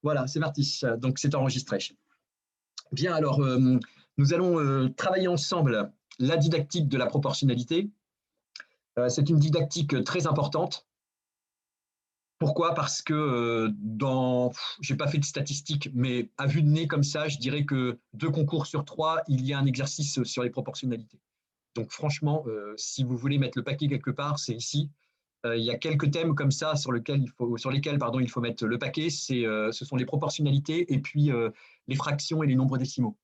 Voilà, c'est parti. Donc, c'est enregistré. Bien, alors, nous allons travailler ensemble la didactique de la proportionnalité. C'est une didactique très importante. Pourquoi? Parce que je n'ai pas fait de statistiques, mais à vue de nez comme ça, je dirais que 2 concours sur 3, il y a un exercice sur les proportionnalités. Donc franchement, si vous voulez mettre le paquet quelque part, c'est ici. Il y a quelques thèmes comme ça sur lesquels il faut mettre le paquet. Ce sont les proportionnalités et puis les fractions et les nombres décimaux.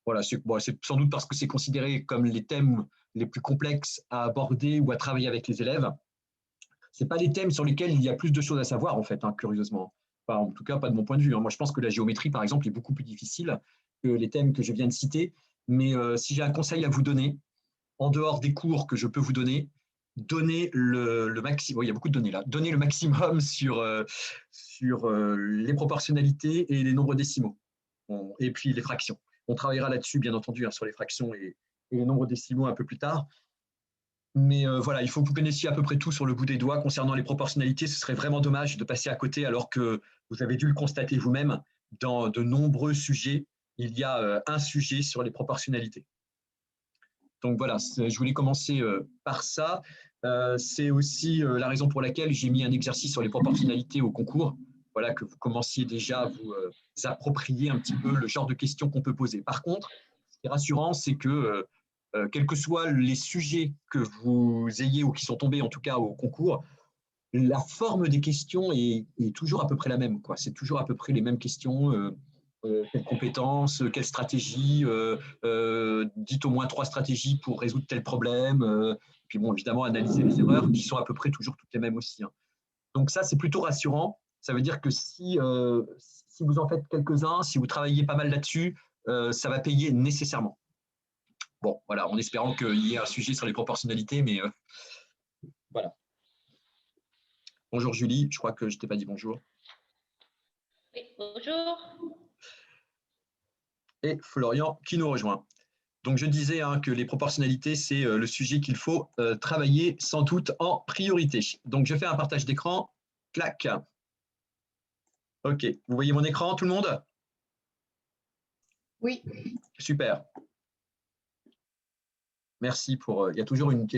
Voilà, c'est sans doute parce que c'est considéré comme les thèmes les plus complexes à aborder ou à travailler avec les élèves. Ce pas les thèmes sur lesquels il y a plus de choses à savoir, en fait, hein, curieusement. Enfin, en tout cas, pas de mon point de vue. Hein. Moi, je pense que la géométrie, par exemple, est beaucoup plus difficile que les thèmes que je viens de citer. Mais si j'ai un conseil à vous donner, en dehors des cours que je peux vous donner, donnez le maximum. Oh, il y a beaucoup de données là. Donnez le maximum sur les proportionnalités et les nombres décimaux. Et puis les fractions. On travaillera là-dessus, bien entendu, hein, sur les fractions et les nombres décimaux un peu plus tard. Mais voilà, il faut que vous connaissiez à peu près tout sur le bout des doigts concernant les proportionnalités. Ce serait vraiment dommage de passer à côté alors que vous avez dû le constater vous-même. Dans de nombreux sujets, il y a un sujet sur les proportionnalités. Donc voilà, je voulais commencer par ça. C'est aussi la raison pour laquelle j'ai mis un exercice sur les proportionnalités au concours. Voilà, que vous commenciez déjà à vous approprier un petit peu le genre de questions qu'on peut poser. Par contre, ce qui est rassurant, c'est que quels que soient les sujets que vous ayez ou qui sont tombés en tout cas au concours, la forme des questions est toujours à peu près la même. C'est toujours à peu près les mêmes questions. Quelles compétences, quelle stratégie, dites au moins 3 stratégies pour résoudre tel problème. Puis bon, évidemment, analyser les erreurs qui sont à peu près toujours toutes les mêmes aussi. Hein. Donc ça, c'est plutôt rassurant. Ça veut dire que si vous en faites quelques-uns, si vous travaillez pas mal là-dessus, ça va payer nécessairement. Bon, voilà, en espérant qu'il y ait un sujet sur les proportionnalités, mais voilà. Bonjour Julie, je crois que je ne t'ai pas dit bonjour. Oui, bonjour. Et Florian qui nous rejoint. Donc je disais hein, que les proportionnalités, c'est le sujet qu'il faut travailler sans doute en priorité. Donc je fais un partage d'écran. Clac. OK, vous voyez mon écran, tout le monde? Oui. Super. Merci pour. Il y a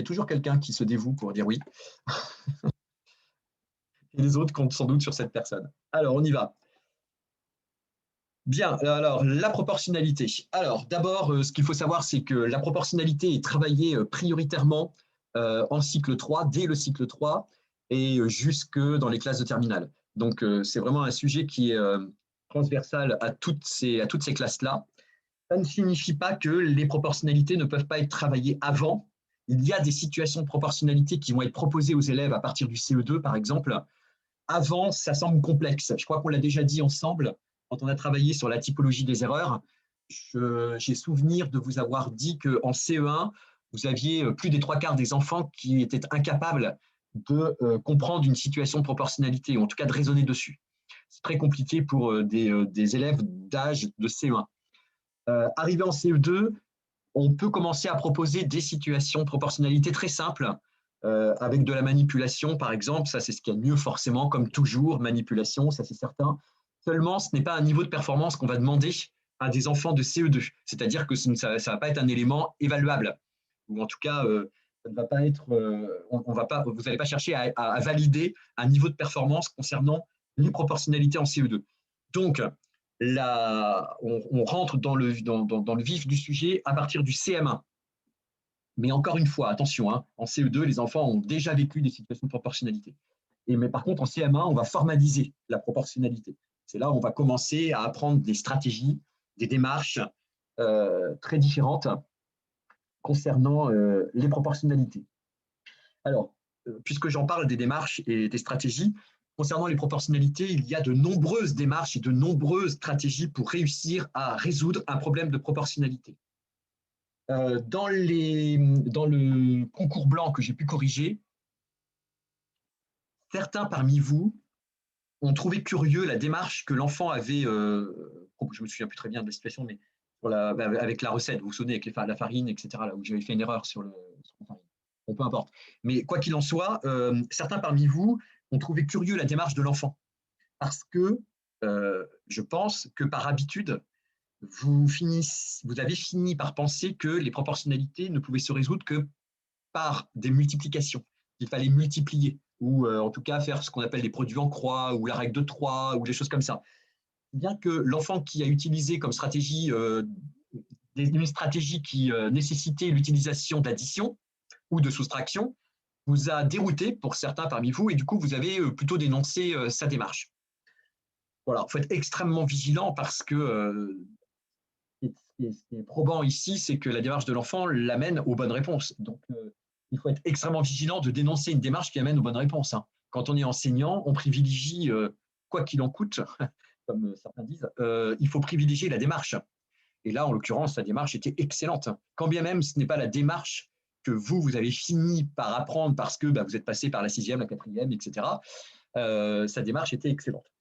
toujours quelqu'un qui se dévoue pour dire oui. Et les autres comptent sans doute sur cette personne. Alors, on y va. Bien, alors la proportionnalité. Alors d'abord, ce qu'il faut savoir, c'est que la proportionnalité est travaillée prioritairement en cycle 3, dès le cycle 3 et jusque dans les classes de terminale. Donc c'est vraiment un sujet qui est transversal à toutes ces classes-là. Ça ne signifie pas que les proportionnalités ne peuvent pas être travaillées avant. Il y a des situations de proportionnalité qui vont être proposées aux élèves à partir du CE2, par exemple. Avant, ça semble complexe. Je crois qu'on l'a déjà dit ensemble quand on a travaillé sur la typologie des erreurs. J'ai souvenir de vous avoir dit qu'en CE1, vous aviez plus des 3/4 des enfants qui étaient incapables de comprendre une situation de proportionnalité, ou en tout cas de raisonner dessus. C'est très compliqué pour des élèves d'âge de CE1. Arrivé en CE2, on peut commencer à proposer des situations de proportionnalité très simples, avec de la manipulation, par exemple. Ça, c'est ce qu'il y a de mieux, forcément, comme toujours, manipulation, ça c'est certain. Seulement, ce n'est pas un niveau de performance qu'on va demander à des enfants de CE2. C'est-à-dire que ça ne va pas être un élément évaluable. Ou en tout cas, ça ne va pas être, vous n'allez pas chercher à valider un niveau de performance concernant les proportionnalités en CE2. Donc, on rentre dans le vif du sujet à partir du CM1. Mais encore une fois, attention, hein, en CE2, les enfants ont déjà vécu des situations de proportionnalité. Mais par contre, en CM1, on va formaliser la proportionnalité. C'est là où on va commencer à apprendre des stratégies, des démarches très différentes concernant les proportionnalités. Alors, puisque j'en parle des démarches et des stratégies, concernant les proportionnalités, il y a de nombreuses démarches et de nombreuses stratégies pour réussir à résoudre un problème de proportionnalité. Dans le concours blanc que j'ai pu corriger, certains parmi vous ont trouvé curieux la démarche que l'enfant avait, je ne me souviens plus très bien de la situation, mais avec la recette, vous vous souvenez, avec la farine, etc., là où j'avais fait une erreur sur la farine. Bon, peu importe. Mais quoi qu'il en soit, certains parmi vous ont trouvé curieux la démarche de l'enfant. Parce que je pense que par habitude, vous avez fini par penser que les proportionnalités ne pouvaient se résoudre que par des multiplications. Il fallait multiplier, ou en tout cas faire ce qu'on appelle les produits en croix, ou la règle de 3, ou des choses comme ça. Bien que l'enfant qui a utilisé comme stratégie une stratégie qui nécessitait l'utilisation d'addition ou de soustraction, vous a dérouté pour certains parmi vous, et du coup, vous avez plutôt dénoncé sa démarche. Voilà, il faut être extrêmement vigilant parce que ce qui est probant ici, c'est que la démarche de l'enfant l'amène aux bonnes réponses. Donc, il faut être extrêmement vigilant de dénoncer une démarche qui amène aux bonnes réponses. Hein. Quand on est enseignant, on privilégie, quoi qu'il en coûte, comme certains disent, il faut privilégier la démarche. Et là, en l'occurrence, la démarche était excellente. Quand bien même ce n'est pas la démarche que vous avez fini par apprendre parce que vous êtes passé par la 6e, la 4e, etc., sa démarche était excellente.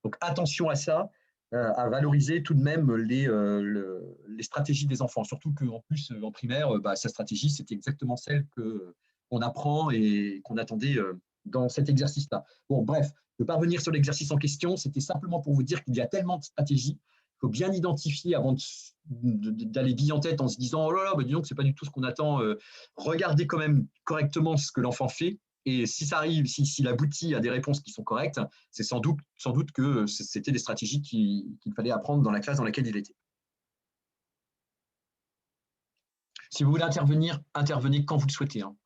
Donc attention à ça, à valoriser tout de même les stratégies des enfants, surtout qu'en plus, en primaire, sa stratégie, c'était exactement celle qu'on apprend et qu'on attendait dans cet exercice-là. Bon, bref, je ne vais pas revenir sur l'exercice en question, c'était simplement pour vous dire qu'il y a tellement de stratégies, il faut bien identifier avant d'aller bille en tête en se disant « Oh là là, dis donc, ce n'est pas du tout ce qu'on attend. » Regardez quand même correctement ce que l'enfant fait. Et si ça arrive, s'il aboutit à des réponses qui sont correctes, c'est sans doute que c'était des stratégies qu'il fallait apprendre dans la classe dans laquelle il était. Si vous voulez intervenir, intervenez quand vous le souhaitez. Hein.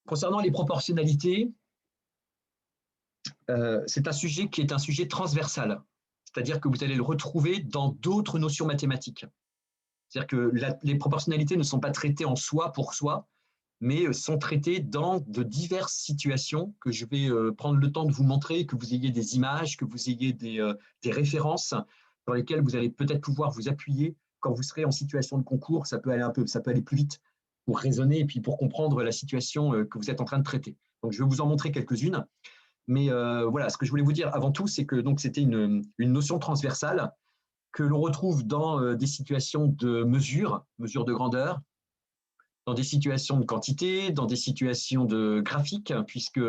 Concernant les proportionnalités, c'est un sujet qui est un sujet transversal, c'est-à-dire que vous allez le retrouver dans d'autres notions mathématiques. C'est-à-dire que les proportionnalités ne sont pas traitées en soi pour soi, mais sont traitées dans de diverses situations que je vais prendre le temps de vous montrer, que vous ayez des images, que vous ayez des références sur lesquelles vous allez peut-être pouvoir vous appuyer quand vous serez en situation de concours. Ça peut aller plus vite pour raisonner et puis pour comprendre la situation que vous êtes en train de traiter. Donc, je vais vous en montrer quelques-unes. Mais voilà, ce que je voulais vous dire avant tout, c'est que c'était une notion transversale que l'on retrouve dans des situations de mesure de grandeur, dans des situations de quantité, dans des situations de graphique, puisque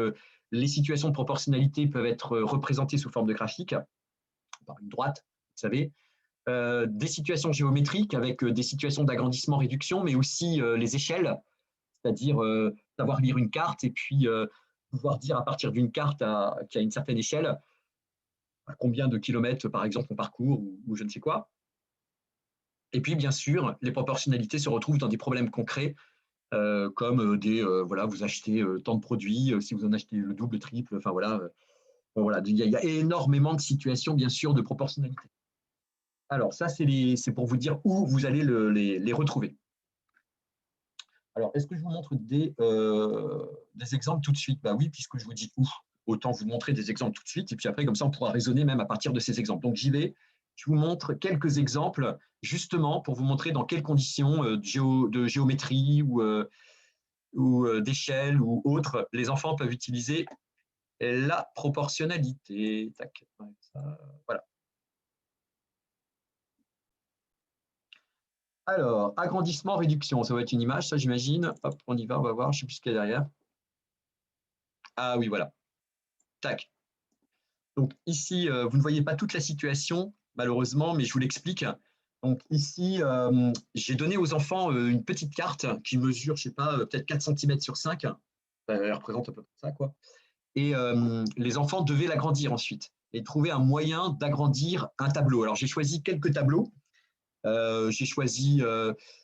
les situations de proportionnalité peuvent être représentées sous forme de graphique, par une droite, vous savez, des situations géométriques avec des situations d'agrandissement-réduction, mais aussi les échelles, c'est-à-dire savoir lire une carte et puis pouvoir dire à partir d'une carte qui a une certaine échelle, à combien de kilomètres, par exemple, on parcourt ou je ne sais quoi. Et puis, bien sûr, les proportionnalités se retrouvent dans des problèmes concrets, comme voilà, vous achetez tant de produits, si vous en achetez le double, triple, enfin voilà. Voilà, il y a énormément de situations, bien sûr, de proportionnalité. Alors, ça, c'est pour vous dire où vous allez les retrouver. Alors, est-ce que je vous montre des exemples tout de suite? Bah oui, puisque je vous dis où, autant vous montrer des exemples tout de suite, et puis après, comme ça, on pourra raisonner même à partir de ces exemples. Donc, j'y vais. Je vous montre quelques exemples, justement, pour vous montrer dans quelles conditions de géométrie ou d'échelle ou autres, les enfants peuvent utiliser la proportionnalité. Tac, voilà. Alors, agrandissement, réduction, ça va être une image, ça j'imagine. Hop, on y va, on va voir, je ne sais plus ce qu'il y a derrière. Ah oui, voilà. Tac. Donc ici, vous ne voyez pas toute la situation, malheureusement, mais je vous l'explique. Donc ici, j'ai donné aux enfants une petite carte qui mesure, je ne sais pas, peut-être 4 cm sur 5. Elle représente à peu près ça, quoi. Et les enfants devaient l'agrandir ensuite et trouver un moyen d'agrandir un tableau. Alors j'ai choisi quelques tableaux. J'ai choisi,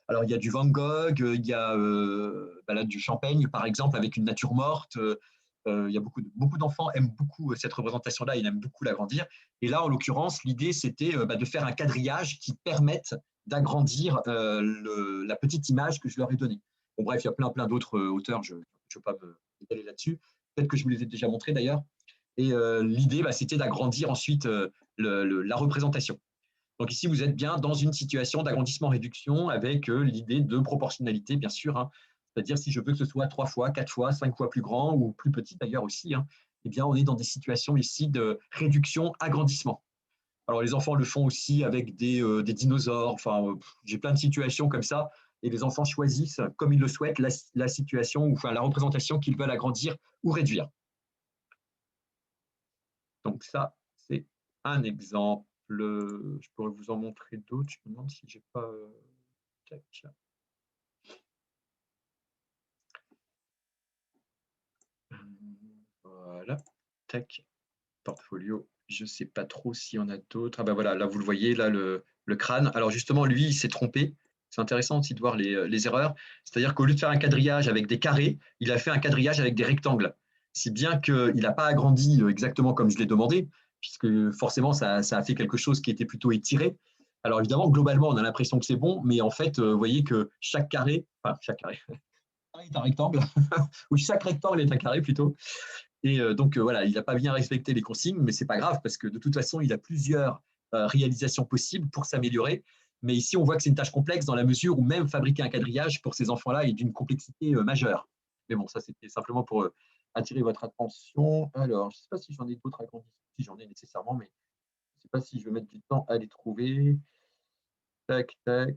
alors il y a du Van Gogh, il y a là, du Champagne, par exemple, avec une nature morte. Il y a beaucoup d'enfants aiment beaucoup cette représentation-là, ils aiment beaucoup l'agrandir. Et là, en l'occurrence, l'idée, c'était de faire un quadrillage qui permette d'agrandir la petite image que je leur ai donnée. Bon, bref, il y a plein d'autres auteurs, je ne veux pas m'étaler là-dessus. Peut-être que je vous les ai déjà montrés d'ailleurs. Et l'idée, c'était d'agrandir ensuite la représentation. Donc ici, vous êtes bien dans une situation d'agrandissement-réduction avec l'idée de proportionnalité, bien sûr. Hein. C'est-à-dire, si je veux que ce soit 3 fois, 4 fois, 5 fois plus grand ou plus petit d'ailleurs aussi, hein, eh bien, on est dans des situations ici de réduction-agrandissement. Alors, les enfants le font aussi avec des dinosaures. Enfin, j'ai plein de situations comme ça. et les enfants choisissent, comme ils le souhaitent, la situation, ou enfin la représentation qu'ils veulent agrandir ou réduire. Donc ça, c'est un exemple. Je pourrais vous en montrer d'autres. Je me demande si j'ai pas... tac. Voilà. Tac. Portfolio. Je ne sais pas trop s'il y en a d'autres. Ah ben voilà, là vous le voyez, là le crâne. Alors justement, lui, il s'est trompé. C'est intéressant aussi de voir les erreurs. C'est-à-dire qu'au lieu de faire un quadrillage avec des carrés, il a fait un quadrillage avec des rectangles. Si bien qu'il n'a pas agrandi exactement comme je l'ai demandé, puisque forcément, ça a fait quelque chose qui était plutôt étiré. Alors évidemment, globalement, on a l'impression que c'est bon, mais en fait, vous voyez que chaque carré est un rectangle, ou chaque rectangle est un carré plutôt. Et donc, voilà, il n'a pas bien respecté les consignes, mais ce n'est pas grave parce que de toute façon, il a plusieurs réalisations possibles pour s'améliorer. Mais ici, on voit que c'est une tâche complexe dans la mesure où même fabriquer un quadrillage pour ces enfants-là est d'une complexité majeure. Mais bon, ça, c'était simplement pour attirer votre attention. Alors, je ne sais pas si j'en ai d'autres agrandissements, si j'en ai nécessairement, mais je ne sais pas si je vais mettre du temps à les trouver. Tac, tac.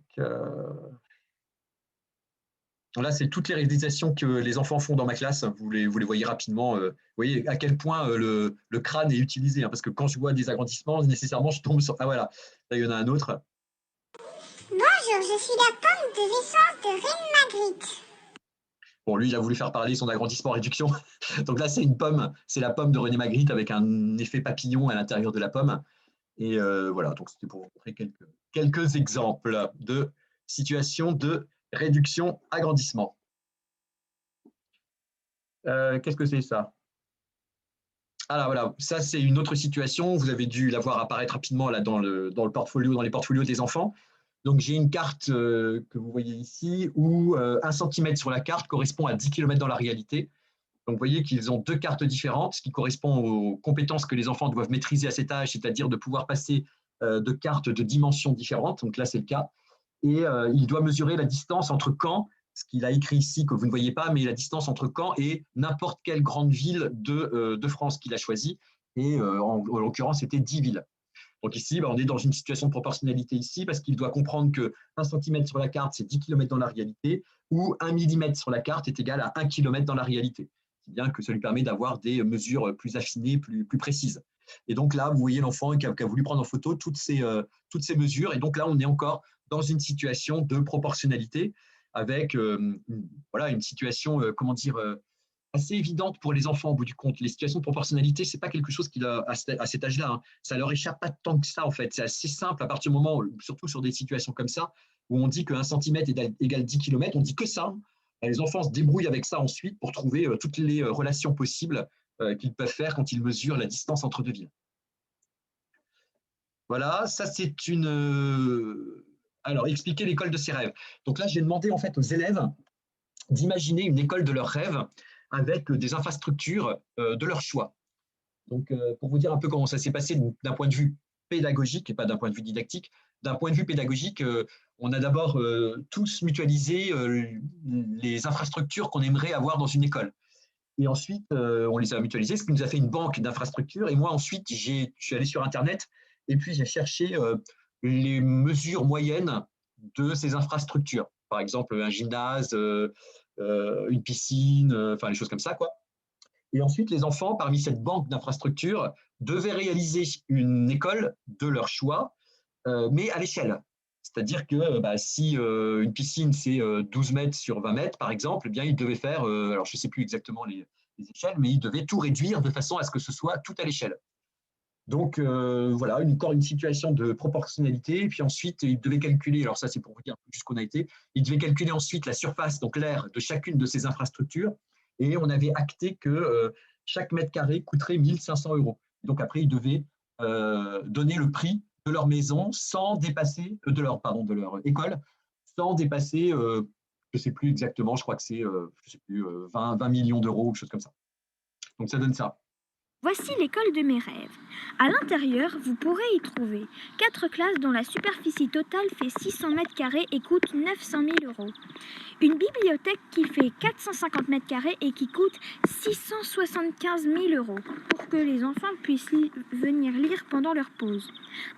Là, c'est toutes les réalisations que les enfants font dans ma classe. Vous les voyez rapidement. Vous voyez à quel point le crâne est utilisé. Hein, parce que quand je vois des agrandissements, nécessairement, je tombe sur… Ah voilà, là, il y en a un autre. Bonjour, je suis la pomme de l'essence de Reine Magritte. Bon, lui, il a voulu faire parler son agrandissement réduction. Donc là, c'est une pomme. C'est la pomme de René Magritte avec un effet papillon à l'intérieur de la pomme. Et voilà, donc c'était pour vous montrer quelques exemples de situations de réduction-agrandissement. Qu'est-ce que c'est ça? Alors voilà, ça c'est une autre situation. Vous avez dû la voir apparaître rapidement là dans le portfolio, dans les portfolios des enfants. Donc j'ai une carte que vous voyez ici où 1 cm sur la carte correspond à 10 km dans la réalité. Donc vous voyez qu'ils ont deux cartes différentes, ce qui correspond aux compétences que les enfants doivent maîtriser à cet âge, c'est-à-dire de pouvoir passer de cartes de dimensions différentes. Donc là c'est le cas. Et il doit mesurer la distance entre Caen, ce qu'il a écrit ici que vous ne voyez pas, mais la distance entre Caen et n'importe quelle grande ville de France qu'il a choisi. Et en l'occurrence, c'était 10 villes. Donc ici, on est dans une situation de proportionnalité ici parce qu'il doit comprendre que 1 cm sur la carte, c'est 10 km dans la réalité, ou 1 mm sur la carte est égal à 1 km dans la réalité. C'est bien que ça lui permet d'avoir des mesures plus affinées, plus précises. Et donc là, vous voyez l'enfant qui a voulu prendre en photo toutes ces mesures. Et donc là, on est encore dans une situation de proportionnalité avec voilà, une situation, comment dire, assez évidente pour les enfants au bout du compte. Les situations de proportionnalité, ce n'est pas quelque chose qu'il a à cet âge-là. Hein. Ça leur échappe pas tant que ça, en fait. C'est assez simple à partir du moment, surtout sur des situations comme ça, où on dit que 1 cm égale 10 km, on dit que ça. Les enfants se débrouillent avec ça ensuite pour trouver toutes les relations possibles qu'ils peuvent faire quand ils mesurent la distance entre deux villes. Voilà, ça c'est une… Alors, expliquer l'école de ses rêves. Donc là, j'ai demandé en fait aux élèves d'imaginer une école de leurs rêves avec des infrastructures de leur choix. Donc, pour vous dire un peu comment ça s'est passé d'un point de vue pédagogique et pas d'un point de vue didactique, d'un point de vue pédagogique, on a d'abord tous mutualisé les infrastructures qu'on aimerait avoir dans une école. Et ensuite, on les a mutualisées, ce qui nous a fait une banque d'infrastructures. Et moi, ensuite, je suis allé sur Internet et puis j'ai cherché les mesures moyennes de ces infrastructures. Par exemple, un gymnase, une piscine, enfin les choses comme ça, quoi. Et ensuite, les enfants, parmi cette banque d'infrastructures, devaient réaliser une école de leur choix, mais à l'échelle. C'est-à-dire que si une piscine, c'est 12 mètres sur 20 mètres, par exemple, eh bien, ils devaient faire, alors je ne sais plus exactement les échelles, mais ils devaient tout réduire de façon à ce que ce soit tout à l'échelle. Donc, voilà, encore une situation de proportionnalité. Et puis ensuite, ils devaient calculer, alors ça c'est pour vous dire jusqu'où on a été, ils devaient calculer ensuite la surface, donc l'aire de chacune de ces infrastructures. Et on avait acté que chaque mètre carré coûterait 1 500 €. Donc après, ils devaient donner le prix de leur maison sans dépasser, de leur école, sans dépasser, je ne sais plus exactement, je crois que c'est 20 millions d'euros, quelque chose comme ça. Donc ça donne ça. Voici l'école de mes rêves. À l'intérieur, vous pourrez y trouver 4 classes dont la superficie totale fait 600 mètres carrés et coûte 900 000 euros. Une bibliothèque qui fait 450 mètres carrés et qui coûte 675 000 euros pour que les enfants puissent venir lire pendant leur pause.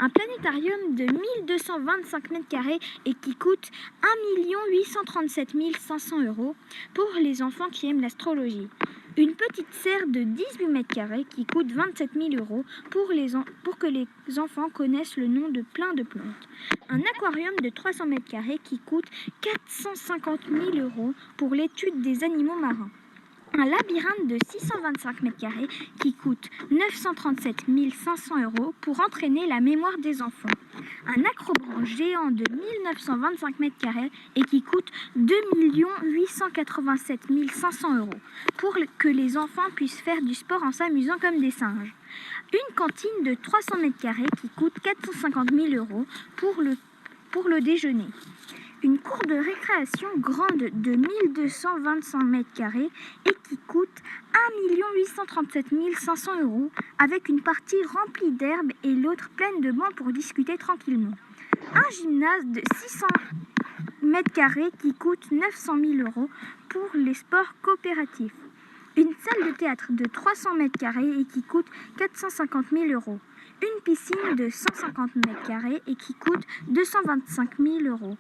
Un planétarium de 1225 mètres carrés et qui coûte 1 837 500 euros pour les enfants qui aiment l'astrologie. Une petite serre de 18 mètres carrés qui coûte 27 000 euros pour que les enfants connaissent le nom de plein de plantes. Un aquarium de 300 mètres carrés qui coûte 450 000 euros pour l'étude des animaux marins. Un labyrinthe de 625 mètres carrés qui coûte 937 500 euros pour entraîner la mémoire des enfants. Un acrobranche géant de 1925 mètres carrés et qui coûte 2 887 500 euros pour que les enfants puissent faire du sport en s'amusant comme des singes. Une cantine de 300 mètres carrés qui coûte 450 000 euros pour le déjeuner. Une cour de récréation grande de 1225 mètres carrés et qui coûte 1 837 500 euros avec une partie remplie d'herbe et l'autre pleine de bancs pour discuter tranquillement. Un gymnase de 600 mètres carrés qui coûte 900 000 euros pour les sports coopératifs. Une salle de théâtre de 300 mètres carrés et qui coûte 450 000 euros. Une piscine de 150 mètres carrés et qui coûte 225 000 euros.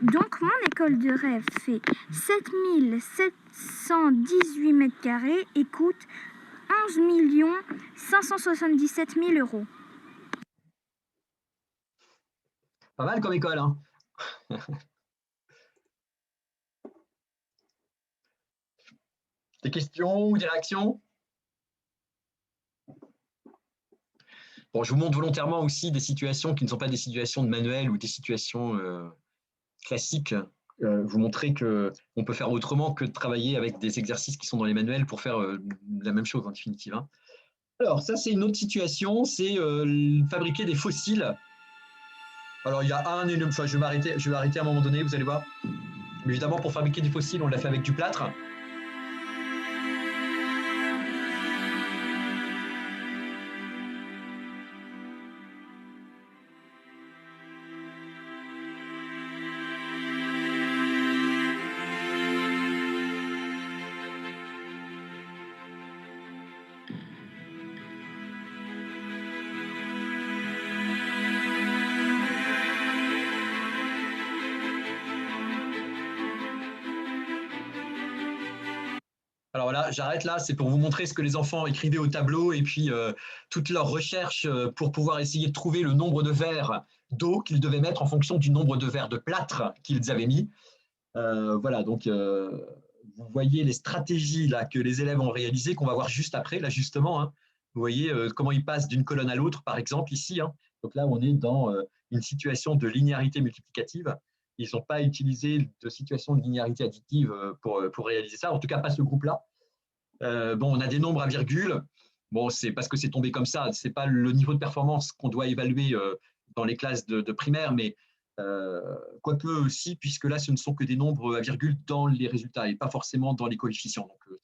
Donc, mon école de rêve fait 7 718 mètres carrés et coûte 11 577 000 euros. Pas mal comme école, hein. Des questions ou des réactions? Bon, je vous montre volontairement aussi des situations qui ne sont pas des situations de manuel ou des situations classiques. Vous montrer qu'on peut faire autrement que de travailler avec des exercices qui sont dans les manuels pour faire la même chose en définitive, hein. Alors, ça, c'est une autre situation, c'est fabriquer des fossiles. Alors, il y a enfin, je vais arrêter à un moment donné, vous allez voir. Mais évidemment, pour fabriquer des fossiles, on l'a fait avec du plâtre. Alors voilà, j'arrête là, c'est pour vous montrer ce que les enfants écrivaient au tableau et puis toutes leurs recherches pour pouvoir essayer de trouver le nombre de verres d'eau qu'ils devaient mettre en fonction du nombre de verres de plâtre qu'ils avaient mis. Voilà, donc vous voyez les stratégies là, que les élèves ont réalisées, qu'on va voir juste après, là justement, hein. Vous voyez comment ils passent d'une colonne à l'autre, par exemple, ici, hein. Donc là, on est dans une situation de linéarité multiplicative. Ils n'ont pas utilisé de situation de linéarité additive pour réaliser ça, en tout cas pas ce groupe-là. Bon, on a des nombres à virgule. Bon, c'est parce que c'est tombé comme ça. Ce n'est pas le niveau de performance qu'on doit évaluer dans les classes de primaire, mais quoique aussi, puisque là, ce ne sont que des nombres à virgule dans les résultats et pas forcément dans les coefficients. Donc,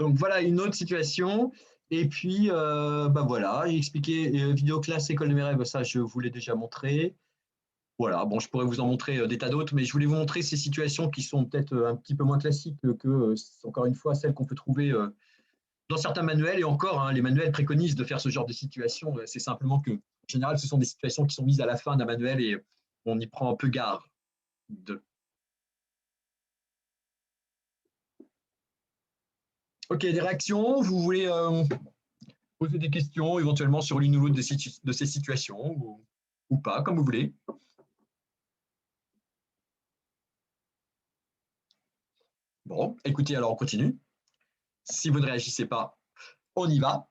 donc voilà une autre situation. Et puis, voilà, expliquer vidéo classe école de mes rêves, ça je vous l'ai déjà montré. Voilà, bon, je pourrais vous en montrer des tas d'autres, mais je voulais vous montrer ces situations qui sont peut-être un petit peu moins classiques que, encore une fois, celles qu'on peut trouver dans certains manuels. Et encore, hein, les manuels préconisent de faire ce genre de situation. C'est simplement que, en général, ce sont des situations qui sont mises à la fin d'un manuel et on y prend un peu garde. 2. Ok, des réactions? Vous voulez poser des questions éventuellement sur l'une ou l'autre de ces situations ou pas, comme vous voulez. Bon, écoutez, alors on continue. Si vous ne réagissez pas, on y va.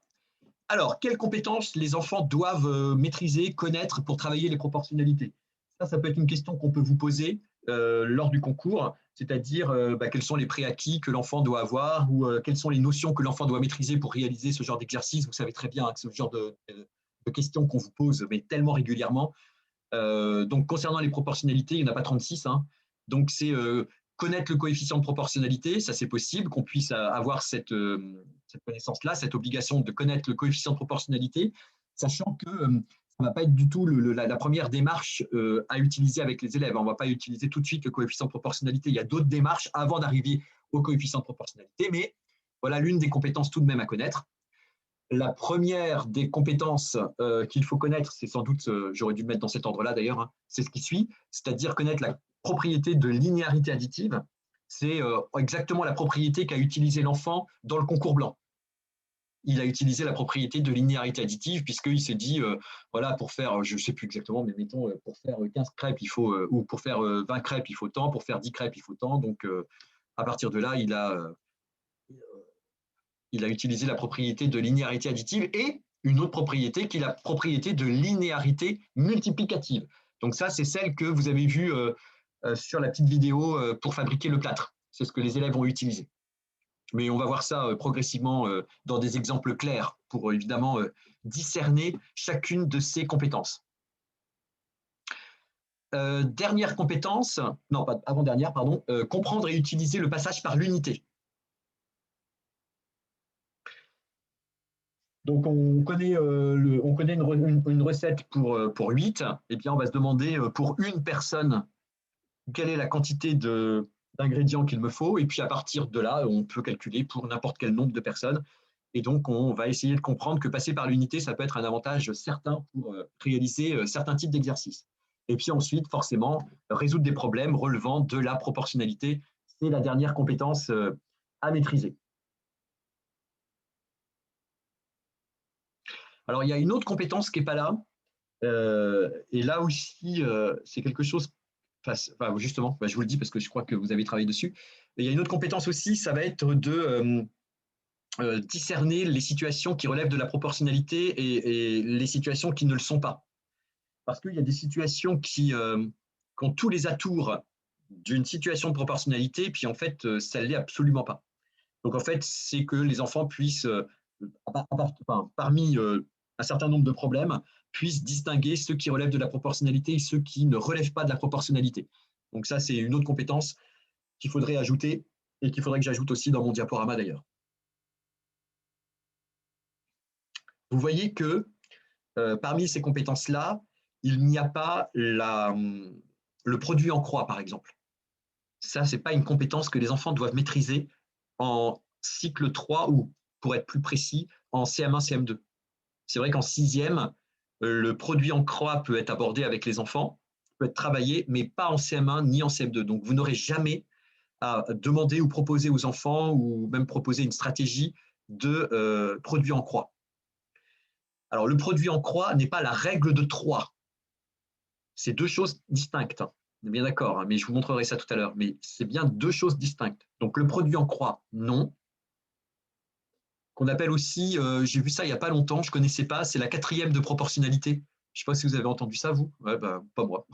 Alors, quelles compétences les enfants doivent maîtriser, connaître pour travailler les proportionnalités? Ça peut être une question qu'on peut vous poser lors du concours, c'est-à-dire quels sont les préacquis que l'enfant doit avoir ou quelles sont les notions que l'enfant doit maîtriser pour réaliser ce genre d'exercice. Vous savez très bien que c'est le genre de questions qu'on vous pose, mais tellement régulièrement. Donc, concernant les proportionnalités, il n'y en a pas 36. Hein. Donc, c'est connaître le coefficient de proportionnalité, ça c'est possible, qu'on puisse avoir cette connaissance-là, cette obligation de connaître le coefficient de proportionnalité, sachant que ça ne va pas être du tout la première démarche à utiliser avec les élèves. On ne va pas utiliser tout de suite le coefficient de proportionnalité. Il y a d'autres démarches avant d'arriver au coefficient de proportionnalité, mais voilà l'une des compétences tout de même à connaître. La première des compétences qu'il faut connaître, c'est sans doute, j'aurais dû le mettre dans cet ordre-là d'ailleurs, hein, c'est ce qui suit, c'est-à-dire connaître la propriété de linéarité additive. C'est exactement la propriété qu'a utilisé l'enfant dans le concours blanc. Il a utilisé la propriété de linéarité additive puisqu'il s'est dit, voilà, pour faire, je ne sais plus exactement, mais mettons, pour faire 15 crêpes, il faut, ou pour faire 20 crêpes, il faut tant, pour faire 10 crêpes, il faut tant. Donc, à partir de là, il a utilisé la propriété de linéarité additive et une autre propriété qui est la propriété de linéarité multiplicative. Donc ça, c'est celle que vous avez vue sur la petite vidéo pour fabriquer le plâtre. C'est ce que les élèves ont utilisé. Mais on va voir ça progressivement dans des exemples clairs pour évidemment discerner chacune de ces compétences. Dernière compétence, non, pas avant-dernière, pardon, comprendre et utiliser le passage par l'unité. Donc, on connaît une recette pour 8. Et bien, on va se demander pour une personne, quelle est la quantité d'ingrédients qu'il me faut. Et puis, à partir de là, on peut calculer pour n'importe quel nombre de personnes. Et donc, on va essayer de comprendre que passer par l'unité, ça peut être un avantage certain pour réaliser certains types d'exercices. Et puis ensuite, forcément, résoudre des problèmes relevant de la proportionnalité. C'est la dernière compétence à maîtriser. Alors, il y a une autre compétence qui n'est pas là. Et là aussi, c'est quelque chose, enfin, justement, je vous le dis parce que je crois que vous avez travaillé dessus. Et il y a une autre compétence aussi, ça va être de discerner les situations qui relèvent de la proportionnalité et les situations qui ne le sont pas. Parce qu'il y a des situations qui ont tous les atours d'une situation de proportionnalité, puis en fait, ça ne l'est absolument pas. Donc en fait, c'est que les enfants puissent, parmi un certain nombre de problèmes, puissent distinguer ceux qui relèvent de la proportionnalité et ceux qui ne relèvent pas de la proportionnalité. Donc ça, c'est une autre compétence qu'il faudrait ajouter et qu'il faudrait que j'ajoute aussi dans mon diaporama d'ailleurs. Vous voyez que parmi ces compétences-là, il n'y a pas le produit en croix, par exemple. Ça, ce n'est pas une compétence que les enfants doivent maîtriser en cycle 3 ou, pour être plus précis, en CM1, CM2. C'est vrai qu'en 6e, le produit en croix peut être abordé avec les enfants, peut être travaillé, mais pas en CM1 ni en CM2. Donc, vous n'aurez jamais à demander ou proposer aux enfants ou même proposer une stratégie de produit en croix. Alors, le produit en croix n'est pas la règle de 3. C'est deux choses distinctes. On est bien d'accord, hein, mais je vous montrerai ça tout à l'heure. Mais c'est bien deux choses distinctes. Donc, le produit en croix, non. Qu'on appelle aussi, j'ai vu ça il n'y a pas longtemps, je ne connaissais pas, c'est la 4e de proportionnalité. Je ne sais pas si vous avez entendu ça, vous. Ouais, bah, pas moi.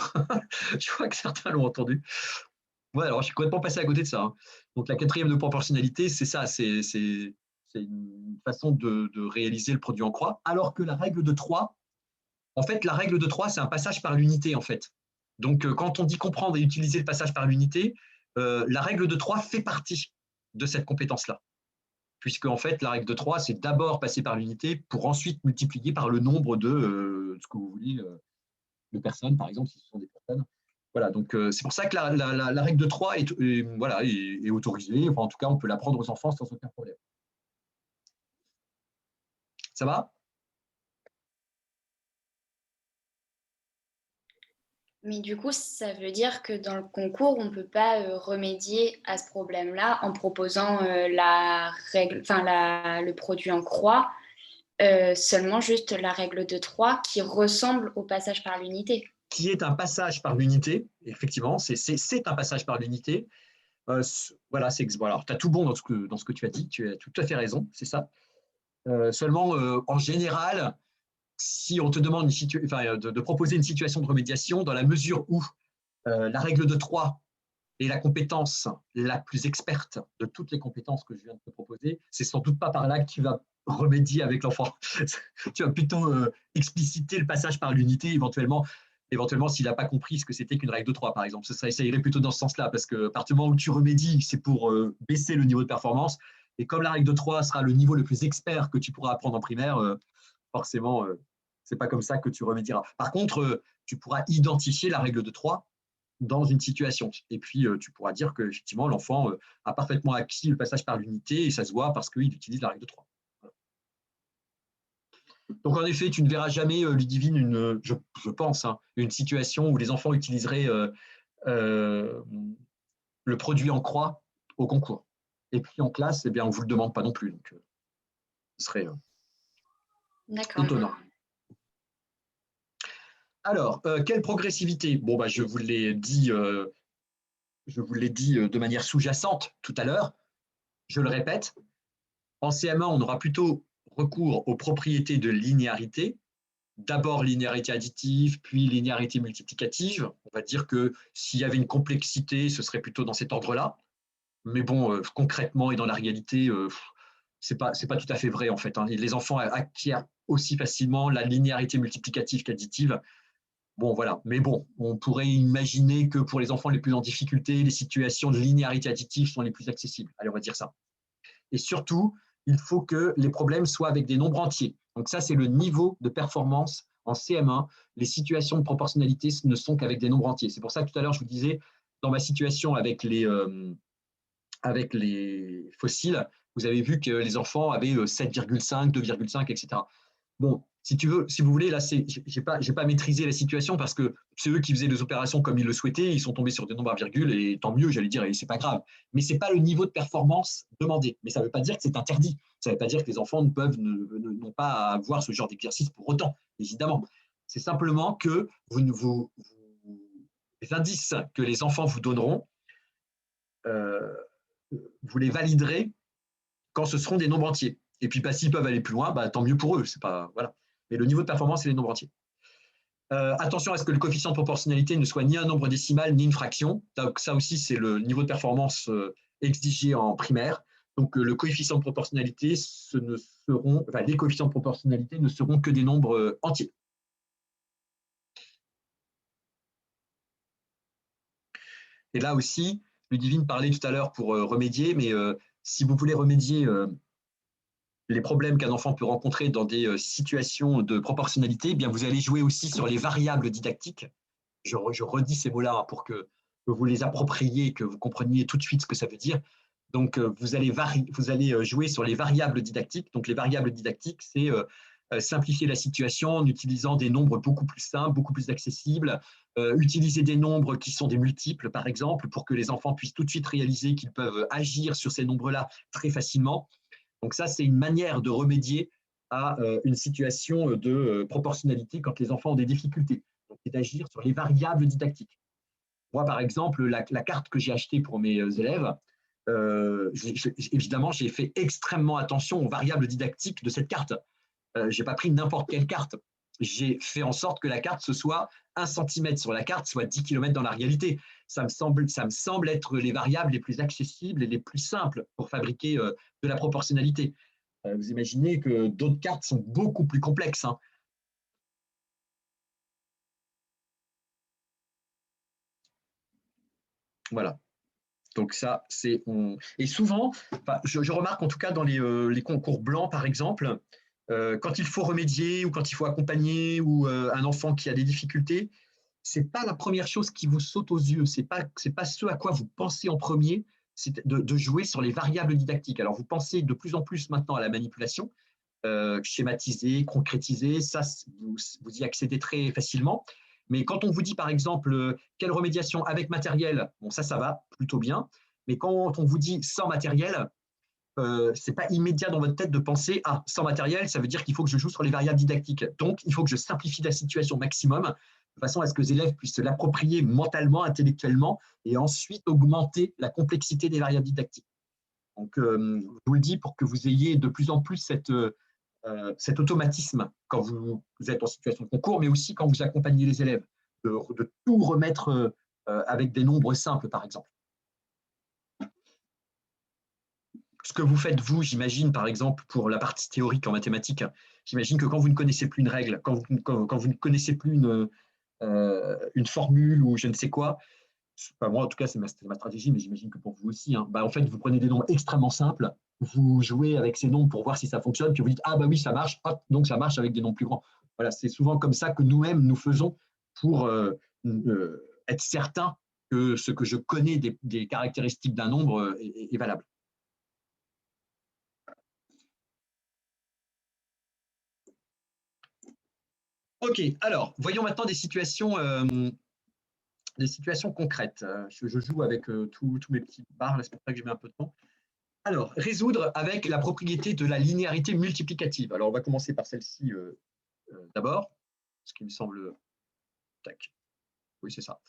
Je crois que certains l'ont entendu. Ouais, alors je suis complètement passé à côté de ça. Hein. Donc la 4e de proportionnalité, c'est ça, c'est une façon de réaliser le produit en croix. Alors que la règle de 3, en fait, la règle de 3, c'est un passage par l'unité, en fait. Donc quand on dit comprendre et utiliser le passage par l'unité, la règle de 3 fait partie de cette compétence-là. Puisque en fait, la règle de 3, c'est d'abord passer par l'unité pour ensuite multiplier par le nombre de ce que vous voulez, de personnes, par exemple, si ce sont des personnes. Voilà, donc c'est pour ça que la règle de 3 voilà, est autorisée. Enfin, en tout cas, on peut l'apprendre aux enfants sans aucun problème. Ça va? Mais du coup, ça veut dire que dans le concours, on ne peut pas remédier à ce problème-là en proposant la règle, enfin le produit en croix, seulement juste la règle de 3 qui ressemble au passage par l'unité. Qui est un passage par l'unité, effectivement, c'est un passage par l'unité. Voilà, voilà. Tu as tout bon dans ce que tu as dit, tu as tout à fait raison, c'est ça. Seulement, en général, si on te demande de proposer une situation de remédiation, dans la mesure où la règle de 3 est la compétence la plus experte de toutes les compétences que je viens de te proposer, c'est sans doute pas par là que tu vas remédier avec l'enfant. Tu vas plutôt expliciter le passage par l'unité, éventuellement s'il n'a pas compris ce que c'était qu'une règle de 3, par exemple. Ça irait plutôt dans ce sens-là, parce que à partir du moment où tu remédies, c'est pour baisser le niveau de performance. Et comme la règle de 3 sera le niveau le plus expert que tu pourras apprendre en primaire, forcément, ce n'est pas comme ça que tu remédieras. Par contre, tu pourras identifier la règle de 3 dans une situation. Et puis, tu pourras dire qu'effectivement, l'enfant a parfaitement acquis le passage par l'unité et ça se voit parce qu'il utilise la règle de 3. Donc, en effet, tu ne verras jamais, Ludivine, je pense, une situation où les enfants utiliseraient le produit en croix au concours. Et puis, en classe, eh bien, on ne vous le demande pas non plus. Donc, ce serait étonnant. Alors, quelle progressivité? Bon, bah, je vous l'ai dit de manière sous-jacente tout à l'heure. Je le répète, en CM1, on aura plutôt recours aux propriétés de linéarité. D'abord linéarité additive, puis linéarité multiplicative. On va dire que s'il y avait une complexité, ce serait plutôt dans cet ordre-là. Mais bon, concrètement et dans la réalité, c'est pas tout à fait vrai en fait. Les enfants acquièrent aussi facilement la linéarité multiplicative qu'additive. Bon, voilà. Mais bon, on pourrait imaginer que pour les enfants les plus en difficulté, les situations de linéarité additive sont les plus accessibles. Allez, on va dire ça. Et surtout, il faut que les problèmes soient avec des nombres entiers. Donc ça, c'est le niveau de performance en CM1. Les situations de proportionnalité ne sont qu'avec des nombres entiers. C'est pour ça que tout à l'heure, je vous disais, dans ma situation avec les fossiles, vous avez vu que les enfants avaient 7,5, 2,5, etc. Bon, si vous voulez, là, j'ai pas maîtrisé la situation parce que c'est eux qui faisaient les opérations comme ils le souhaitaient, ils sont tombés sur des nombres à virgule et tant mieux, j'allais dire, et c'est pas grave. Mais c'est pas le niveau de performance demandé. Mais ça veut pas dire que c'est interdit. Ça veut pas dire que les enfants n'ont pas à avoir ce genre d'exercice pour autant, évidemment. C'est simplement que les indices que les enfants vous donneront, vous les validerez quand ce seront des nombres entiers. Et puis, s'ils peuvent aller plus loin, tant mieux pour eux. C'est pas, voilà. Mais le niveau de performance, c'est les nombres entiers. Attention à ce que le coefficient de proportionnalité ne soit ni un nombre décimal, ni une fraction. Donc, ça aussi, c'est le niveau de performance exigé en primaire. Donc, le coefficient de proportionnalité, les coefficients de proportionnalité ne seront que des nombres entiers. Et là aussi, Ludivine parlait tout à l'heure pour remédier, mais si vous voulez remédier les problèmes qu'un enfant peut rencontrer dans des situations de proportionnalité, eh bien vous allez jouer aussi sur les variables didactiques. Je redis ces mots-là pour que vous les appropriez, que vous compreniez tout de suite ce que ça veut dire. Donc, vous allez jouer sur les variables didactiques. Donc, les variables didactiques, c'est simplifier la situation en utilisant des nombres beaucoup plus simples, beaucoup plus accessibles, utiliser des nombres qui sont des multiples, par exemple, pour que les enfants puissent tout de suite réaliser qu'ils peuvent agir sur ces nombres-là très facilement. Donc ça, c'est une manière de remédier à une situation de proportionnalité quand les enfants ont des difficultés. C'est d'agir sur les variables didactiques. Moi, par exemple, la carte que j'ai achetée pour mes élèves, évidemment, j'ai fait extrêmement attention aux variables didactiques de cette carte. Je n'ai pas pris n'importe quelle carte. J'ai fait en sorte que la carte, ce soit 1 cm sur la carte, soit 10 km dans la réalité. Ça me semble être les variables les plus accessibles et les plus simples pour fabriquer de la proportionnalité. Vous imaginez que d'autres cartes sont beaucoup plus complexes. Voilà. Donc ça, c'est… Et souvent, je remarque en tout cas dans les concours blancs, par exemple, quand il faut remédier ou quand il faut accompagner ou un enfant qui a des difficultés, ce n'est pas la première chose qui vous saute aux yeux, ce n'est pas ce à quoi vous pensez en premier, c'est de jouer sur les variables didactiques. Alors, vous pensez de plus en plus maintenant à la manipulation, schématiser, concrétiser, ça, vous y accédez très facilement. Mais quand on vous dit, par exemple, quelle remédiation avec matériel, bon, ça va plutôt bien. Mais quand on vous dit sans matériel, ce n'est pas immédiat dans votre tête de penser « Ah, sans matériel, ça veut dire qu'il faut que je joue sur les variables didactiques. Donc, il faut que je simplifie la situation au maximum, de façon à ce que les élèves puissent se l'approprier mentalement, intellectuellement, et ensuite augmenter la complexité des variables didactiques. » Donc, je vous le dis pour que vous ayez de plus en plus cet automatisme quand vous êtes en situation de concours, mais aussi quand vous accompagnez les élèves, de tout remettre avec des nombres simples, par exemple. Ce que vous faites, vous, j'imagine, par exemple, pour la partie théorique en mathématiques, j'imagine que quand vous ne connaissez plus une règle, quand vous ne connaissez plus une formule ou je ne sais quoi, enfin, moi, en tout cas, c'est ma stratégie, mais j'imagine que pour vous aussi, hein, en fait, vous prenez des nombres extrêmement simples, vous jouez avec ces nombres pour voir si ça fonctionne, puis vous dites « Ah bah oui, ça marche, hop, donc ça marche avec des nombres plus grands. » Voilà, c'est souvent comme ça que nous-mêmes, nous faisons pour être certain que ce que je connais des caractéristiques d'un nombre est valable. Ok, alors, voyons maintenant des situations concrètes. Je joue avec tous mes petits barres, c'est pour ça que j'ai mis un peu de temps. Alors, résoudre avec la propriété de la linéarité multiplicative. Alors, on va commencer par celle-ci d'abord, ce qui me semble… Tac. Oui, c'est ça.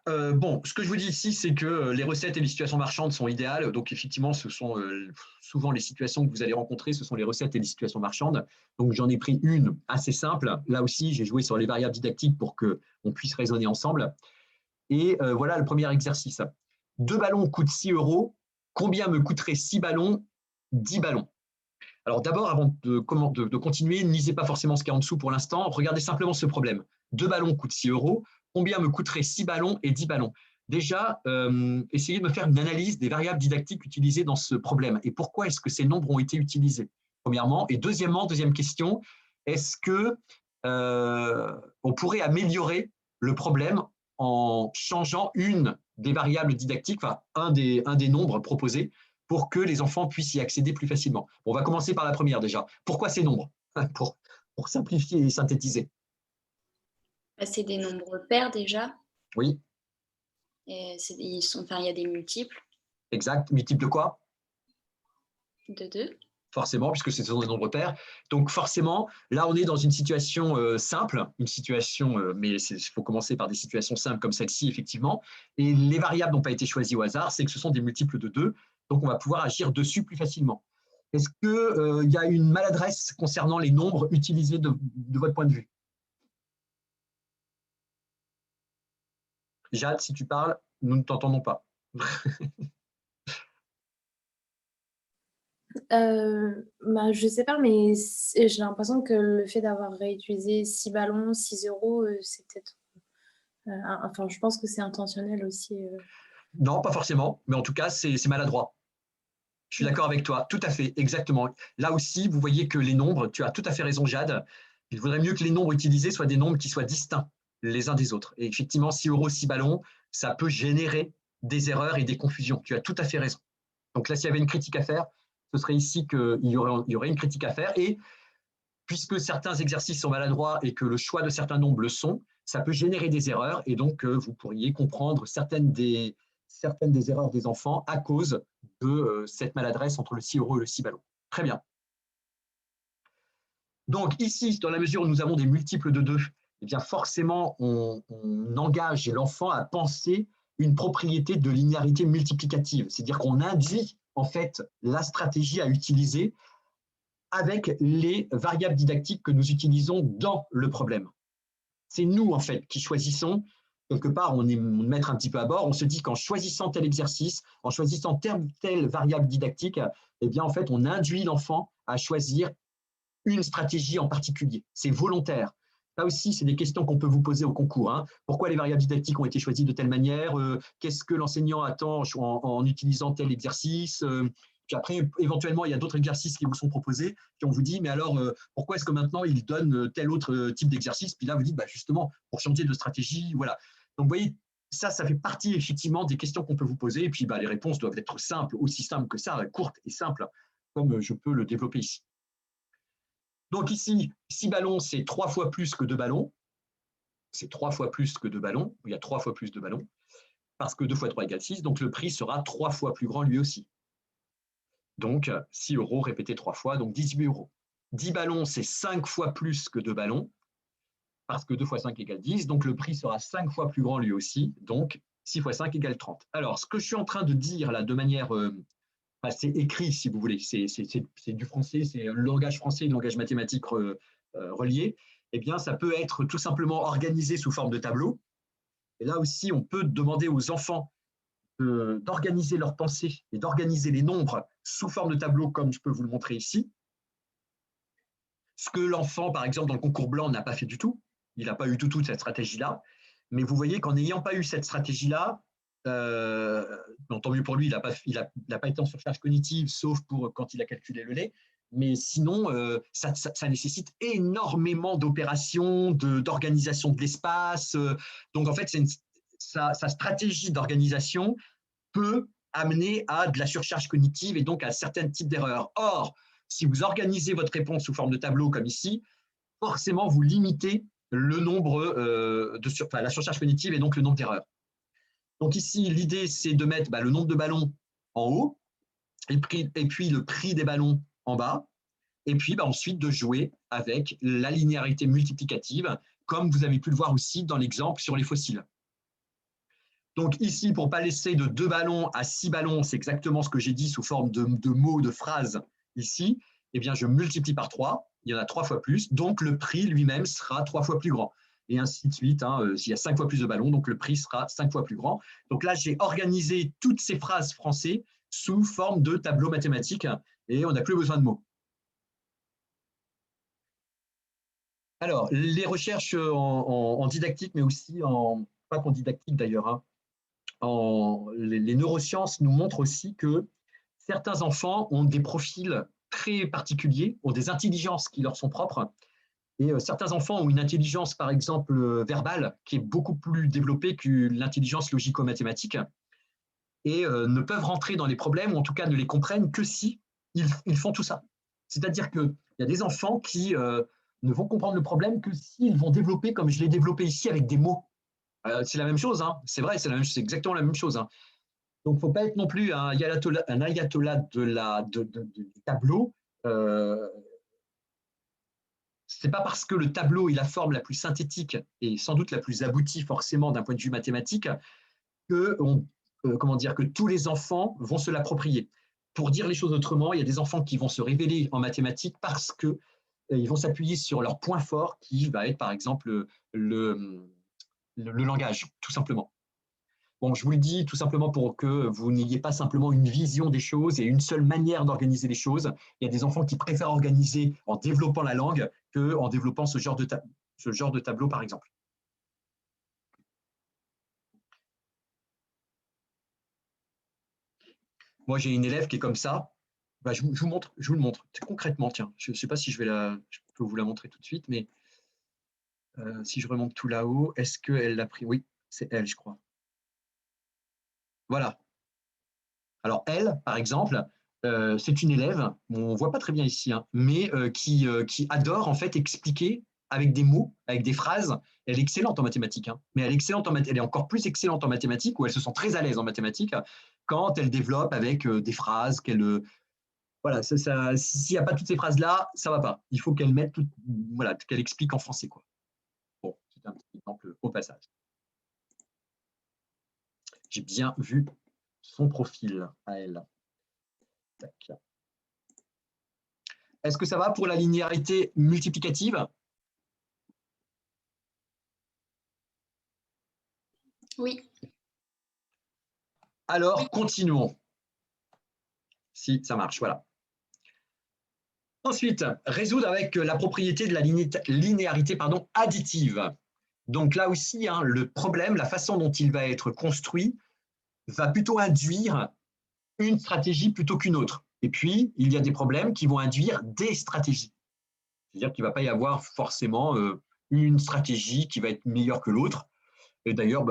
Bon, ce que je vous dis ici, c'est que les recettes et les situations marchandes sont idéales. Donc, effectivement, ce sont souvent les situations que vous allez rencontrer, ce sont les recettes et les situations marchandes. Donc, j'en ai pris une assez simple. Là aussi, j'ai joué sur les variables didactiques pour qu'on puisse raisonner ensemble. Et voilà le premier exercice. 2 ballons coûtent 6 €. Combien me coûterait 6 ballons, 10 ballons? Alors, d'abord, avant de continuer, ne lisez pas forcément ce qu'il y a en dessous pour l'instant. Regardez simplement ce problème. 2 ballons coûtent 6 €. Combien me coûterait 6 ballons et 10 ballons? Déjà, essayez de me faire une analyse des variables didactiques utilisées dans ce problème et pourquoi est-ce que ces nombres ont été utilisés, premièrement. Et deuxièmement, deuxième question, est-ce qu'on pourrait améliorer le problème en changeant une des variables didactiques, enfin un des nombres proposés, pour que les enfants puissent y accéder plus facilement? Bon, on va commencer par la première déjà. Pourquoi ces nombres? pour simplifier et synthétiser. C'est des nombres pairs déjà. Oui. Et il y a des multiples. Exact. Multiples de quoi? De 2. Forcément, puisque ce sont des nombres pairs. Donc forcément, là, on est dans une situation simple, une situation, mais il faut commencer par des situations simples comme celle-ci, effectivement. Et les variables n'ont pas été choisies au hasard, c'est que ce sont des multiples de 2, donc on va pouvoir agir dessus plus facilement. Est-ce qu'il y a une maladresse concernant les nombres utilisés de votre point de vue? Jade, si tu parles, nous ne t'entendons pas. Je sais pas, mais j'ai l'impression que le fait d'avoir réutilisé 6 ballons, 6 €, c'est peut-être… enfin, je pense que c'est intentionnel aussi. Non, pas forcément, mais en tout cas, c'est maladroit. Je suis d'accord avec toi, tout à fait, exactement. Là aussi, vous voyez que les nombres, tu as tout à fait raison, Jade, il vaudrait mieux que les nombres utilisés soient des nombres qui soient distincts les uns des autres. Et effectivement, 6 €, 6 ballons, ça peut générer des erreurs et des confusions. Tu as tout à fait raison. Donc là, s'il y avait une critique à faire, ce serait ici qu'il y aurait une critique à faire. Et puisque certains exercices sont maladroits et que le choix de certains nombres le sont, ça peut générer des erreurs. Et donc, vous pourriez comprendre certaines des erreurs des enfants à cause de cette maladresse entre le 6 € et le 6 ballons. Très bien. Donc ici, dans la mesure où nous avons des multiples de 2, eh bien forcément, on engage l'enfant à penser une propriété de linéarité multiplicative. C'est-à-dire qu'on induit en fait la stratégie à utiliser avec les variables didactiques que nous utilisons dans le problème. C'est nous en fait qui choisissons. Quelque part, on est mettre un petit peu à bord. On se dit qu'en choisissant tel exercice, en choisissant telle variable didactique, eh bien en fait, on induit l'enfant à choisir une stratégie en particulier. C'est volontaire. Là aussi, c'est des questions qu'on peut vous poser au concours. Hein. Pourquoi les variables didactiques ont été choisies de telle manière? Qu'est-ce que l'enseignant attend en utilisant tel exercice? Puis après, éventuellement, il y a d'autres exercices qui vous sont proposés, puis on vous dit, mais alors, pourquoi est-ce que maintenant, il donne tel autre type d'exercice? Puis là, vous dites, bah, justement, pour changer de stratégie, voilà. Donc, vous voyez, ça fait partie, effectivement, des questions qu'on peut vous poser. Et puis, bah, les réponses doivent être simples, aussi simples que ça, courtes et simples, comme je peux le développer ici. Donc ici, 6 ballons, c'est 3 fois plus que 2 ballons. C'est 3 fois plus que 2 ballons. Il y a 3 fois plus de ballons. Parce que 2 fois 3 égale 6. Donc le prix sera 3 fois plus grand lui aussi. Donc 6 € répété 3 fois, donc 18 €. 10 ballons, c'est 5 fois plus que 2 ballons. Parce que 2 fois 5 égale 10. Donc le prix sera 5 fois plus grand lui aussi. Donc 6 fois 5 égale 30. Alors, ce que je suis en train de dire là, de manière... c'est écrit, si vous voulez. C'est du français, c'est le langage français et le langage mathématique relié. Eh bien, ça peut être tout simplement organisé sous forme de tableau. Et là aussi, on peut demander aux enfants d'organiser leurs pensées et d'organiser les nombres sous forme de tableau, comme je peux vous le montrer ici. Ce que l'enfant, par exemple, dans le concours blanc, n'a pas fait du tout. Il n'a pas eu du tout cette stratégie-là. Mais vous voyez qu'en n'ayant pas eu cette stratégie-là, tant mieux pour lui, il n'a pas été en surcharge cognitive, sauf pour quand il a calculé le lait. Mais sinon, ça nécessite énormément d'opérations, d'organisation de l'espace. Donc, en fait, sa stratégie d'organisation peut amener à de la surcharge cognitive et donc à certains types d'erreurs. Or, si vous organisez votre réponse sous forme de tableau comme ici, forcément, vous limitez le nombre la surcharge cognitive et donc le nombre d'erreurs. Donc ici, l'idée, c'est de mettre le nombre de ballons en haut et puis le prix des ballons en bas. Et puis ensuite de jouer avec la linéarité multiplicative, comme vous avez pu le voir aussi dans l'exemple sur les fossiles. Donc ici, pour passer de 2 ballons à 6 ballons, c'est exactement ce que j'ai dit sous forme de mots, de phrases ici. Eh bien, je multiplie par 3, il y en a 3 fois plus, donc le prix lui-même sera 3 fois plus grand. Et ainsi de suite, s'il y a 5 fois plus de ballons, donc le prix sera 5 fois plus grand. Donc là, j'ai organisé toutes ces phrases français sous forme de tableau mathématique et on n'a plus besoin de mots. Alors, les recherches en didactique, mais aussi pas qu'en didactique d'ailleurs, les neurosciences nous montrent aussi que certains enfants ont des profils très particuliers, ont des intelligences qui leur sont propres. Et certains enfants ont une intelligence, par exemple, verbale, qui est beaucoup plus développée que l'intelligence logico-mathématique, et ne peuvent rentrer dans les problèmes, ou en tout cas ne les comprennent que si ils font tout ça. C'est-à-dire qu'il y a des enfants qui ne vont comprendre le problème que s'ils vont développer, comme je l'ai développé ici, avec des mots. C'est la même chose, c'est vrai, c'est exactement la même chose. Donc, il ne faut pas être non plus un ayatollah du tableau. C'est pas parce que le tableau est la forme la plus synthétique et sans doute la plus aboutie forcément d'un point de vue mathématique que, que tous les enfants vont se l'approprier. Pour dire les choses autrement, il y a des enfants qui vont se révéler en mathématiques parce qu'ils vont s'appuyer sur leur point fort qui va être par exemple le langage, tout simplement. Bon, je vous le dis tout simplement pour que vous n'ayez pas simplement une vision des choses et une seule manière d'organiser les choses. Il y a des enfants qui préfèrent organiser en développant la langue qu'en développant ce genre de tableau, par exemple. Moi, j'ai une élève qui est comme ça. Je vous le montre concrètement. Tiens, je ne sais pas si je peux vous la montrer tout de suite, mais si je remonte tout là-haut, est-ce qu'elle l'a pris? Oui, c'est elle, je crois. Voilà. Alors, elle, par exemple, c'est une élève, on ne voit pas très bien ici, mais qui adore en fait expliquer avec des mots, avec des phrases. Elle est excellente en mathématiques, mais elle est encore plus excellente en mathématiques, où elle se sent très à l'aise en mathématiques, quand elle développe avec des phrases qu'elle... voilà, s'il n'y a pas toutes ces phrases-là, ça ne va pas. Il faut qu'elle mette qu'elle explique en français, quoi. Bon, c'est un petit exemple au passage. J'ai bien vu son profil à elle. Est-ce que ça va pour la linéarité multiplicative? Oui. Alors, continuons. Si, ça marche, voilà. Ensuite, résoudre avec la propriété de la linéarité additive. Donc là aussi, le problème, la façon dont il va être construit, va plutôt induire une stratégie plutôt qu'une autre. Et puis, il y a des problèmes qui vont induire des stratégies. C'est-à-dire qu'il ne va pas y avoir forcément une stratégie qui va être meilleure que l'autre. Et d'ailleurs,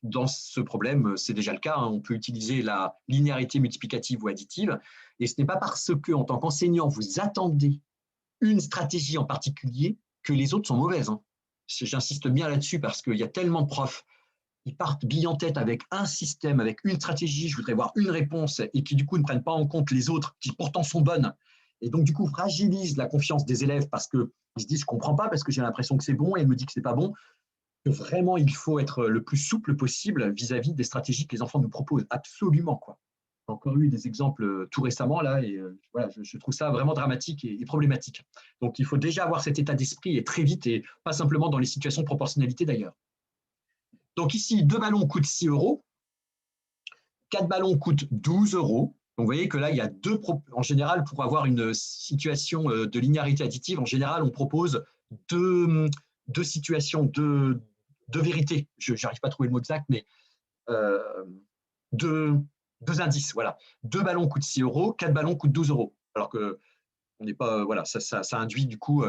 dans ce problème, c'est déjà le cas. On peut utiliser la linéarité multiplicative ou additive. Et ce n'est pas parce que, en tant qu'enseignant, vous attendez une stratégie en particulier que les autres sont mauvaises. Hein. J'insiste bien là-dessus parce qu'il y a tellement de profs, ils partent bille en tête avec un système, avec une stratégie, je voudrais voir une réponse, et qui du coup ne prennent pas en compte les autres, qui pourtant sont bonnes, et donc du coup fragilisent la confiance des élèves parce qu'ils se disent « je ne comprends pas parce que j'ai l'impression que c'est bon et elle me dit que ce n'est pas bon ». Vraiment, il faut être le plus souple possible vis-à-vis des stratégies que les enfants nous proposent, absolument, quoi. J'ai encore eu des exemples tout récemment, là, et voilà, je trouve ça vraiment dramatique et problématique. Donc, il faut déjà avoir cet état d'esprit et très vite, et pas simplement dans les situations de proportionnalité d'ailleurs. Donc ici, 2 ballons coûtent 6 €, 4 ballons coûtent 12 €. Donc, vous voyez que là, il y a en général, pour avoir une situation de linéarité additive, en général, on propose deux situations, deux vérités. Je n'arrive pas à trouver le mot exact, mais deux indices. Voilà. 2 ballons coûtent 6 €, 4 ballons coûtent 12 €. Alors que on n'est pas, voilà, ça induit du coup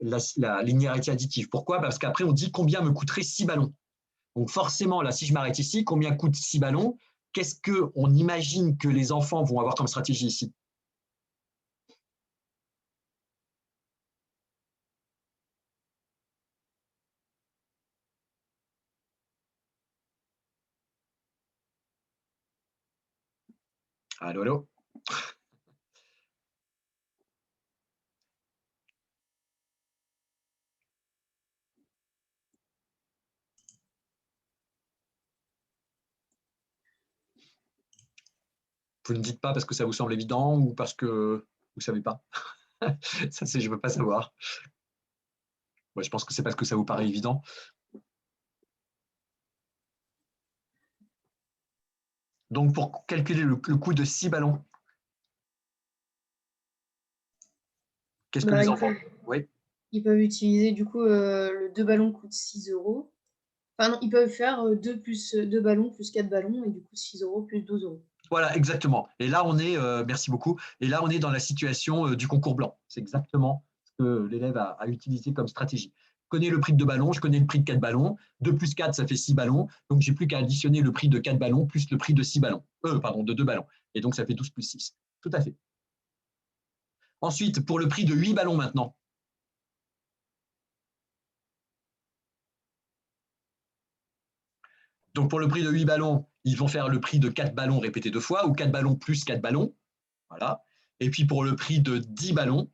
la linéarité additive. Pourquoi? Parce qu'après, on dit combien me coûterait 6 ballons. Donc forcément, là, si je m'arrête ici, combien coûte 6 ballons? Qu'est-ce qu'on imagine que les enfants vont avoir comme stratégie ici? Allô, allô? Vous ne dites pas parce que ça vous semble évident ou parce que vous ne savez pas? Ça, je ne veux pas savoir. Ouais, je pense que c'est parce que ça vous paraît évident. Donc, pour calculer le coût de 6 ballons, qu'est-ce que les enfants… Oui. Ils peuvent utiliser, du coup, le 2 ballons coûte 6 €. Enfin non, ils peuvent faire 2 ballons plus 4 ballons, et du coup 6 € plus 12 €. Voilà, exactement. Et là, on est, merci beaucoup, et là, on est dans la situation du concours blanc. C'est exactement ce que l'élève a utilisé comme stratégie. Je connais le prix de 2 ballons, je connais le prix de 4 ballons. 2 plus 4, ça fait 6 ballons. Donc, j'ai plus qu'à additionner le prix de 4 ballons plus le prix de 6 ballons. Pardon, de 2 ballons. Et donc, ça fait 12 plus 6. Tout à fait. Ensuite, pour le prix de 8 ballons maintenant. Donc, pour le prix de 8 ballons, ils vont faire le prix de 4 ballons répétés 2 fois, ou 4 ballons plus 4 ballons. Voilà. Et puis, pour le prix de 10 ballons,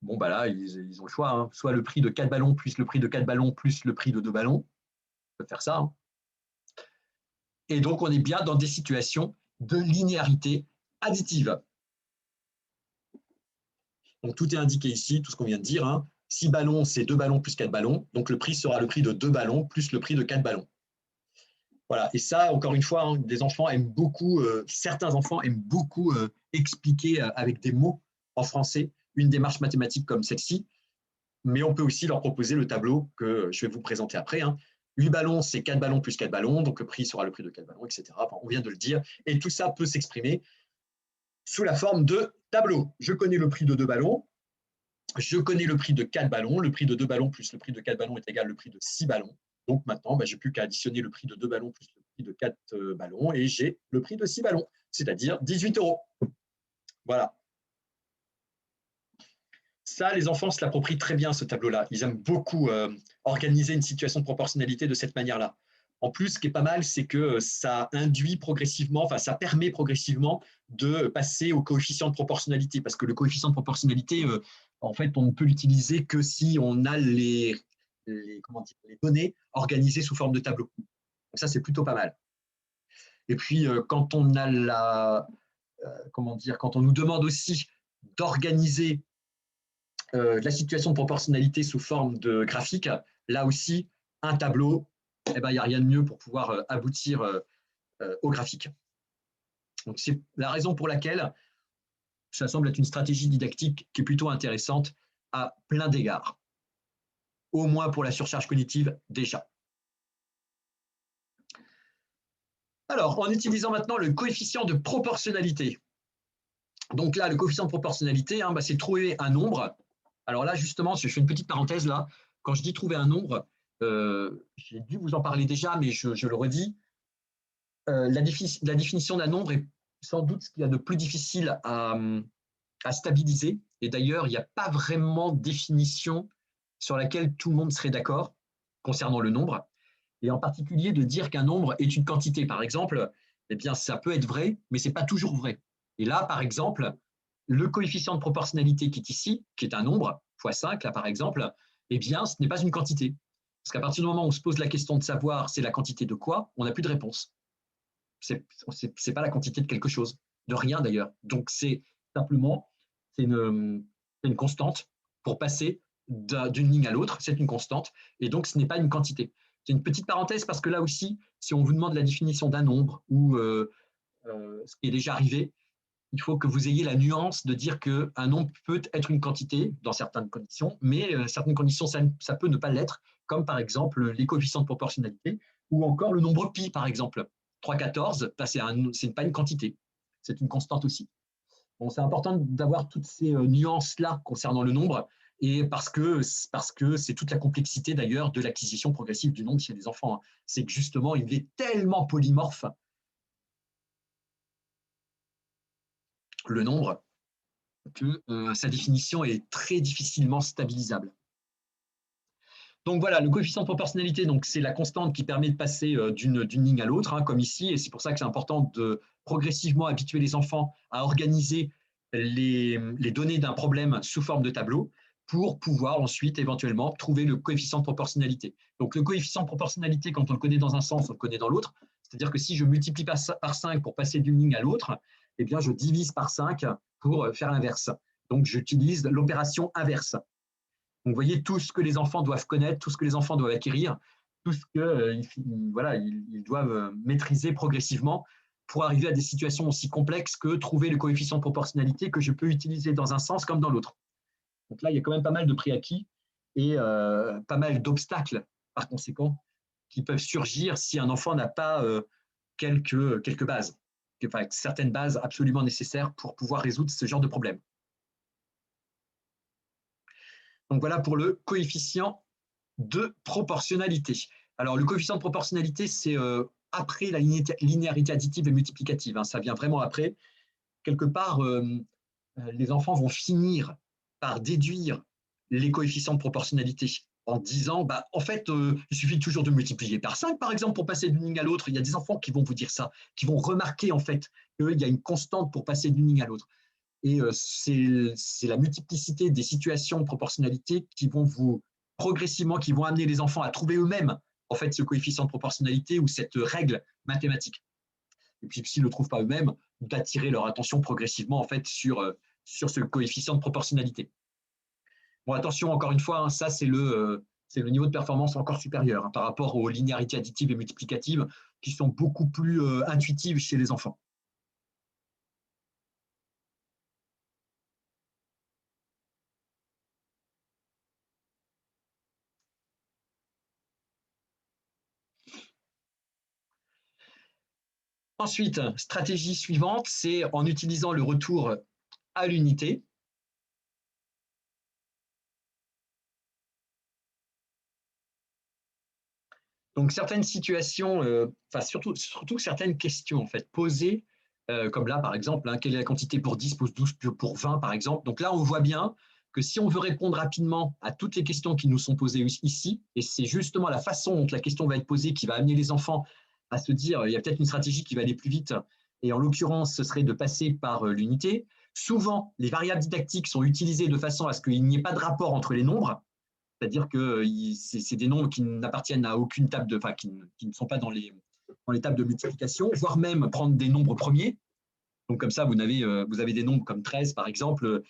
bon, bah là, ils ont le choix. Hein. Soit le prix de 4 ballons plus le prix de 4 ballons plus le prix de 2 ballons. On peut faire ça. Hein. Et donc, on est bien dans des situations de linéarité additive. Donc, tout est indiqué ici, tout ce qu'on vient de dire. Hein. 6 ballons, c'est 2 ballons plus 4 ballons. Donc, le prix sera le prix de 2 ballons plus le prix de 4 ballons. Voilà. Et ça, encore une fois, hein, des enfants aiment beaucoup, certains enfants aiment beaucoup expliquer avec des mots en français une démarche mathématique comme celle-ci. Mais on peut aussi leur proposer le tableau que je vais vous présenter après. Hein. 8 ballons, c'est 4 ballons plus 4 ballons, donc le prix sera le prix de 4 ballons, etc. Enfin, on vient de le dire. Et tout ça peut s'exprimer sous la forme de tableau. Je connais le prix de 2 ballons, je connais le prix de 4 ballons, le prix de 2 ballons plus le prix de 4 ballons est égal au prix de 6 ballons. Donc maintenant, je n'ai plus qu'à additionner le prix de 2 ballons plus le prix de 4 ballons et j'ai le prix de 6 ballons, c'est-à-dire 18 €. Voilà. Ça, les enfants se l'approprient très bien, ce tableau-là. Ils aiment beaucoup organiser une situation de proportionnalité de cette manière-là. En plus, ce qui est pas mal, c'est que ça induit progressivement, enfin, ça permet progressivement de passer au coefficient de proportionnalité, parce que le coefficient de proportionnalité, en fait, on ne peut l'utiliser que si on a les données organisées sous forme de tableau. Donc ça, c'est plutôt pas mal. Et puis, quand on a quand on nous demande aussi d'organiser la situation de proportionnalité sous forme de graphique, là aussi, un tableau, il n'y a rien de mieux pour pouvoir aboutir au graphique. Donc, c'est la raison pour laquelle ça semble être une stratégie didactique qui est plutôt intéressante à plein d'égards. Au moins pour la surcharge cognitive, déjà. Alors, en utilisant maintenant le coefficient de proportionnalité. Donc là, le coefficient de proportionnalité, hein, c'est trouver un nombre. Alors là, justement, je fais une petite parenthèse là. Quand je dis trouver un nombre, j'ai dû vous en parler déjà, mais je le redis. La définition d'un nombre est sans doute ce qu'il y a de plus difficile à stabiliser Et d'ailleurs, il n'y a pas vraiment de définition sur laquelle tout le monde serait d'accord concernant le nombre. Et en particulier, de dire qu'un nombre est une quantité, par exemple, eh bien, ça peut être vrai, mais ce n'est pas toujours vrai. Et là, par exemple, le coefficient de proportionnalité qui est ici, qui est un nombre, fois 5, là, par exemple, eh bien, ce n'est pas une quantité. Parce qu'à partir du moment où on se pose la question de savoir c'est la quantité de quoi, on n'a plus de réponse. Ce n'est pas la quantité de quelque chose, de rien d'ailleurs. Donc, c'est simplement, c'est une constante pour passer d'une ligne à l'autre, c'est une constante, et donc ce n'est pas une quantité. C'est une petite parenthèse parce que là aussi, si on vous demande la définition d'un nombre ou ce qui est déjà arrivé, il faut que vous ayez la nuance de dire qu'un nombre peut être une quantité dans certaines conditions, mais certaines conditions, ça peut ne pas l'être, comme par exemple les coefficients de proportionnalité ou encore le nombre pi, par exemple. 3,14, ce n'est pas une quantité, c'est une constante aussi. Bon, c'est important d'avoir toutes ces nuances-là concernant le nombre, et parce que c'est toute la complexité d'ailleurs de l'acquisition progressive du nombre chez les enfants. C'est que justement, il est tellement polymorphe, le nombre, que sa définition est très difficilement stabilisable. Donc voilà, le coefficient de proportionnalité, c'est la constante qui permet de passer d'une ligne à l'autre, hein, comme ici, et c'est pour ça que c'est important de progressivement habituer les enfants à organiser les données d'un problème sous forme de tableau pour pouvoir ensuite éventuellement trouver le coefficient de proportionnalité. Donc le coefficient de proportionnalité, quand on le connaît dans un sens, on le connaît dans l'autre, c'est-à-dire que si je multiplie par 5 pour passer d'une ligne à l'autre, eh bien je divise par 5 pour faire l'inverse. Donc j'utilise l'opération inverse. Donc, vous voyez tout ce que les enfants doivent connaître, tout ce que les enfants doivent acquérir, tout ce qu'ils doivent maîtriser progressivement pour arriver à des situations aussi complexes que trouver le coefficient de proportionnalité que je peux utiliser dans un sens comme dans l'autre. Donc là, il y a quand même pas mal de préacquis et pas mal d'obstacles, par conséquent, qui peuvent surgir si un enfant n'a pas quelques bases, enfin, certaines bases absolument nécessaires pour pouvoir résoudre ce genre de problème. Donc voilà pour le coefficient de proportionnalité. Alors le coefficient de proportionnalité, c'est après la linéarité additive et multiplicative, hein, ça vient vraiment après. Quelque part, les enfants vont finir par déduire les coefficients de proportionnalité en disant, en fait, il suffit toujours de multiplier par 5, par exemple, pour passer d'une ligne à l'autre. Il y a des enfants qui vont vous dire ça, qui vont remarquer en fait qu'il y a une constante pour passer d'une ligne à l'autre. Et c'est la multiplicité des situations de proportionnalité qui vont progressivement amener les enfants à trouver eux-mêmes en fait ce coefficient de proportionnalité ou cette règle mathématique. Et puis s'ils ne le trouvent pas eux-mêmes, d'attirer leur attention progressivement en fait sur ce coefficient de proportionnalité. Bon, attention, encore une fois, hein, ça c'est le niveau de performance encore supérieur hein, par rapport aux linéarités additives et multiplicatives qui sont beaucoup plus intuitives chez les enfants. Ensuite, stratégie suivante, c'est en utilisant le retour à l'unité. Donc, certaines situations, surtout certaines questions en fait, posées, comme là, par exemple, hein, quelle est la quantité pour 10, pour 12, pour 20, par exemple. Donc là, on voit bien que si on veut répondre rapidement à toutes les questions qui nous sont posées ici, et c'est justement la façon dont la question va être posée qui va amener les enfants à se dire il y a peut-être une stratégie qui va aller plus vite, et en l'occurrence, ce serait de passer par l'unité. Souvent, les variables didactiques sont utilisées de façon à ce qu'il n'y ait pas de rapport entre les nombres, c'est-à-dire que c'est des nombres qui n'appartiennent à aucune table, qui ne sont pas dans les tables de multiplication, voire même prendre des nombres premiers. Donc comme ça, vous avez des nombres comme 13, par exemple,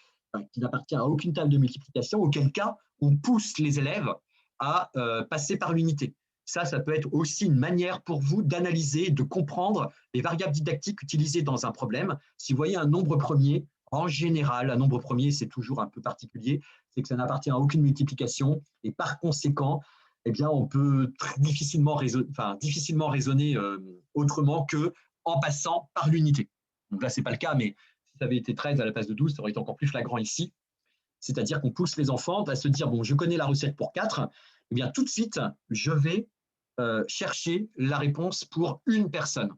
qui n'appartiennent à aucune table de multiplication, auquel cas, on pousse les élèves à passer par l'unité. Ça peut être aussi une manière pour vous d'analyser, de comprendre les variables didactiques utilisées dans un problème. Si vous voyez un nombre premier, en général, un nombre premier, c'est toujours un peu particulier, c'est que ça n'appartient à aucune multiplication et par conséquent, eh bien, on peut difficilement raisonner autrement qu'en passant par l'unité. Donc là, ce n'est pas le cas, mais si ça avait été 13 à la place de 12, ça aurait été encore plus flagrant ici. C'est-à-dire qu'on pousse les enfants à se dire, bon, je connais la recette pour 4, eh bien, tout de suite, je vais chercher la réponse pour une personne.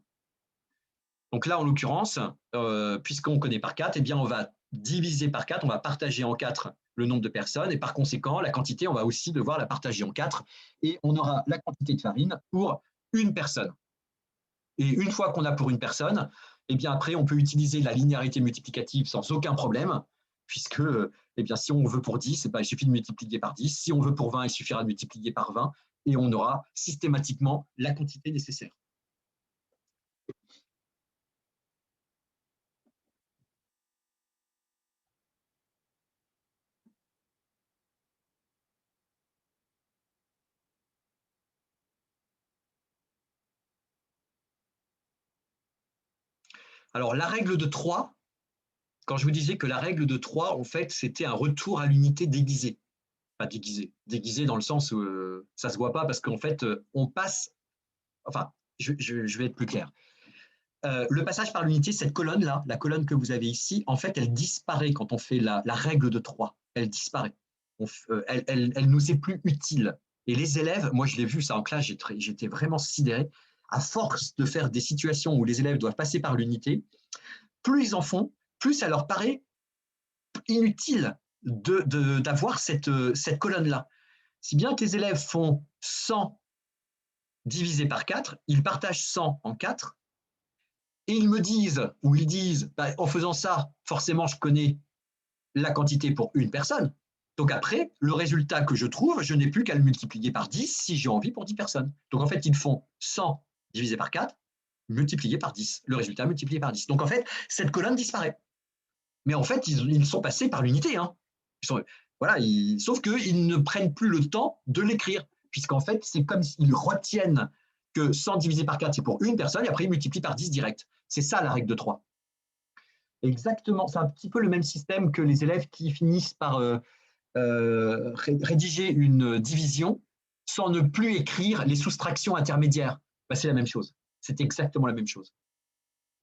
Donc là, en l'occurrence, puisqu'on connaît par 4, eh bien, on va diviser par 4, on va partager en 4 le nombre de personnes et par conséquent, la quantité, on va aussi devoir la partager en 4 et on aura la quantité de farine pour une personne. Et une fois qu'on a pour une personne, eh bien après, on peut utiliser la linéarité multiplicative sans aucun problème, puisque eh bien, si on veut pour 10, il suffit de multiplier par 10. Si on veut pour 20, il suffira de multiplier par 20 et on aura systématiquement la quantité nécessaire. Alors, la règle de 3, quand je vous disais que la règle de 3, en fait, c'était un retour à l'unité déguisée. Pas déguisée, déguisée dans le sens où ça ne se voit pas parce qu'en fait, on passe… Enfin, je vais être plus clair. Le passage par l'unité, cette colonne-là, la colonne que vous avez ici, en fait, elle disparaît quand on fait la règle de 3. Elle disparaît. Elle nous est plus utile. Et les élèves, moi je l'ai vu ça en classe, j'étais vraiment sidéré. À force de faire des situations où les élèves doivent passer par l'unité, plus ils en font, plus ça leur paraît inutile d'avoir cette colonne-là. Si bien que les élèves font 100 divisé par 4, ils partagent 100 en 4, et ils me disent, ou ils disent, bah, en faisant ça, forcément, je connais la quantité pour une personne. Donc après, le résultat que je trouve, je n'ai plus qu'à le multiplier par 10 si j'ai envie pour 10 personnes. Donc en fait, ils font 100 divisé par 4, multiplié par 10. Le résultat multiplié par 10. Donc en fait, cette colonne disparaît. Mais en fait, ils sont passés par l'unité. Hein. Voilà, sauf qu'ils ne prennent plus le temps de l'écrire, puisqu'en fait, c'est comme s'ils retiennent que 100 divisé par 4, c'est pour une personne, et après, ils multiplient par 10 direct. C'est ça la règle de 3. Exactement, c'est un petit peu le même système que les élèves qui finissent par rédiger une division sans ne plus écrire les soustractions intermédiaires. Ben, c'est la même chose. C'est exactement la même chose.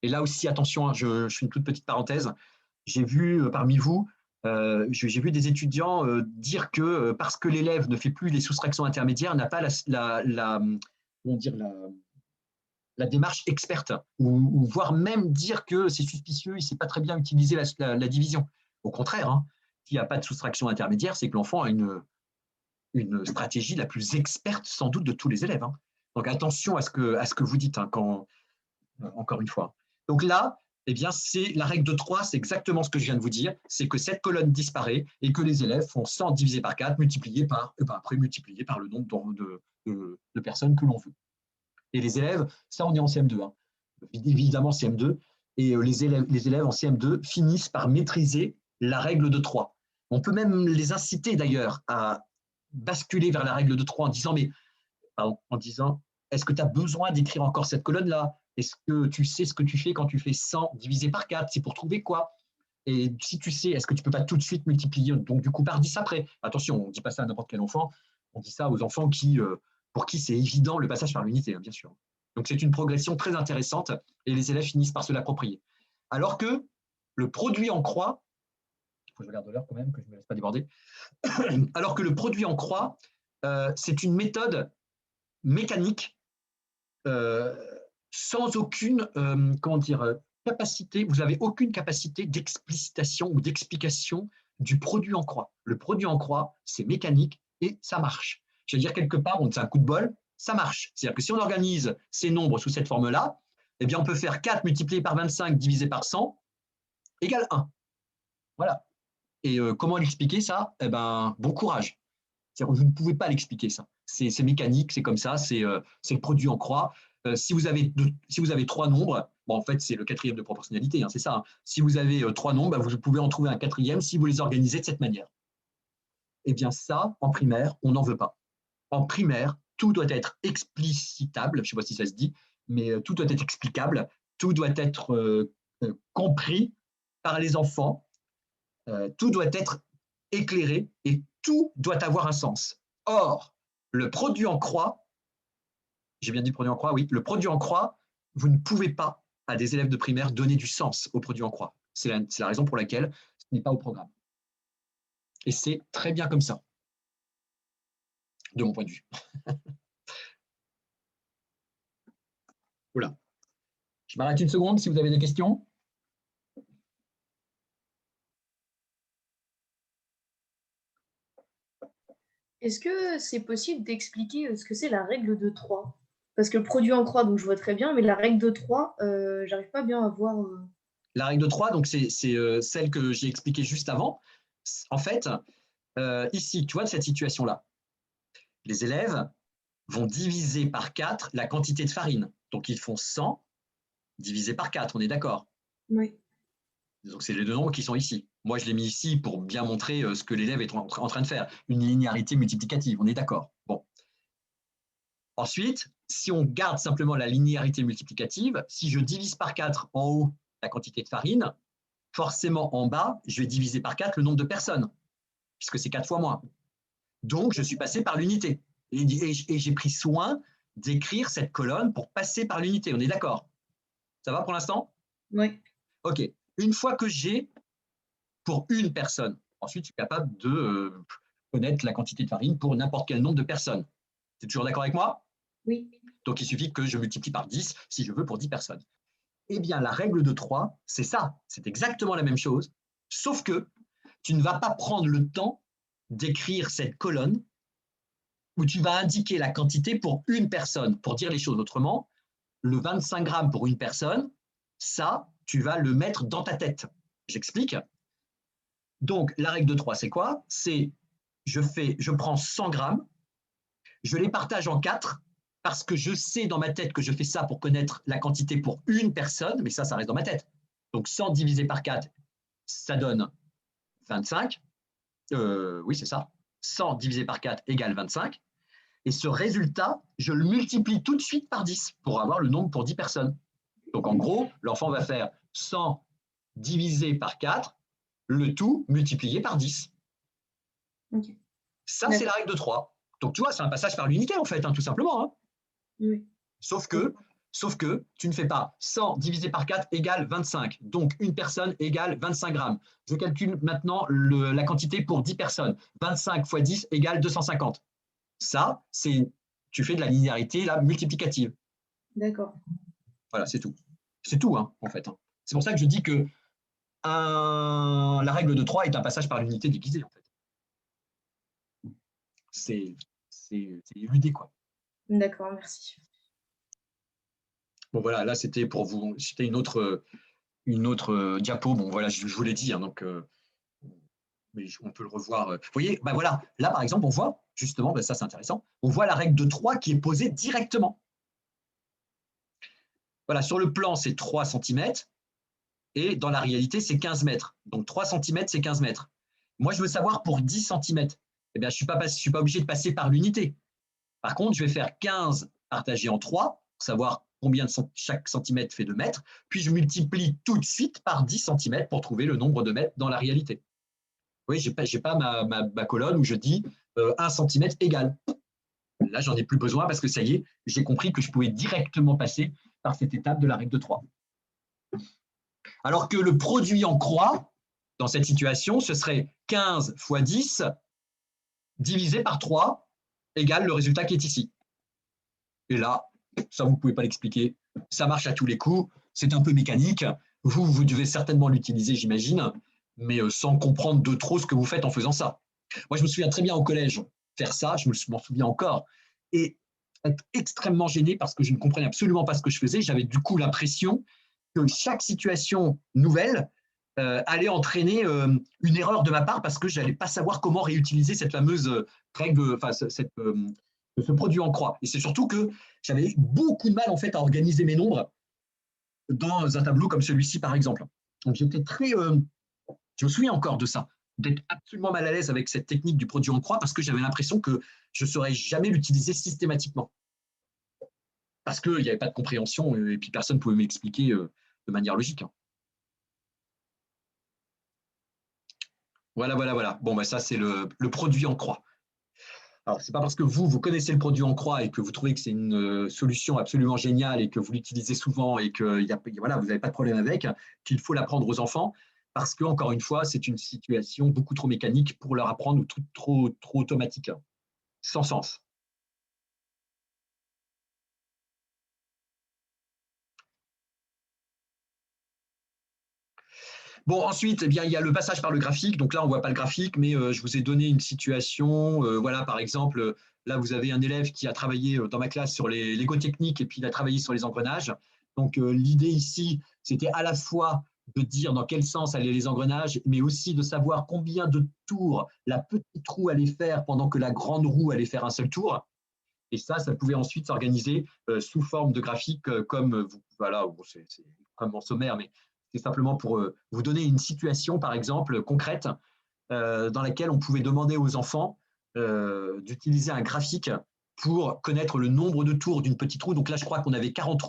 Et là aussi, attention, je fais une toute petite parenthèse. J'ai vu parmi vous, j'ai vu des étudiants dire que parce que l'élève ne fait plus les soustractions intermédiaires, n'a pas la démarche experte, ou voire même dire que c'est suspicieux, il ne sait pas très bien utiliser la division. Au contraire, hein, s'il n'y a pas de soustraction intermédiaire, c'est que l'enfant a une stratégie la plus experte sans doute de tous les élèves. Hein. Donc attention à ce que vous dites, hein, encore une fois. Donc là, eh bien, c'est la règle de 3, c'est exactement ce que je viens de vous dire, c'est que cette colonne disparaît et que les élèves font 100 divisé par 4, multiplié par, après multiplié par le nombre de personnes que l'on veut. Et les élèves, ça on est en CM2, hein. Évidemment CM2, et les élèves en CM2 finissent par maîtriser la règle de 3. On peut même les inciter d'ailleurs à basculer vers la règle de 3 en disant est-ce que tu as besoin d'écrire encore cette colonne-là? Est-ce que tu sais ce que tu fais quand tu fais 100 divisé par 4? C'est pour trouver quoi? Et si tu sais, est-ce que tu ne peux pas tout de suite multiplier donc du coup par 10 après? Attention, on ne dit pas ça à n'importe quel enfant, on dit ça aux enfants pour qui c'est évident le passage par l'unité, hein, bien sûr. Donc c'est une progression très intéressante et les élèves finissent par se l'approprier. Alors que le produit en croix, il faut que je regarde l'heure quand même, que je ne me laisse pas déborder, alors que le produit en croix, c'est une méthode mécanique sans aucune capacité, vous n'avez aucune capacité d'explicitation ou d'explication du produit en croix. Le produit en croix, c'est mécanique et ça marche. Je veux dire, quelque part, c'est un coup de bol, ça marche. C'est-à-dire que si on organise ces nombres sous cette forme-là, eh bien, on peut faire 4 multiplié par 25 divisé par 100 égale 1. Voilà. Et comment l'expliquer ça? Eh ben, bon courage. Vous ne pouvez pas l'expliquer ça. C'est mécanique, c'est comme ça, c'est le produit en croix. Si vous avez 3 nombres, bon, en fait, c'est le quatrième de proportionnalité, hein, c'est ça. Hein. Si vous avez 3 nombres, vous pouvez en trouver un quatrième si vous les organisez de cette manière. Eh bien, ça, en primaire, on n'en veut pas. En primaire, tout doit être explicitable, je ne sais pas si ça se dit, mais tout doit être explicable, tout doit être compris par les enfants, tout doit être éclairé et tout doit avoir un sens. Or, le produit en croix, j'ai bien dit produit en croix, oui, le produit en croix, vous ne pouvez pas, à des élèves de primaire, donner du sens au produit en croix. C'est la raison pour laquelle ce n'est pas au programme. Et c'est très bien comme ça, de mon point de vue. Oula. Je m'arrête une seconde si vous avez des questions. Est-ce que c'est possible d'expliquer ce que c'est la règle de 3? Parce que le produit en croix, donc je vois très bien, mais la règle de 3, j'arrive pas bien à voir. La règle de 3, donc c'est celle que j'ai expliquée juste avant. En fait, ici, tu vois, cette situation-là, les élèves vont diviser par 4 la quantité de farine. Donc, ils font 100 divisé par 4, on est d'accord? Oui. Donc, c'est les deux nombres qui sont ici. Moi, je l'ai mis ici pour bien montrer ce que l'élève est en train de faire. Une linéarité multiplicative, on est d'accord? Bon. Ensuite, si on garde simplement la linéarité multiplicative, si je divise par 4 en haut la quantité de farine, forcément en bas, je vais diviser par 4 le nombre de personnes, puisque c'est 4 fois moins. Donc, je suis passé par l'unité. Et j'ai pris soin d'écrire cette colonne pour passer par l'unité. On est d'accord? Ça va pour l'instant? Oui. OK. Une fois que j'ai pour une personne, ensuite, je suis capable de connaître la quantité de farine pour n'importe quel nombre de personnes. Tu es toujours d'accord avec moi? Oui. Donc, il suffit que je multiplie par 10 si je veux pour 10 personnes. Eh bien, la règle de 3, c'est ça. C'est exactement la même chose, sauf que tu ne vas pas prendre le temps d'écrire cette colonne où tu vas indiquer la quantité pour une personne. Pour dire les choses autrement, le 25 grammes pour une personne, ça, tu vas le mettre dans ta tête. J'explique. Donc, la règle de 3, c'est quoi? C'est je prends 100 grammes, je les partage en 4 parce que je sais dans ma tête que je fais ça pour connaître la quantité pour une personne, mais ça reste dans ma tête. Donc, 100 divisé par 4, ça donne 25. Oui, c'est ça. 100 divisé par 4 égale 25. Et ce résultat, je le multiplie tout de suite par 10 pour avoir le nombre pour 10 personnes. Donc, en gros, l'enfant va faire 100 divisé par 4, le tout multiplié par 10. Okay. Ça, c'est la règle de 3. Donc, tu vois, c'est un passage par l'unité, en fait, hein, tout simplement. Hein. Oui. Sauf que tu ne fais pas 100 divisé par 4 égale 25. Donc, une personne égale 25 grammes. Je calcule maintenant la quantité pour 10 personnes. 25 fois 10 égale 250. Ça, tu fais de la linéarité là, multiplicative. D'accord. Voilà, c'est tout. C'est tout, hein, en fait. Hein. C'est pour ça que je dis que la règle de 3 est un passage par l'unité déguisée, en fait. C'est éludé, quoi. D'accord, merci. Bon, voilà, là, c'était pour vous. C'était une autre diapo. Bon, voilà, je vous l'ai dit, hein, donc, mais on peut le revoir. Vous voyez, ben voilà, là, par exemple, on voit, justement, ben ça, c'est intéressant, on voit la règle de 3 qui est posée directement. Voilà, sur le plan, c'est 3 cm. Et dans la réalité, c'est 15 mètres. Donc 3 cm, c'est 15 mètres. Moi, je veux savoir pour 10 cm. Eh bien, je ne suis pas obligé de passer par l'unité. Par contre, je vais faire 15 partagé en 3 pour savoir combien de chaque centimètre fait de mètres. Puis, je multiplie tout de suite par 10 cm pour trouver le nombre de mètres dans la réalité. Oui, je n'ai pas ma colonne où je dis 1 cm égale. Là, j'en ai plus besoin parce que ça y est, j'ai compris que je pouvais directement passer par cette étape de la règle de 3. Alors que le produit en croix, dans cette situation, ce serait 15 fois 10 divisé par 3 égale le résultat qui est ici. Et là, ça, vous ne pouvez pas l'expliquer. Ça marche à tous les coups. C'est un peu mécanique. Vous devez certainement l'utiliser, j'imagine, mais sans comprendre de trop ce que vous faites en faisant ça. Moi, je me souviens très bien au collège faire ça. Je m'en souviens encore. Et être extrêmement gêné parce que je ne comprenais absolument pas ce que je faisais. J'avais du coup l'impression que chaque situation nouvelle allait entraîner une erreur de ma part parce que je n'allais pas savoir comment réutiliser cette fameuse règle, enfin ce produit en croix. Et c'est surtout que j'avais beaucoup de mal en fait à organiser mes nombres dans un tableau comme celui-ci par exemple. Donc j'étais je me souviens encore de ça, d'être absolument mal à l'aise avec cette technique du produit en croix parce que j'avais l'impression que je ne saurais jamais l'utiliser systématiquement. Parce qu'il n'y avait pas de compréhension et puis personne ne pouvait m'expliquer de manière logique. Voilà. Bon, bah ça, c'est le produit en croix. Alors, ce n'est pas parce que vous connaissez le produit en croix et que vous trouvez que c'est une solution absolument géniale et que vous l'utilisez souvent et que voilà, vous n'avez pas de problème avec, qu'il faut l'apprendre aux enfants parce que, encore une fois, c'est une situation beaucoup trop mécanique pour leur apprendre ou trop automatique, sans sens. Bon, ensuite, eh bien, il y a le passage par le graphique. Donc là, on ne voit pas le graphique, mais je vous ai donné une situation. Voilà, par exemple, là, vous avez un élève qui a travaillé dans ma classe sur les Lego techniques et puis il a travaillé sur les engrenages. Donc, l'idée ici, c'était à la fois de dire dans quel sens allaient les engrenages, mais aussi de savoir combien de tours la petite roue allait faire pendant que la grande roue allait faire un seul tour. Et ça pouvait ensuite s'organiser sous forme de graphique, comme vous, voilà, bon, c'est vraiment sommaire, mais c'est simplement pour vous donner une situation, par exemple, concrète, dans laquelle on pouvait demander aux enfants d'utiliser un graphique pour connaître le nombre de tours d'une petite roue. Donc là, je crois qu'on avait 40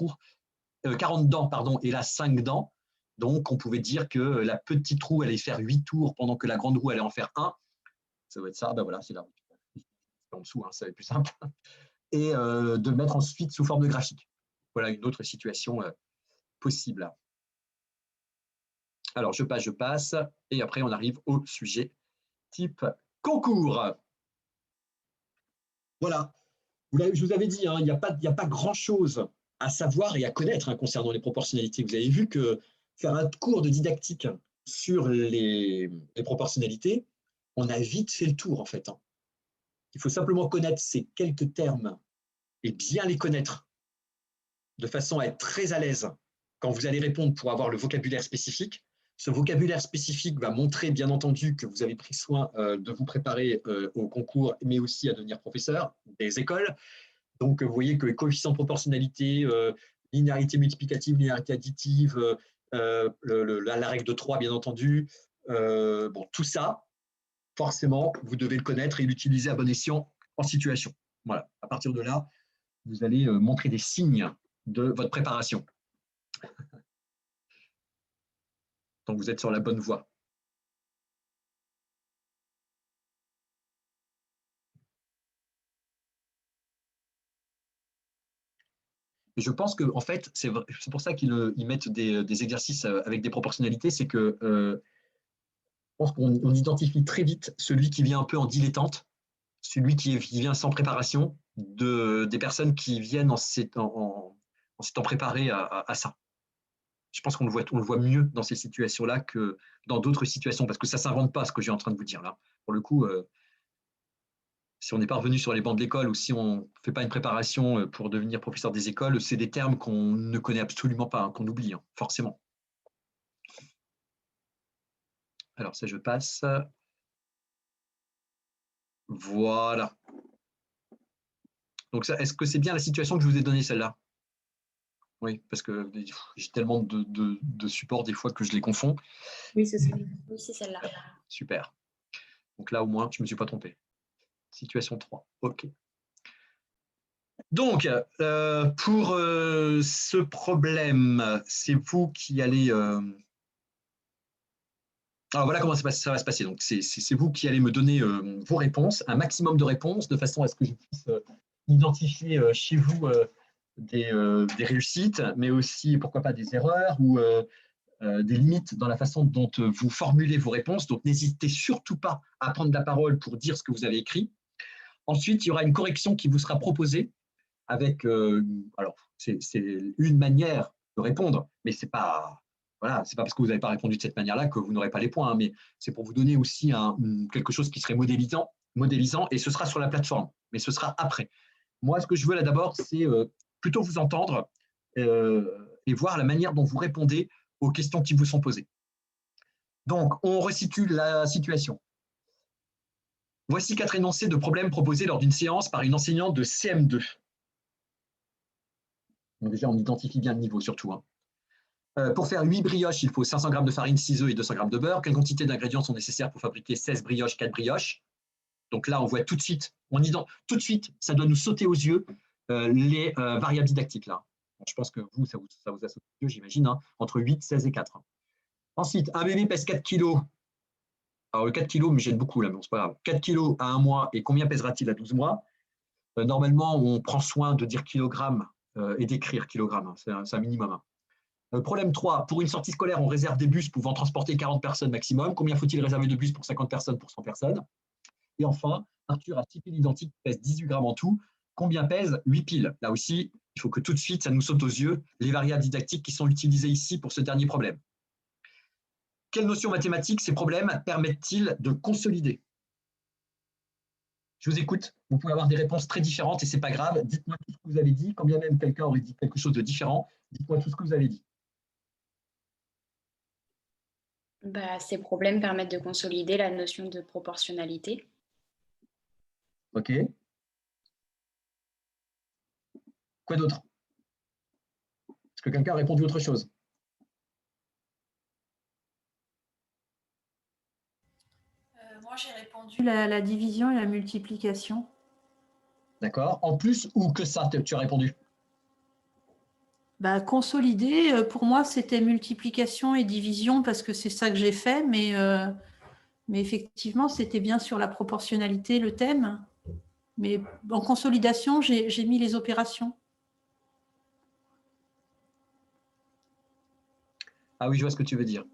dents, pardon, et là 5 dents. Donc, on pouvait dire que la petite roue allait faire 8 tours pendant que la grande roue allait en faire 1. Ça va être ça, ben voilà, c'est là en dessous, hein, ça va être plus simple. Et de le mettre ensuite sous forme de graphique. Voilà une autre situation possible. Alors, je passe, et après, on arrive au sujet type concours. Voilà, je vous avais dit, hein, il n'y a pas grand-chose à savoir et à connaître concernant les proportionnalités. Vous avez vu que faire un cours de didactique sur les proportionnalités, on a vite fait le tour, en fait. Hein. Il faut simplement connaître ces quelques termes et bien les connaître de façon à être très à l'aise quand vous allez répondre pour avoir le vocabulaire spécifique. Ce vocabulaire spécifique va montrer, bien entendu, que vous avez pris soin de vous préparer au concours, mais aussi à devenir professeur des écoles. Donc, vous voyez que coefficient de proportionnalité, linéarité multiplicative, linéarité additive, la règle de 3, bien entendu, bon, tout ça, forcément, vous devez le connaître et l'utiliser à bon escient en situation. Voilà, à partir de là, vous allez montrer des signes de votre préparation. Donc, vous êtes sur la bonne voie. Et je pense qu'en fait, c'est pour ça qu'ils mettent des exercices avec des proportionnalités, c'est que je pense qu'on identifie très vite celui qui vient un peu en dilettante, celui qui vient sans préparation, des personnes qui viennent en s'étant préparées à ça. Je pense qu'on le voit mieux dans ces situations-là que dans d'autres situations, parce que ça ne s'invente pas ce que j'ai en train de vous dire là. Pour le coup, si on n'est pas revenu sur les bancs de l'école ou si on ne fait pas une préparation pour devenir professeur des écoles, c'est des termes qu'on ne connaît absolument pas, hein, qu'on oublie, hein, forcément. Alors ça, je passe. Voilà. Donc, est-ce que c'est bien la situation que je vous ai donnée, celle-là? Oui, parce que j'ai tellement de supports des fois que je les confonds. Oui, c'est ça. Oui, c'est celle-là. Super. Donc là, au moins, je ne me suis pas trompé. Situation 3. OK. Donc, pour ce problème, c'est vous qui allez… Alors, voilà comment ça va se passer. Donc, c'est vous qui allez me donner vos réponses, un maximum de réponses, de façon à ce que je puisse identifier chez vous des réussites, mais aussi, pourquoi pas, des erreurs ou des limites dans la façon dont vous formulez vos réponses. Donc, n'hésitez surtout pas à prendre la parole pour dire ce que vous avez écrit. Ensuite, il y aura une correction qui vous sera proposée avec… alors, c'est une manière de répondre, mais ce n'est pas… Voilà, c'est pas parce que vous n'avez pas répondu de cette manière-là que vous n'aurez pas les points, hein, mais c'est pour vous donner aussi quelque chose qui serait modélisant, et ce sera sur la plateforme, mais ce sera après. Moi, ce que je veux là d'abord, c'est plutôt vous entendre et voir la manière dont vous répondez aux questions qui vous sont posées. Donc, on resitue la situation. Voici 4 énoncés de problèmes proposés lors d'une séance par une enseignante de CM2. Donc déjà, on identifie bien le niveau surtout. Hein. Pour faire 8 brioches, il faut 500 g de farine, 6 œufs et 200 g de beurre. Quelle quantité d'ingrédients sont nécessaires pour fabriquer 16 brioches, 4 brioches? Donc là, on voit tout de suite, ça doit nous sauter aux yeux les variables didactiques. Là. Bon, je pense que vous, ça vous a sauté aux yeux, j'imagine, hein, entre 8, 16 et 4. Ensuite, un bébé pèse 4 kg. Alors, le 4 kg me gêne beaucoup, là, mais c'est pas grave. 4 kg à 1 mois, et combien pèsera-t-il à 12 mois? Normalement, on prend soin de dire kilogramme et d'écrire kilogramme. Hein, c'est un minimum. Hein. Problème 3, pour une sortie scolaire, on réserve des bus pouvant transporter 40 personnes maximum. Combien faut-il réserver de bus pour 50 personnes, pour 100 personnes? Et enfin, Arthur a 6 piles identiques qui pèsent 18 grammes en tout. Combien pèsent 8 piles? Là aussi, il faut que tout de suite, ça nous saute aux yeux les variables didactiques qui sont utilisées ici pour ce dernier problème. quelles notions mathématiques ces problèmes permettent-ils de consolider? Je vous écoute. Vous pouvez avoir des réponses très différentes et ce n'est pas grave. Dites-moi tout ce que vous avez dit. Quand bien même quelqu'un aurait dit quelque chose de différent, dites-moi tout ce que vous avez dit. Bah, ces problèmes permettent de consolider la notion de proportionnalité. OK. Quoi d'autre? Est-ce que quelqu'un a répondu autre chose? Moi, j'ai répondu la division et la multiplication. D'accord. En plus ou que ça, tu as répondu? Bah, consolider, pour moi, c'était multiplication et division parce que c'est ça que j'ai fait, mais effectivement, c'était bien sur la proportionnalité, le thème. Mais en consolidation, j'ai mis les opérations. Ah oui, je vois ce que tu veux dire.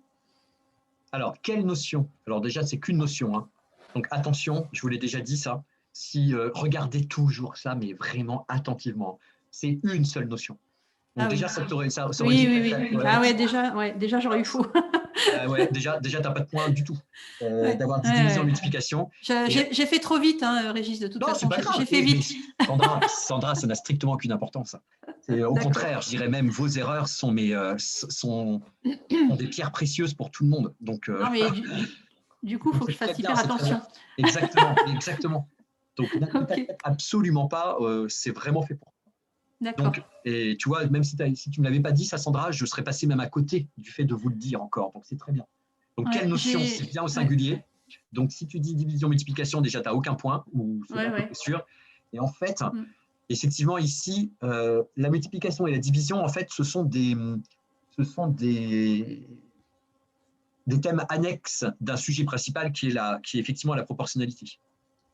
Alors, quelle notion? Alors déjà, c'est qu'une notion, hein. Donc attention, je vous l'ai déjà dit ça. Si regardez toujours ça, mais vraiment attentivement. C'est une seule notion. Donc déjà, ça aurait oui, dit oui. ouais. Ah ouais, déjà j'aurais eu faux. Ouais, déjà, tu n'as pas de point du tout d'avoir dit division en multiplication. J'ai fait trop vite, hein, Régis, de toute façon. J'ai fait vite. Sandra, ça n'a strictement aucune importance. Au contraire, je dirais même vos erreurs sont des pierres précieuses pour tout le monde. Donc, non, mais du coup, il faut que je fasse hyper attention. Exactement. Donc, absolument pas. C'est vraiment fait pour. D'accord. Et tu vois, même si tu ne me l'avais pas dit, ça, Sandra, je serais passé même à côté du fait de vous le dire encore. Donc, c'est très bien. Donc, quelle notion? C'est bien au singulier. Donc, si tu dis division, multiplication, déjà, tu n'as aucun point, ou c'est sûr. Et en fait, effectivement, ici, la multiplication et la division, en fait, ce sont des thèmes annexes d'un sujet principal qui est effectivement la proportionnalité.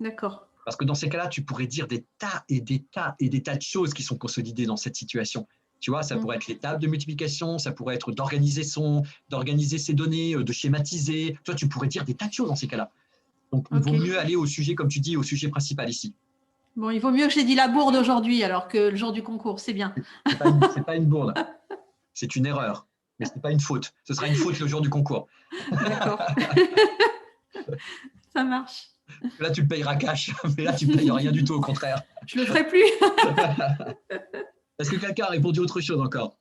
D'accord. Parce que dans ces cas-là, tu pourrais dire des tas et des tas et des tas de choses qui sont consolidées dans cette situation. Tu vois, ça pourrait être les tables de multiplication, ça pourrait être d'organiser ses données, de schématiser. Toi, tu pourrais dire des tas de choses dans ces cas-là. Donc, il vaut mieux aller au sujet, comme tu dis, au sujet principal ici. Bon, il vaut mieux que j'ai dit la bourde aujourd'hui alors que le jour du concours, c'est bien. C'est pas une bourde, c'est une erreur, mais ce n'est pas une faute. Ce sera une faute le jour du concours. D'accord. Ça marche. Là, tu le payeras cash, mais là, tu ne payes rien du tout, au contraire. Je ne le ferai plus. Est-ce que quelqu'un a répondu autre chose encore?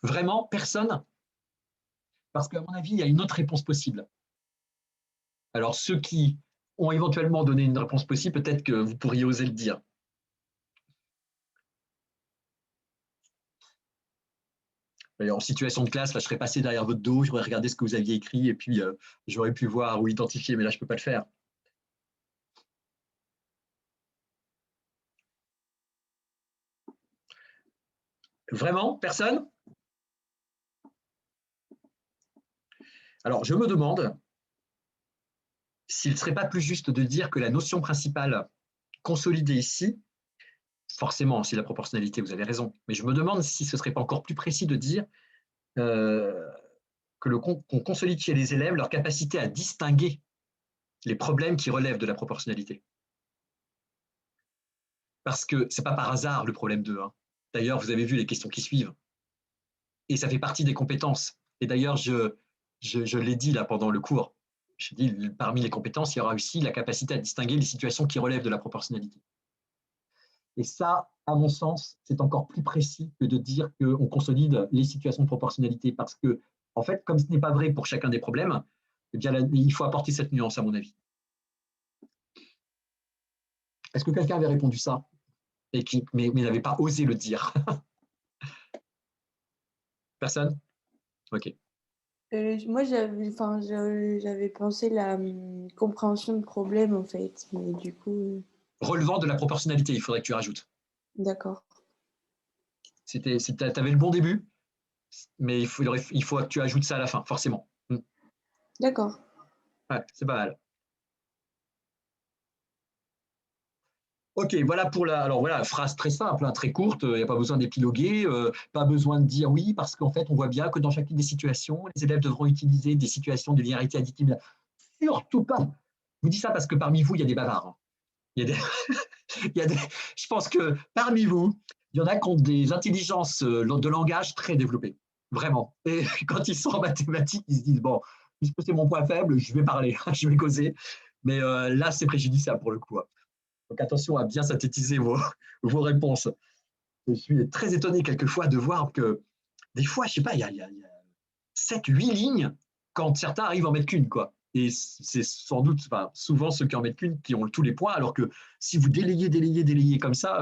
Vraiment, personne? Parce qu'à mon avis, il y a une autre réponse possible. Alors, ceux qui ont éventuellement donné une réponse possible, peut-être que vous pourriez oser le dire. En situation de classe, là, je serais passé derrière votre dos, j'aurais regardé ce que vous aviez écrit et puis j'aurais pu voir ou identifier, mais là, je ne peux pas le faire. Vraiment? Personne? Alors, je me demande s'il ne serait pas plus juste de dire que la notion principale consolidée ici, forcément, c'est la proportionnalité, vous avez raison, mais je me demande si ce ne serait pas encore plus précis de dire qu'on consolide chez les élèves leur capacité à distinguer les problèmes qui relèvent de la proportionnalité. Parce que ce n'est pas par hasard le problème 2. Hein. D'ailleurs, vous avez vu les questions qui suivent. Et ça fait partie des compétences. Et d'ailleurs, je l'ai dit là pendant le cours. Je dis, parmi les compétences, il y aura aussi la capacité à distinguer les situations qui relèvent de la proportionnalité. Et ça, à mon sens, c'est encore plus précis que de dire qu'on consolide les situations de proportionnalité. Parce que, en fait, comme ce n'est pas vrai pour chacun des problèmes, eh bien, il faut apporter cette nuance, à mon avis. Est-ce que quelqu'un avait répondu ça mais n'avait pas osé le dire? Personne? Ok. Moi, j'avais pensé la compréhension de problème, en fait, mais du coup… Relevant de la proportionnalité, il faudrait que tu rajoutes. D'accord. Tu avais le bon début, mais il faut que tu ajoutes ça à la fin, forcément. D'accord. Ouais, c'est pas mal. Ok, voilà pour alors voilà, phrase très simple, hein, très courte, il n'y a pas besoin d'épiloguer, pas besoin de dire oui, parce qu'en fait, on voit bien que dans chacune des situations, les élèves devront utiliser des situations de linéarité additive. Surtout pas. Je vous dis ça parce que parmi vous, il y a des bavards. Il y a Je pense que parmi vous, il y en a qui ont des intelligences de langage très développées, vraiment. Et quand ils sont en mathématiques, ils se disent, bon, puisque c'est mon point faible, je vais parler, je vais causer. Mais là, c'est préjudiciable pour le coup. Donc attention à bien synthétiser vos réponses. Je suis très étonné quelquefois de voir que des fois, je ne sais pas, il y a 7, 8 lignes quand certains arrivent à en mettre qu'une, quoi. Et c'est sans doute, enfin, souvent ceux qui en mettent qu'une qui ont tous les points, alors que si vous délayez comme ça,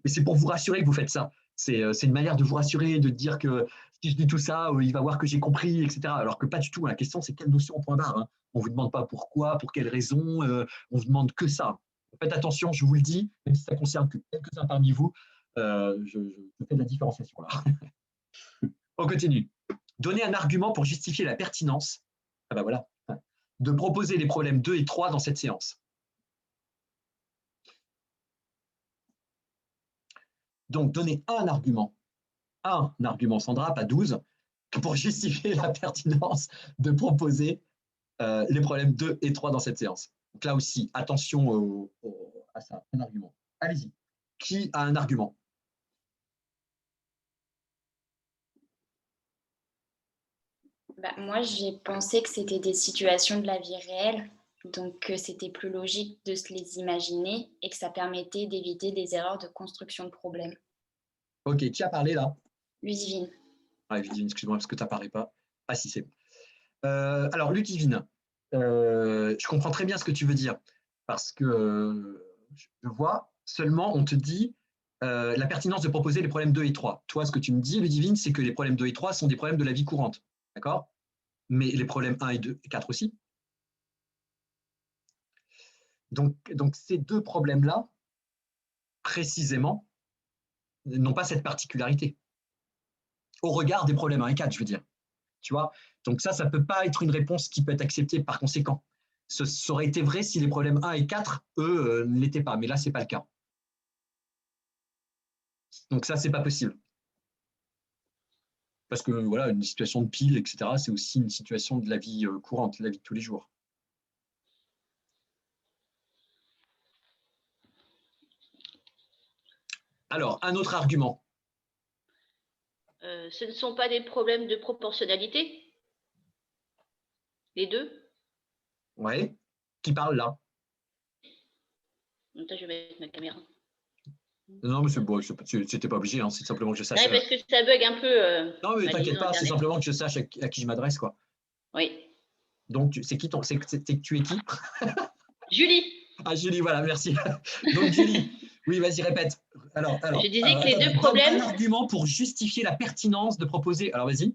mais c'est pour vous rassurer que vous faites ça. C'est une manière de vous rassurer, de dire que si je dis tout ça, il va voir que j'ai compris, etc. Alors que pas du tout. La question, c'est quelle notion au point barre, hein. On ne vous demande pas pourquoi, pour quelle raison, on vous demande que ça. Faites attention, je vous le dis, même si ça concerne que quelques-uns parmi vous, je fais de la différenciation là. On continue. Donner un argument pour justifier la pertinence. Ah ben voilà. De proposer les problèmes 2 et 3 dans cette séance. Donc, donner un argument, Sandra, pas 12, pour justifier la pertinence de proposer les problèmes 2 et 3 dans cette séance. Donc là aussi, attention à ça, un argument. Allez-y. Qui a un argument? Moi, j'ai pensé que c'était des situations de la vie réelle, donc que c'était plus logique de se les imaginer et que ça permettait d'éviter des erreurs de construction de problèmes. Ok, qui a parlé là? Ludivine. Ah, Ludivine, excuse-moi, parce que tu n'apparais pas. Ah si, c'est bon. Alors, Ludivine, je comprends très bien ce que tu veux dire, parce que je vois, seulement on te dit la pertinence de proposer les problèmes 2 et 3. Toi, ce que tu me dis, Ludivine, c'est que les problèmes 2 et 3 sont des problèmes de la vie courante. D'accord? Mais les problèmes 1 et 2 et 4 aussi. Donc ces deux problèmes-là, précisément, n'ont pas cette particularité. Au regard des problèmes 1 et 4, je veux dire. Tu vois? Donc ça ne peut pas être une réponse qui peut être acceptée par conséquent. Ça aurait été vrai si les problèmes 1 et 4, eux, ne l'étaient pas. Mais là, ce n'est pas le cas. Donc ça, ce n'est pas possible. Parce que voilà, une situation de pile, etc., c'est aussi une situation de la vie courante, de la vie de tous les jours. Alors, un autre argument. Ce ne sont pas des problèmes de proportionnalité? Les deux? Oui. Qui parle là? Attends, je vais mettre ma caméra. Non, mais bon, c'était pas obligé, hein, c'est simplement que je sache. Non, parce que ça bug un peu. Non, mais t'inquiète pas, c'est simplement que je sache à qui je m'adresse, quoi. Oui. Donc, c'est qui tu es qui? Julie. Ah, Julie, voilà, merci. Donc, Julie, oui, vas-y, répète. Alors, je disais que les deux problèmes… Un argument pour justifier la pertinence de proposer… Alors, vas-y.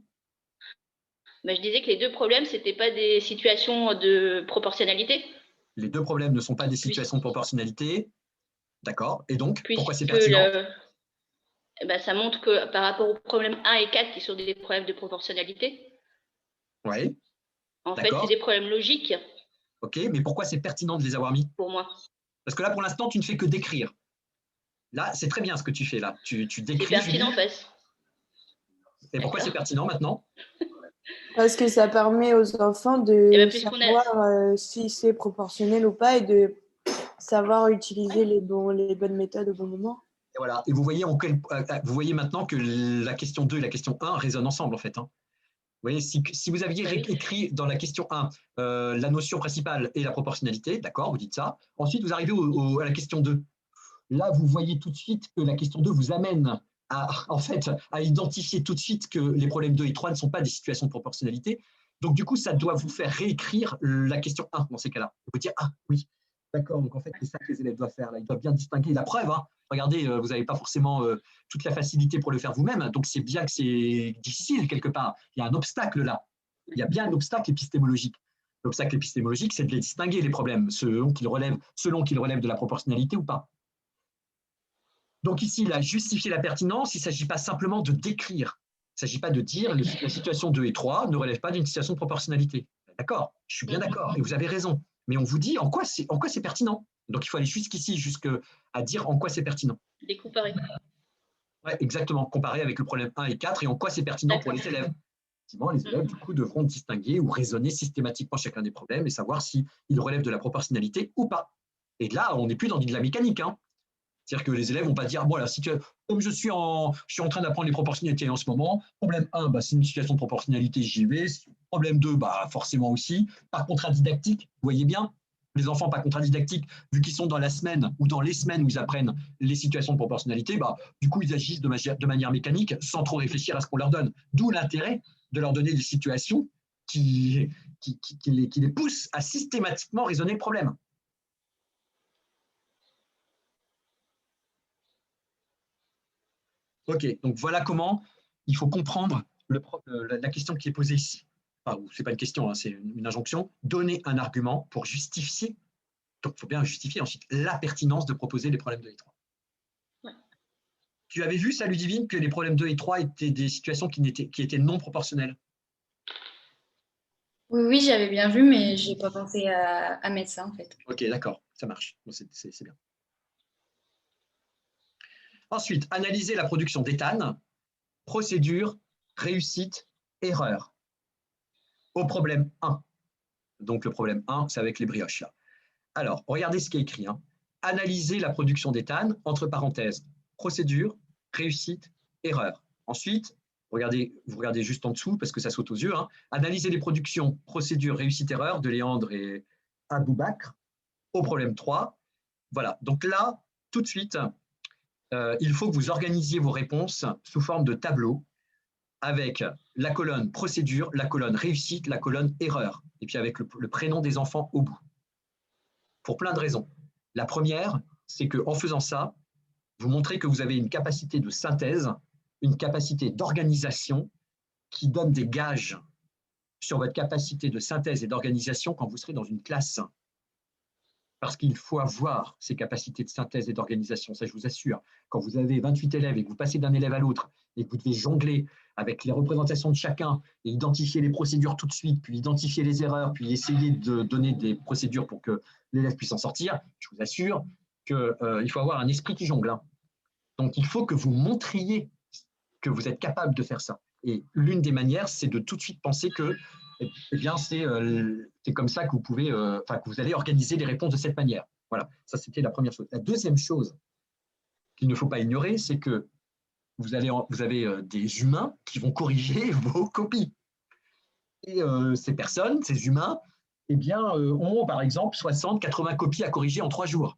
Je disais que les deux problèmes, ce n'étaient pas des situations de proportionnalité. Les deux problèmes ne sont pas des situations de proportionnalité. D'accord. Et donc, pourquoi c'est pertinent? Ça montre que par rapport aux problèmes 1 et 4, qui sont des problèmes de proportionnalité, oui. En fait, c'est des problèmes logiques. Ok, mais pourquoi c'est pertinent de les avoir mis? Pour moi. Parce que là, pour l'instant, tu ne fais que décrire. Là, c'est très bien ce que tu fais là. Tu décris. C'est pertinent, en fait. Et pourquoi c'est pertinent maintenant? Parce que ça permet aux enfants de savoir si c'est proportionnel ou pas et de savoir utiliser les bonnes méthodes au bon moment. Et voilà. Et vous voyez maintenant que la question 2 et la question 1 résonnent ensemble, en fait. Hein. Vous voyez, si vous aviez écrit dans la question 1 la notion principale et la proportionnalité, d'accord, vous dites ça. Ensuite, vous arrivez à la question 2. Là, vous voyez tout de suite que la question 2 vous amène à identifier tout de suite que les problèmes 2 et 3 ne sont pas des situations de proportionnalité. Donc, du coup, ça doit vous faire réécrire la question 1 dans ces cas-là. Vous dire, ah oui, d'accord, donc en fait, c'est ça que les élèves doivent faire. Là. Ils doivent bien distinguer la preuve. Hein. Regardez, vous n'avez pas forcément toute la facilité pour le faire vous-même. Donc, c'est bien que c'est difficile quelque part. Il y a un obstacle là. Il y a bien un obstacle épistémologique. L'obstacle épistémologique, c'est de les distinguer, les problèmes, selon qu'ils relèvent de la proportionnalité ou pas. Donc ici, il a justifié la pertinence, il ne s'agit pas simplement de décrire. Il ne s'agit pas de dire la situation 2 et 3 ne relève pas d'une situation de proportionnalité. D'accord, je suis bien d'accord, et vous avez raison. Mais on vous dit en quoi c'est pertinent. Donc il faut aller jusqu'ici, jusqu'à dire en quoi c'est pertinent. Les comparer. Ouais, exactement, comparer avec le problème 1 et 4 et en quoi c'est pertinent pour les élèves. Effectivement, les élèves, du coup, devront distinguer ou raisonner systématiquement chacun des problèmes et savoir s'ils relèvent de la proportionnalité ou pas. Et là, on n'est plus dans de la mécanique. Hein. C'est-à-dire que les élèves vont pas dire, voilà, comme je suis en train d'apprendre les proportionnalités en ce moment, problème 1, bah, c'est une situation de proportionnalité, j'y vais. Problème 2, bah, forcément aussi. Par contrat didactique, vous voyez bien, les enfants par contrat didactique, vu qu'ils sont dans la semaine ou dans les semaines où ils apprennent les situations de proportionnalité, bah, du coup, ils agissent de manière mécanique sans trop réfléchir à ce qu'on leur donne. D'où l'intérêt de leur donner des situations qui les poussent à systématiquement raisonner le problème. Ok, donc voilà comment il faut comprendre la question qui est posée ici. Enfin, ce n'est pas une question, hein, c'est une injonction. Donner un argument pour justifier, donc il faut bien justifier ensuite la pertinence de proposer les problèmes 2 et 3. Ouais. Tu avais vu ça, Ludivine, que les problèmes 2 et 3 étaient des situations qui étaient non proportionnelles? Oui, j'avais bien vu, mais je n'ai pas pensé à mettre ça en fait. Ok, d'accord, ça marche, bon, c'est bien. Ensuite, analyser la production d'éthane, procédure, réussite, erreur. Au problème 1. Donc le problème 1, c'est avec les brioches là. Alors, regardez ce qui est écrit. Hein. Analyser la production d'éthane, entre parenthèses, procédure, réussite, erreur. Ensuite, vous regardez juste en dessous parce que ça saute aux yeux. Hein. Analyser les productions, procédure, réussite, erreur de Léandre et Aboubakr. Au problème 3. Voilà, donc là, tout de suite, il faut que vous organisiez vos réponses sous forme de tableau avec la colonne procédure, la colonne réussite, la colonne erreur, et puis avec le prénom des enfants au bout. Pour plein de raisons. La première, c'est qu'en faisant ça, vous montrez que vous avez une capacité de synthèse, une capacité d'organisation qui donne des gages sur votre capacité de synthèse et d'organisation quand vous serez dans une classe. Parce qu'il faut avoir ces capacités de synthèse et d'organisation, ça je vous assure. Quand vous avez 28 élèves et que vous passez d'un élève à l'autre et que vous devez jongler avec les représentations de chacun et identifier les procédures tout de suite, puis identifier les erreurs, puis essayer de donner des procédures pour que l'élève puisse en sortir, je vous assure qu'il faut avoir un esprit qui jongle. Hein. Donc il faut que vous montriez que vous êtes capable de faire ça. Et l'une des manières, c'est de tout de suite penser que eh bien, c'est comme ça que vous pouvez, que vous allez organiser les réponses de cette manière. Voilà, ça c'était la première chose. La deuxième chose qu'il ne faut pas ignorer, c'est que vous avez des humains qui vont corriger vos copies. Et ces personnes, ces humains, eh bien, ont par exemple 60, 80 copies à corriger en 3 jours.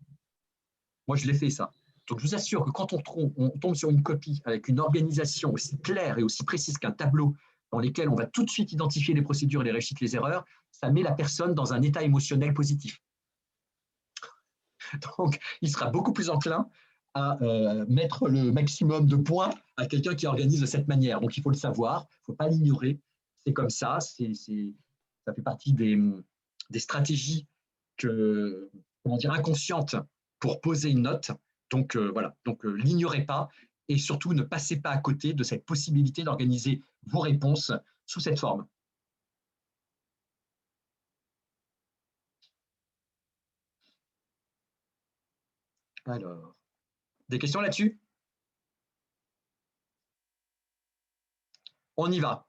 Moi, je l'ai fait ça. Donc, je vous assure que quand on tombe sur une copie avec une organisation aussi claire et aussi précise qu'un tableau dans lesquels on va tout de suite identifier les procédures, les réussites, les erreurs, ça met la personne dans un état émotionnel positif. Donc, il sera beaucoup plus enclin à mettre le maximum de points à quelqu'un qui organise de cette manière. Donc, il faut le savoir, il ne faut pas l'ignorer. C'est comme ça, ça fait partie des stratégies inconscientes pour poser une note. Donc, voilà, l'ignorez pas et surtout ne passez pas à côté de cette possibilité d'organiser vos réponses sous cette forme. Alors, des questions là-dessus? On y va.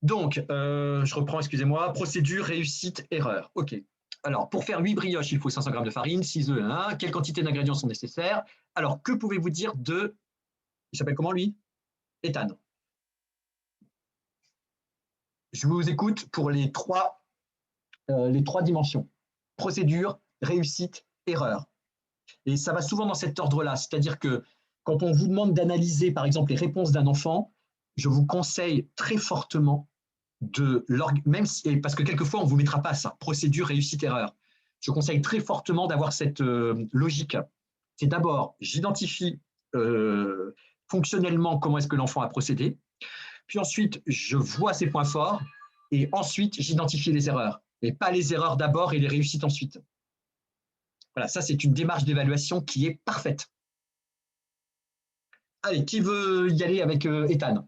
Donc, je reprends, excusez-moi, procédure, réussite, erreur. OK. Alors, pour faire 8 brioches, il faut 500 g de farine, 6 œufs, 1. Quelle quantité d'ingrédients sont nécessaires? Alors, que pouvez-vous dire de... Il s'appelle comment, lui? Éthane. Je vous écoute pour les trois dimensions. Procédure, réussite, erreur. Et ça va souvent dans cet ordre-là. C'est-à-dire que quand on vous demande d'analyser, par exemple, les réponses d'un enfant, je vous conseille très fortement même si, parce que quelquefois, on ne vous mettra pas ça, procédure, réussite, erreur. Je conseille très fortement d'avoir cette logique. C'est d'abord, j'identifie fonctionnellement comment est-ce que l'enfant a procédé, puis ensuite, je vois ses points forts, et ensuite, j'identifie les erreurs. Et pas les erreurs d'abord et les réussites ensuite. Voilà, ça, c'est une démarche d'évaluation qui est parfaite. Allez, qui veut y aller avec Éthane?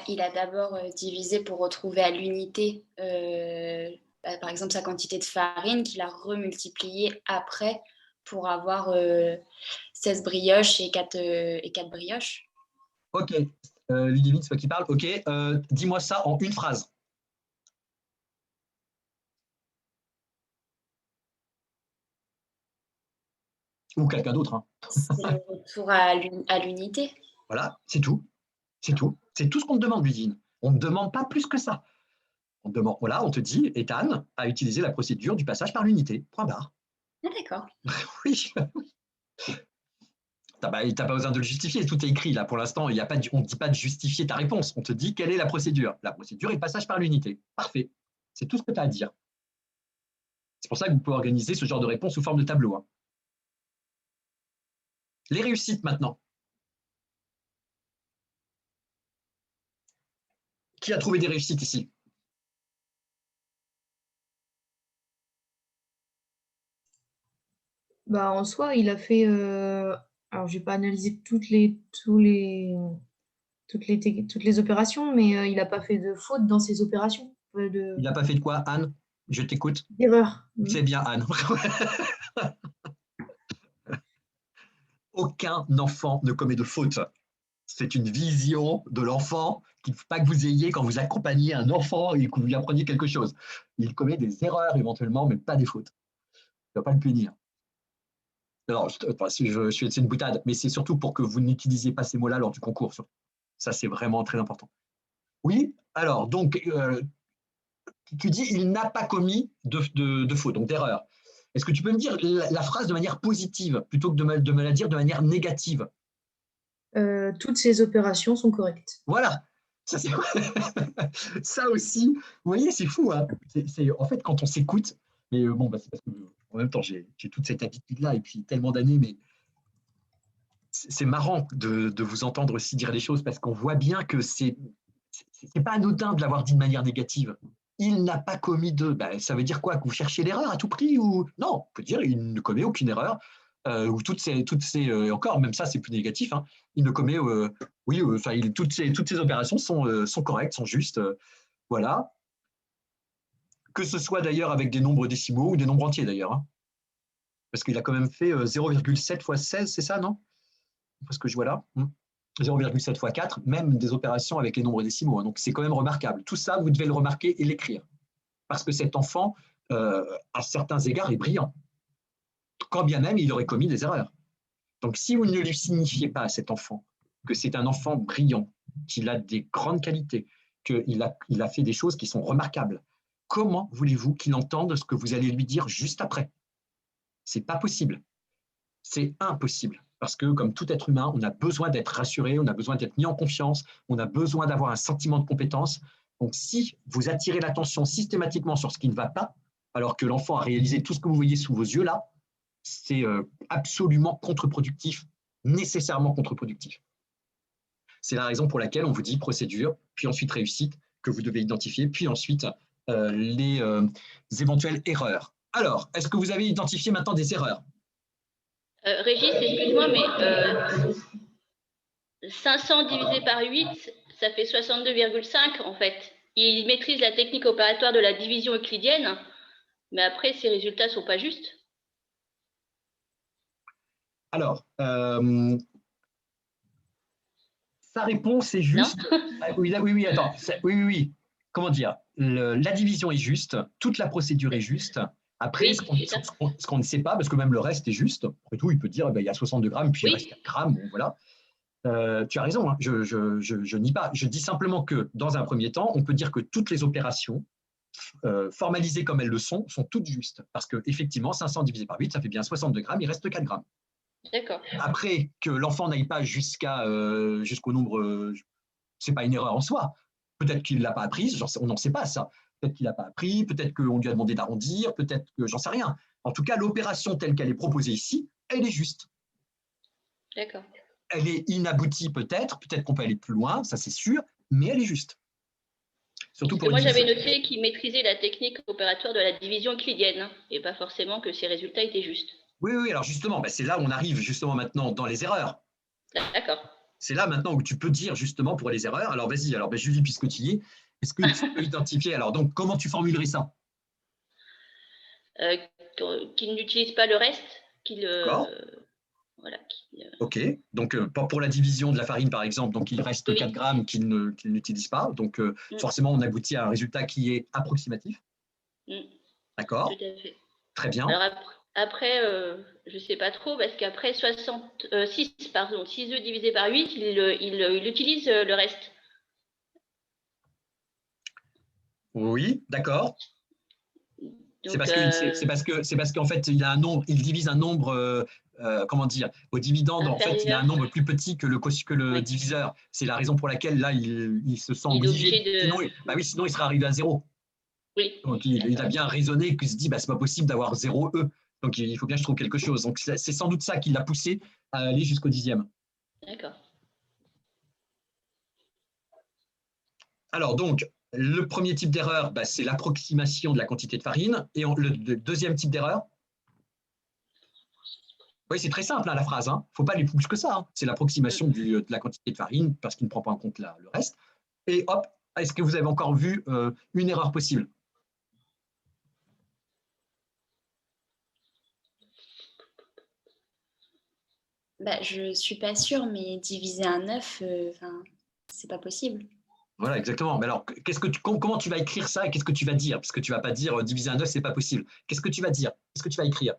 Il a d'abord divisé pour retrouver à l'unité, par exemple, sa quantité de farine qu'il a remultiplié après pour avoir 16 brioches et 4 brioches. Ok. Ludivine, c'est toi qui parle. Ok, dis-moi ça en une phrase. Ou quelqu'un d'autre. Hein. C'est le retour à l'unité. Voilà, c'est tout. C'est tout. C'est tout ce qu'on te demande, Ludivine. On ne demande pas plus que ça. On te demande, voilà, on te dit, Ethan a utilisé la procédure du passage par l'unité. Point barre. Ah, d'accord. Oui. T'as pas besoin de le justifier, tout est écrit là. Pour l'instant, on ne dit pas de justifier ta réponse. On te dit quelle est la procédure. La procédure est le passage par l'unité. Parfait. C'est tout ce que tu as à dire. C'est pour ça que vous pouvez organiser ce genre de réponse sous forme de tableau. Hein. Les réussites maintenant. Qui a trouvé des réussites ici? Bah, en soi, il a fait. Alors, je n'ai pas analysé toutes les opérations, mais il n'a pas fait de faute dans ses opérations. Il n'a pas fait de quoi, Anne? Je t'écoute. D'erreur. C'est bien, Anne. Aucun enfant ne commet de faute. C'est une vision de l'enfant qu'il ne faut pas que vous ayez quand vous accompagnez un enfant et que vous lui appreniez quelque chose. Il commet des erreurs éventuellement, mais pas des fautes. Il ne va pas le punir. Alors, c'est une boutade, mais c'est surtout pour que vous n'utilisiez pas ces mots-là lors du concours. Ça, c'est vraiment très important. Oui, alors, donc, tu dis il n'a pas commis de faute, donc d'erreur. Est-ce que tu peux me dire la phrase de manière positive plutôt que de me la dire de manière négative? Toutes ces opérations sont correctes. Voilà. Ça aussi, vous voyez, c'est fou. Hein. En fait, quand on s'écoute, mais bon, bah, c'est parce que en même temps, j'ai toute cette habitude-là et puis tellement d'années, mais c'est marrant de vous entendre aussi dire les choses parce qu'on voit bien que c'est pas anodin de l'avoir dit de manière négative. Il n'a pas commis de. Ben, ça veut dire quoi? Que vous cherchez l'erreur à tout prix ou non? On peut dire il ne commet aucune erreur. Ou toutes ces encore, même ça, c'est plus négatif. Hein. Il ne commet. Toutes ces opérations sont correctes, sont justes. Voilà. Que ce soit d'ailleurs avec des nombres décimaux ou des nombres entiers d'ailleurs. Hein. Parce qu'il a quand même fait 0,7 fois 16, c'est ça, non? Parce que je vois là. 0,7 fois 4, même des opérations avec les nombres décimaux. Hein. Donc, c'est quand même remarquable. Tout ça, vous devez le remarquer et l'écrire. Parce que cet enfant, à certains égards, est brillant. Quand bien même, il aurait commis des erreurs. Donc, si vous ne lui signifiez pas à cet enfant que c'est un enfant brillant, qu'il a des grandes qualités, qu'il a fait des choses qui sont remarquables, comment voulez-vous qu'il entende ce que vous allez lui dire juste après? C'est pas possible. C'est impossible. Parce que, comme tout être humain, on a besoin d'être rassuré, on a besoin d'être mis en confiance, on a besoin d'avoir un sentiment de compétence. Donc, si vous attirez l'attention systématiquement sur ce qui ne va pas, alors que l'enfant a réalisé tout ce que vous voyez sous vos yeux là, c'est absolument contre-productif, nécessairement contre-productif. C'est la raison pour laquelle on vous dit procédure, puis ensuite réussite, que vous devez identifier, puis ensuite les éventuelles erreurs. Alors, est-ce que vous avez identifié maintenant des erreurs? Régis, excuse-moi, mais 500 divisé par 8, ça fait 62,5 en fait. Il maîtrise la technique opératoire de la division euclidienne, mais après, ses résultats ne sont pas justes. Alors, sa réponse est juste. Oui, attends. Oui. Comment dire? La division est juste, toute la procédure est juste. Après, ce qu'on ne sait pas, parce que même le reste est juste, après tout, il peut dire il y a 62 grammes, puis il reste 4 grammes. Bon, voilà. Tu as raison, hein, je nie pas. Je dis simplement que, dans un premier temps, on peut dire que toutes les opérations, formalisées comme elles le sont toutes justes. Parce qu'effectivement, 500 divisé par 8, ça fait bien 62 grammes, il reste 4 grammes. D'accord. Après, que l'enfant n'aille pas jusqu'au nombre, ce n'est pas une erreur en soi. Peut-être qu'il ne l'a pas apprise, on n'en sait pas ça. Peut-être qu'il n'a pas appris, peut-être qu'on lui a demandé d'arrondir, peut-être que j'en sais rien. En tout cas, l'opération telle qu'elle est proposée ici, elle est juste. D'accord. Elle est inaboutie peut-être qu'on peut aller plus loin, ça c'est sûr, mais elle est juste. Surtout pour moi, j'avais noté qu'il maîtrisait la technique opératoire de la division euclidienne, et pas forcément que ses résultats étaient justes. Oui, alors justement, c'est là où on arrive justement maintenant dans les erreurs. D'accord. C'est là maintenant où tu peux dire justement pour les erreurs. Alors vas-y, Julie, puisque tu y es, est-ce que tu peux identifier? Alors donc, comment tu formulerais ça? Qu'il n'utilise pas le reste, qu'il OK. Donc, pour la division de la farine, par exemple, donc il reste 4 grammes qu'il n'utilise pas. Donc, forcément, on aboutit à un résultat qui est approximatif. D'accord. Tout à fait. Très bien. Alors après, je ne sais pas trop, parce qu'après 6 œufs divisé par 8, il utilise le reste. Oui, d'accord. C'est parce qu'en fait, il divise un nombre, comment dire, au dividende, en fait, il y a un nombre plus petit que le diviseur. C'est la raison pour laquelle, là, il se sent obligé. Sinon, il serait arrivé à 0. Oui. Donc, il a bien raisonné, qu'il se dit, c'est pas possible d'avoir 0 E. Donc, il faut bien que je trouve quelque chose. Donc, c'est sans doute ça qui l'a poussé à aller jusqu'au 10e. D'accord. Alors, donc, le premier type d'erreur, c'est l'approximation de la quantité de farine. Et le deuxième type d'erreur, oui, c'est très simple, la phrase. Il ne faut pas aller plus que ça. Hein. C'est l'approximation de la quantité de farine parce qu'il ne prend pas en compte le reste. Et hop, est-ce que vous avez encore vu une erreur possible? Je ne suis pas sûre, mais diviser un œuf, c'est pas possible. Voilà, exactement. Mais alors, comment tu vas écrire ça et qu'est-ce que tu vas dire? Parce que tu ne vas pas dire diviser un œuf, c'est pas possible. Qu'est-ce que tu vas dire? Qu'est-ce que tu vas écrire?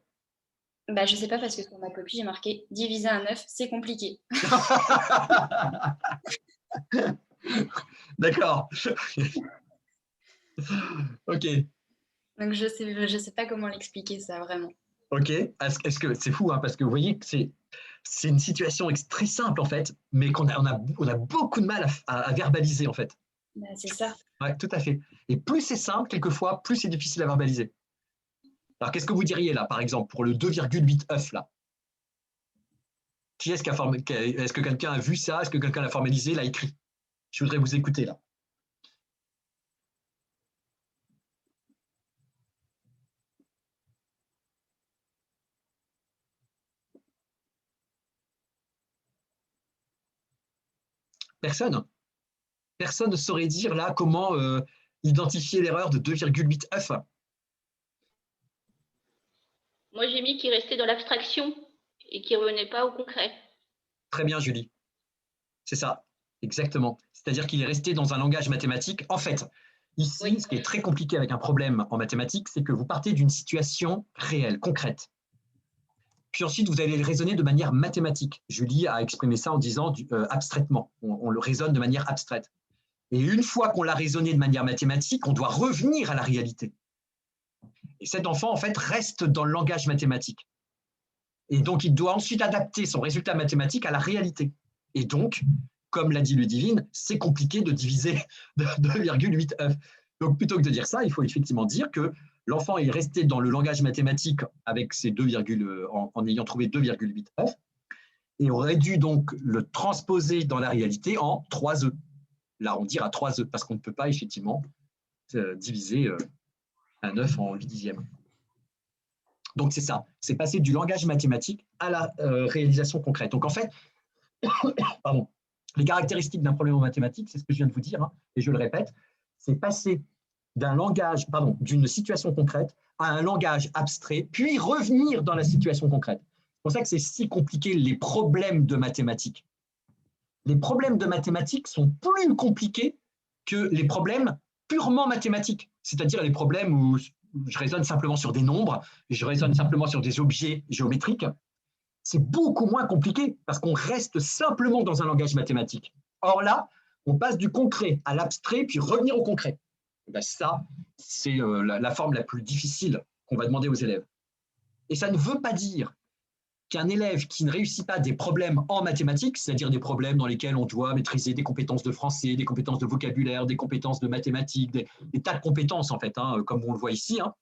Je sais pas, parce que sur ma copie, j'ai marqué diviser un œuf, c'est compliqué. D'accord. OK. Donc, je sais pas comment l'expliquer, ça, vraiment. OK. Est-ce que c'est fou, hein, parce que vous voyez que c'est une situation très simple, en fait, mais qu'on a beaucoup de mal à verbaliser, en fait. C'est ça. Oui, tout à fait. Et plus c'est simple, quelquefois, plus c'est difficile à verbaliser. Alors, qu'est-ce que vous diriez, là, par exemple, pour le 2,8 œufs, là? Est-ce que quelqu'un a vu ça? Est-ce que quelqu'un l'a formalisé, l'a écrit? Je voudrais vous écouter, là. Personne? Personne ne saurait dire, là, comment identifier l'erreur de 2,8 œufs? Moi, j'ai mis qu'il restait dans l'abstraction et qu'il ne revenait pas au concret. Très bien, Julie. C'est ça, exactement. C'est-à-dire qu'il est resté dans un langage mathématique. En fait, ici, ce qui est très compliqué avec un problème en mathématiques, c'est que vous partez d'une situation réelle, concrète. Puis ensuite, vous allez le raisonner de manière mathématique. Julie a exprimé ça en disant abstraitement. On le raisonne de manière abstraite. Et une fois qu'on l'a raisonné de manière mathématique, on doit revenir à la réalité. Et cet enfant, en fait, reste dans le langage mathématique. Et donc, il doit ensuite adapter son résultat mathématique à la réalité. Et donc, comme l'a dit Ludivine, c'est compliqué de diviser 2,8 œufs. Donc, plutôt que de dire ça, il faut effectivement dire que l'enfant est resté dans le langage mathématique avec ses en ayant trouvé 2,8 œufs et aurait dû donc le transposer dans la réalité en 3 œufs. L'arrondir à 3 œufs, parce qu'on ne peut pas effectivement diviser un œuf en 8/10. Donc, c'est ça. C'est passer du langage mathématique à la réalisation concrète. Donc, en fait, pardon, les caractéristiques d'un problème en mathématiques, c'est ce que je viens de vous dire, hein, et je le répète, c'est passer d'une situation concrète à un langage abstrait, puis revenir dans la situation concrète. C'est pour ça que c'est si compliqué, les problèmes de mathématiques. Les problèmes de mathématiques sont plus compliqués que les problèmes purement mathématiques, c'est-à-dire les problèmes où je raisonne simplement sur des nombres, je raisonne simplement sur des objets géométriques. C'est beaucoup moins compliqué parce qu'on reste simplement dans un langage mathématique. Or là, on passe du concret à l'abstrait, puis revenir au concret. Ça, c'est la forme la plus difficile qu'on va demander aux élèves. Et ça ne veut pas dire qu'un élève qui ne réussit pas des problèmes en mathématiques, c'est-à-dire des problèmes dans lesquels on doit maîtriser des compétences de français, des compétences de vocabulaire, des compétences de mathématiques, des tas de compétences en fait, hein, comme on le voit ici, hein,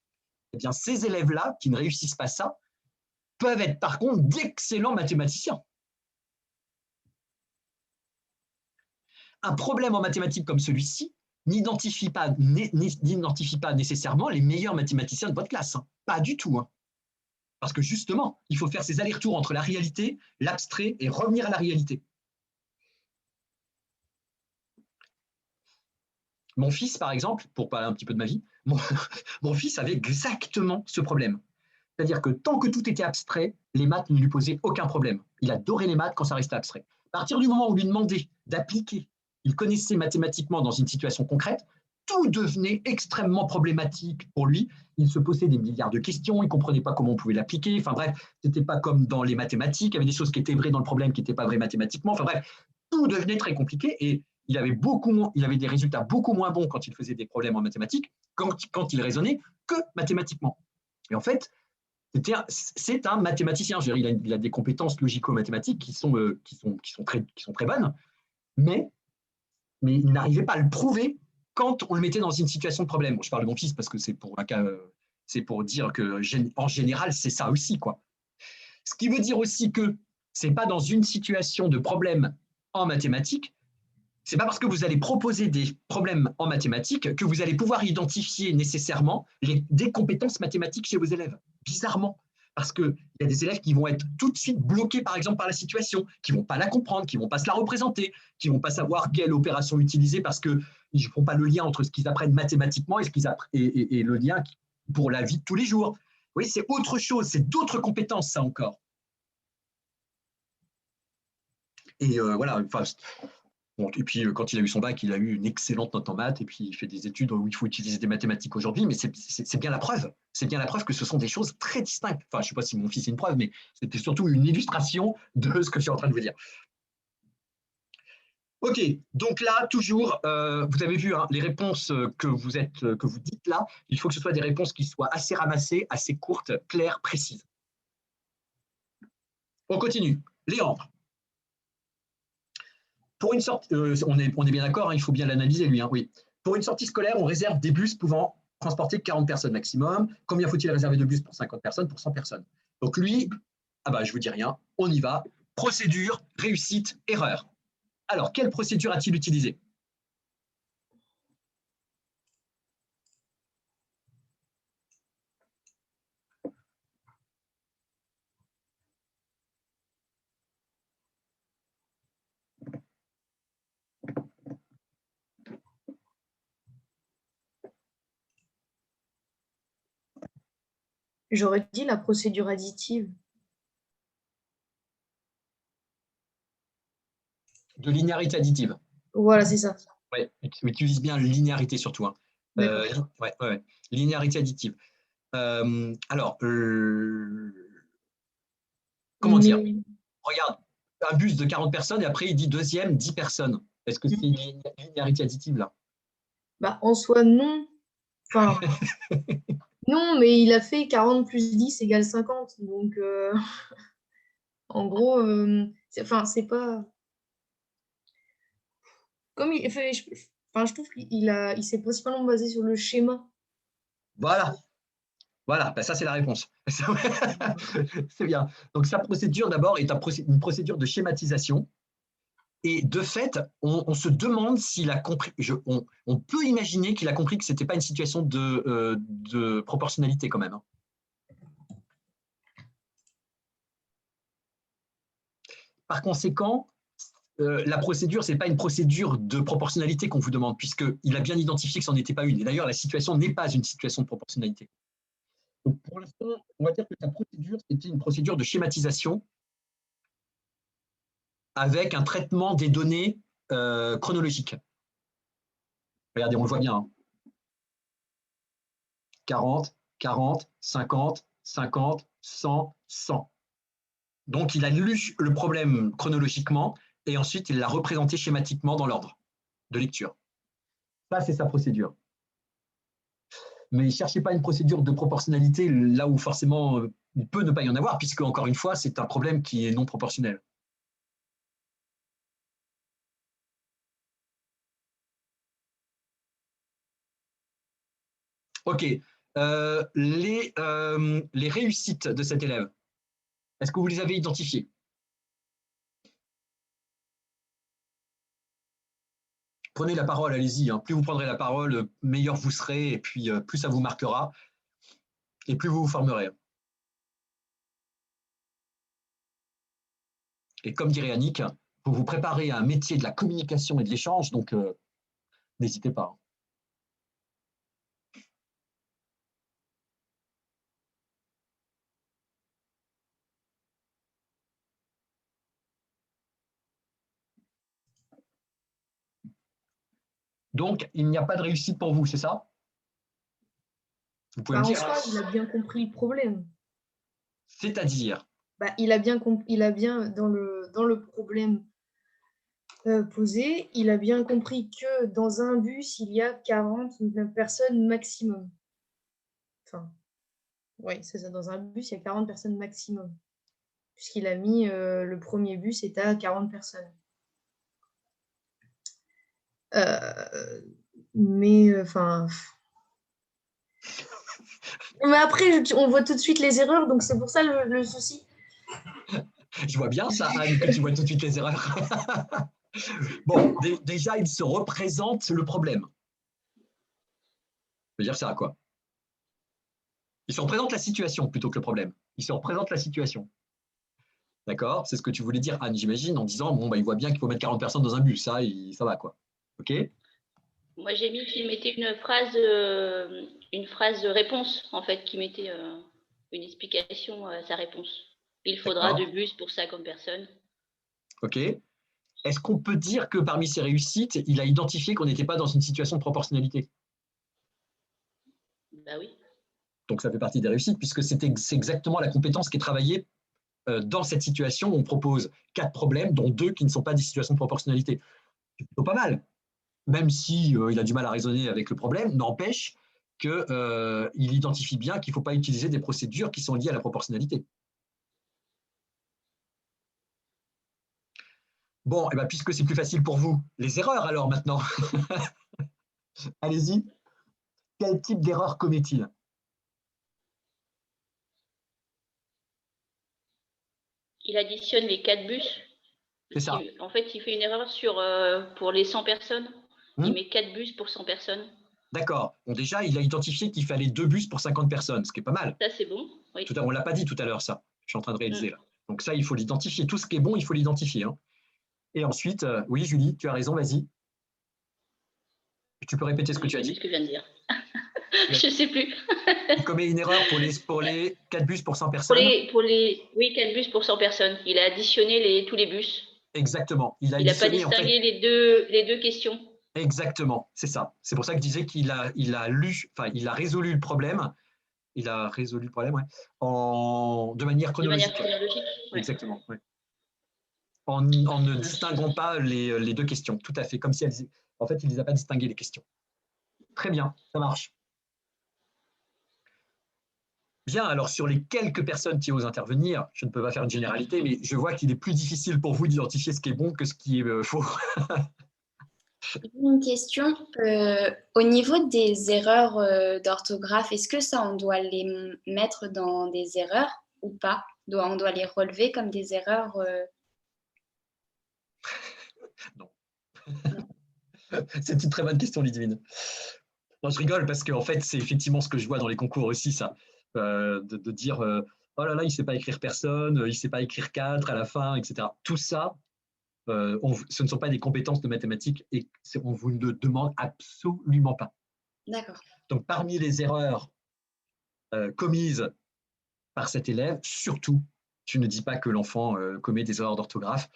eh bien ces élèves-là qui ne réussissent pas ça peuvent être par contre d'excellents mathématiciens. Un problème en mathématiques comme celui-ci n'identifie pas nécessairement les meilleurs mathématiciens de votre classe, hein. Pas du tout. Hein. Parce que justement, il faut faire ces allers-retours entre la réalité, l'abstrait et revenir à la réalité. Mon fils, par exemple, pour parler un petit peu de ma vie, mon fils avait exactement ce problème. C'est-à-dire que tant que tout était abstrait, les maths ne lui posaient aucun problème. Il adorait les maths quand ça restait abstrait. À partir du moment où on lui demandait d'appliquer, il connaissait mathématiquement dans une situation concrète, tout devenait extrêmement problématique pour lui. Il se posait des milliards de questions, il ne comprenait pas comment on pouvait l'appliquer. Enfin bref, ce n'était pas comme dans les mathématiques, il y avait des choses qui étaient vraies dans le problème qui n'étaient pas vraies mathématiquement. Enfin bref, tout devenait très compliqué et il avait des résultats beaucoup moins bons quand il faisait des problèmes en mathématiques, quand il raisonnait, que mathématiquement. Et en fait, c'est un mathématicien. Je veux dire, il a des compétences logico-mathématiques qui sont très bonnes, mais il n'arrivait pas à le prouver quand on le mettait dans une situation de problème. Bon, je parle de mon fils parce que c'est pour dire qu'en général, c'est ça aussi, quoi. Ce qui veut dire aussi que ce n'est pas dans une situation de problème en mathématiques, ce n'est pas parce que vous allez proposer des problèmes en mathématiques que vous allez pouvoir identifier nécessairement des compétences mathématiques chez vos élèves. Bizarrement. Parce qu'il y a des élèves qui vont être tout de suite bloqués, par exemple, par la situation, qui ne vont pas la comprendre, qui ne vont pas se la représenter, qui ne vont pas savoir quelle opération utiliser parce qu'ils ne font pas le lien entre ce qu'ils apprennent mathématiquement et le lien pour la vie de tous les jours. Oui, c'est autre chose, c'est d'autres compétences, ça encore. Et voilà, enfin, bon, et puis quand il a eu son bac, il a eu une excellente note en maths, et puis il fait des études où il faut utiliser des mathématiques aujourd'hui, mais c'est bien la preuve. C'est bien la preuve que ce sont des choses très distinctes. Enfin, je ne sais pas si mon fils est une preuve, mais c'était surtout une illustration de ce que je suis en train de vous dire. Ok, donc là, toujours, vous avez vu hein, les réponses que vous dites là, il faut que ce soit des réponses qui soient assez ramassées, assez courtes, claires, précises. On continue. Léandre. Pour une sortie, on est bien d'accord, hein, il faut bien l'analyser lui, hein, oui. Pour une sortie scolaire, on réserve des bus pouvant transporter 40 personnes maximum. Combien faut-il réserver de bus pour 50 personnes, pour 100 personnes? Donc lui, ah bah, je ne vous dis rien, on y va. Procédure, réussite, erreur. Alors, quelle procédure a-t-il utilisée? J'aurais dit la procédure additive. De linéarité additive. Voilà, c'est ça. Oui, utilise bien linéarité surtout. Hein. Ouais. Linéarité additive. Alors, comment dire? Regarde, un bus de 40 personnes et après il dit deuxième, 10 personnes. Est-ce que c'est une linéarité additive là? Bah, en soi, non. Enfin, non, mais il a fait 40 plus 10 égale 50. Donc, en gros, c'est pas... Comme il fait, je trouve qu'il s'est principalement basé sur le schéma. Voilà, ben ça c'est la réponse. C'est bien. Donc sa procédure d'abord est une procédure de schématisation. Et de fait, on se demande s'il a compris, on peut imaginer qu'il a compris que ce n'était pas une situation de proportionnalité quand même. Hein. Par conséquent, la procédure, ce n'est pas une procédure de proportionnalité qu'on vous demande, puisqu'il a bien identifié que ce n'en était pas une. Et d'ailleurs, la situation n'est pas une situation de proportionnalité. Donc, pour l'instant, on va dire que sa procédure, c'était une procédure de schématisation avec un traitement des données chronologiques. Regardez, on le voit bien. Hein. 40, 40, 50, 50, 100, 100. Donc, il a lu le problème chronologiquement et ensuite, il l'a représenté schématiquement dans l'ordre de lecture. Ça, c'est sa procédure. Mais ne cherchez pas une procédure de proportionnalité là où forcément il peut ne pas y en avoir, puisque, encore une fois, c'est un problème qui est non proportionnel. Ok. Les réussites de cet élève, est-ce que vous les avez identifiées? Prenez la parole, allez-y. Hein. Plus vous prendrez la parole, meilleur vous serez, et puis plus ça vous marquera, et plus vous vous formerez. Et comme dirait Annick, vous vous préparez à un métier de la communication et de l'échange, donc n'hésitez pas. Donc, il n'y a pas de réussite pour vous, c'est ça? Vous pouvez me En dire? soi, il a bien compris le problème. C'est-à-dire? Il a bien dans le problème posé, il a bien compris que dans un bus, il y a 40 personnes maximum. Enfin, oui, c'est ça. Dans un bus, il y a 40 personnes maximum. Puisqu'il a mis le premier bus était à 40 personnes. Mais après, on voit tout de suite les erreurs, donc c'est pour ça le souci. Je vois bien ça, Anne, que tu vois tout de suite les erreurs. Bon, déjà, il se représente le problème. Je veux dire ça, quoi. Il se représente la situation plutôt que le problème. Il se représente la situation. D'accord? C'est ce que tu voulais dire, Anne, j'imagine, en disant, bon, il voit bien qu'il faut mettre 40 personnes dans un bus, ça va, quoi. OK? Moi, j'ai mis qu'il mettait une phrase de réponse, en fait, qui mettait une explication à sa réponse. Il faudra 2 bus pour 50 personnes. OK. Est-ce qu'on peut dire que parmi ses réussites, il a identifié qu'on n'était pas dans une situation de proportionnalité? Bah oui. Donc, ça fait partie des réussites, puisque c'est exactement la compétence qui est travaillée dans cette situation où on propose 4 problèmes, dont 2 qui ne sont pas des situations de proportionnalité. C'est plutôt pas mal. Même si il a du mal à raisonner avec le problème, n'empêche qu'il identifie bien qu'il ne faut pas utiliser des procédures qui sont liées à la proportionnalité. Bon, et puisque c'est plus facile pour vous, les erreurs alors maintenant. Allez-y. Quel type d'erreur commet-il? Il additionne les 4 bus. C'est ça. En fait, il fait une erreur pour les 100 personnes. Il met 4 bus pour 100 personnes. D'accord. Bon, déjà, il a identifié qu'il fallait 2 bus pour 50 personnes, ce qui est pas mal. Ça, c'est bon. Oui. On ne l'a pas dit tout à l'heure, ça. Je suis en train de réaliser là. Donc ça, il faut l'identifier. Tout ce qui est bon, il faut l'identifier. Hein. Et ensuite, oui, Julie, tu as raison, vas-y. Tu peux répéter ce que tu as dit? Ce que je viens de dire. Je ne sais plus. Il commet une erreur pour les 4 bus pour 100 personnes. Oui, 4 bus pour 100 personnes. Il a additionné tous les bus. Exactement. Il n'a pas distingué en fait, les deux questions. Exactement, c'est ça. C'est pour ça que je disais qu'il a résolu le problème. Il a résolu le problème, ouais, de manière chronologique. Ouais. Exactement, ouais. En ne distinguant pas les 2 questions, tout à fait, comme si en fait, il ne les a pas distinguées, les questions. Très bien, ça marche. Bien, alors sur les quelques personnes qui osent intervenir, je ne peux pas faire une généralité, mais je vois qu'il est plus difficile pour vous d'identifier ce qui est bon que ce qui est faux. Une question, au niveau des erreurs d'orthographe, est-ce que ça, on doit les mettre dans des erreurs ou pas? On doit les relever comme des erreurs Non. C'est une très bonne question, Lidivine. Non, je rigole parce qu'en fait, c'est effectivement ce que je vois dans les concours aussi, ça. De dire oh là là, il ne sait pas écrire personne, il ne sait pas écrire 4 à la fin, etc. Tout ça, ce ne sont pas des compétences de mathématiques et on vous ne le demande absolument pas. D'accord. Donc, parmi les erreurs commises par cet élève, surtout, tu ne dis pas que l'enfant commet des erreurs d'orthographe,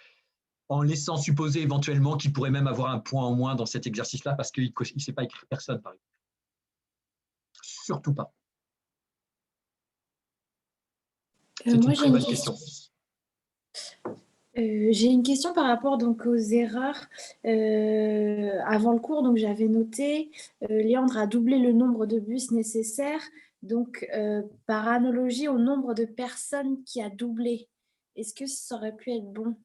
en laissant supposer éventuellement qu'il pourrait même avoir un point en moins dans cet exercice-là parce qu'il ne sait pas écrire personne, par exemple. Surtout pas. C'est une très bonne question. J'ai une question par rapport donc, aux erreurs. Avant le cours, donc, j'avais noté Léandre a doublé le nombre de bus nécessaires, donc par analogie au nombre de personnes qui a doublé. Est-ce que ça aurait pu être bon?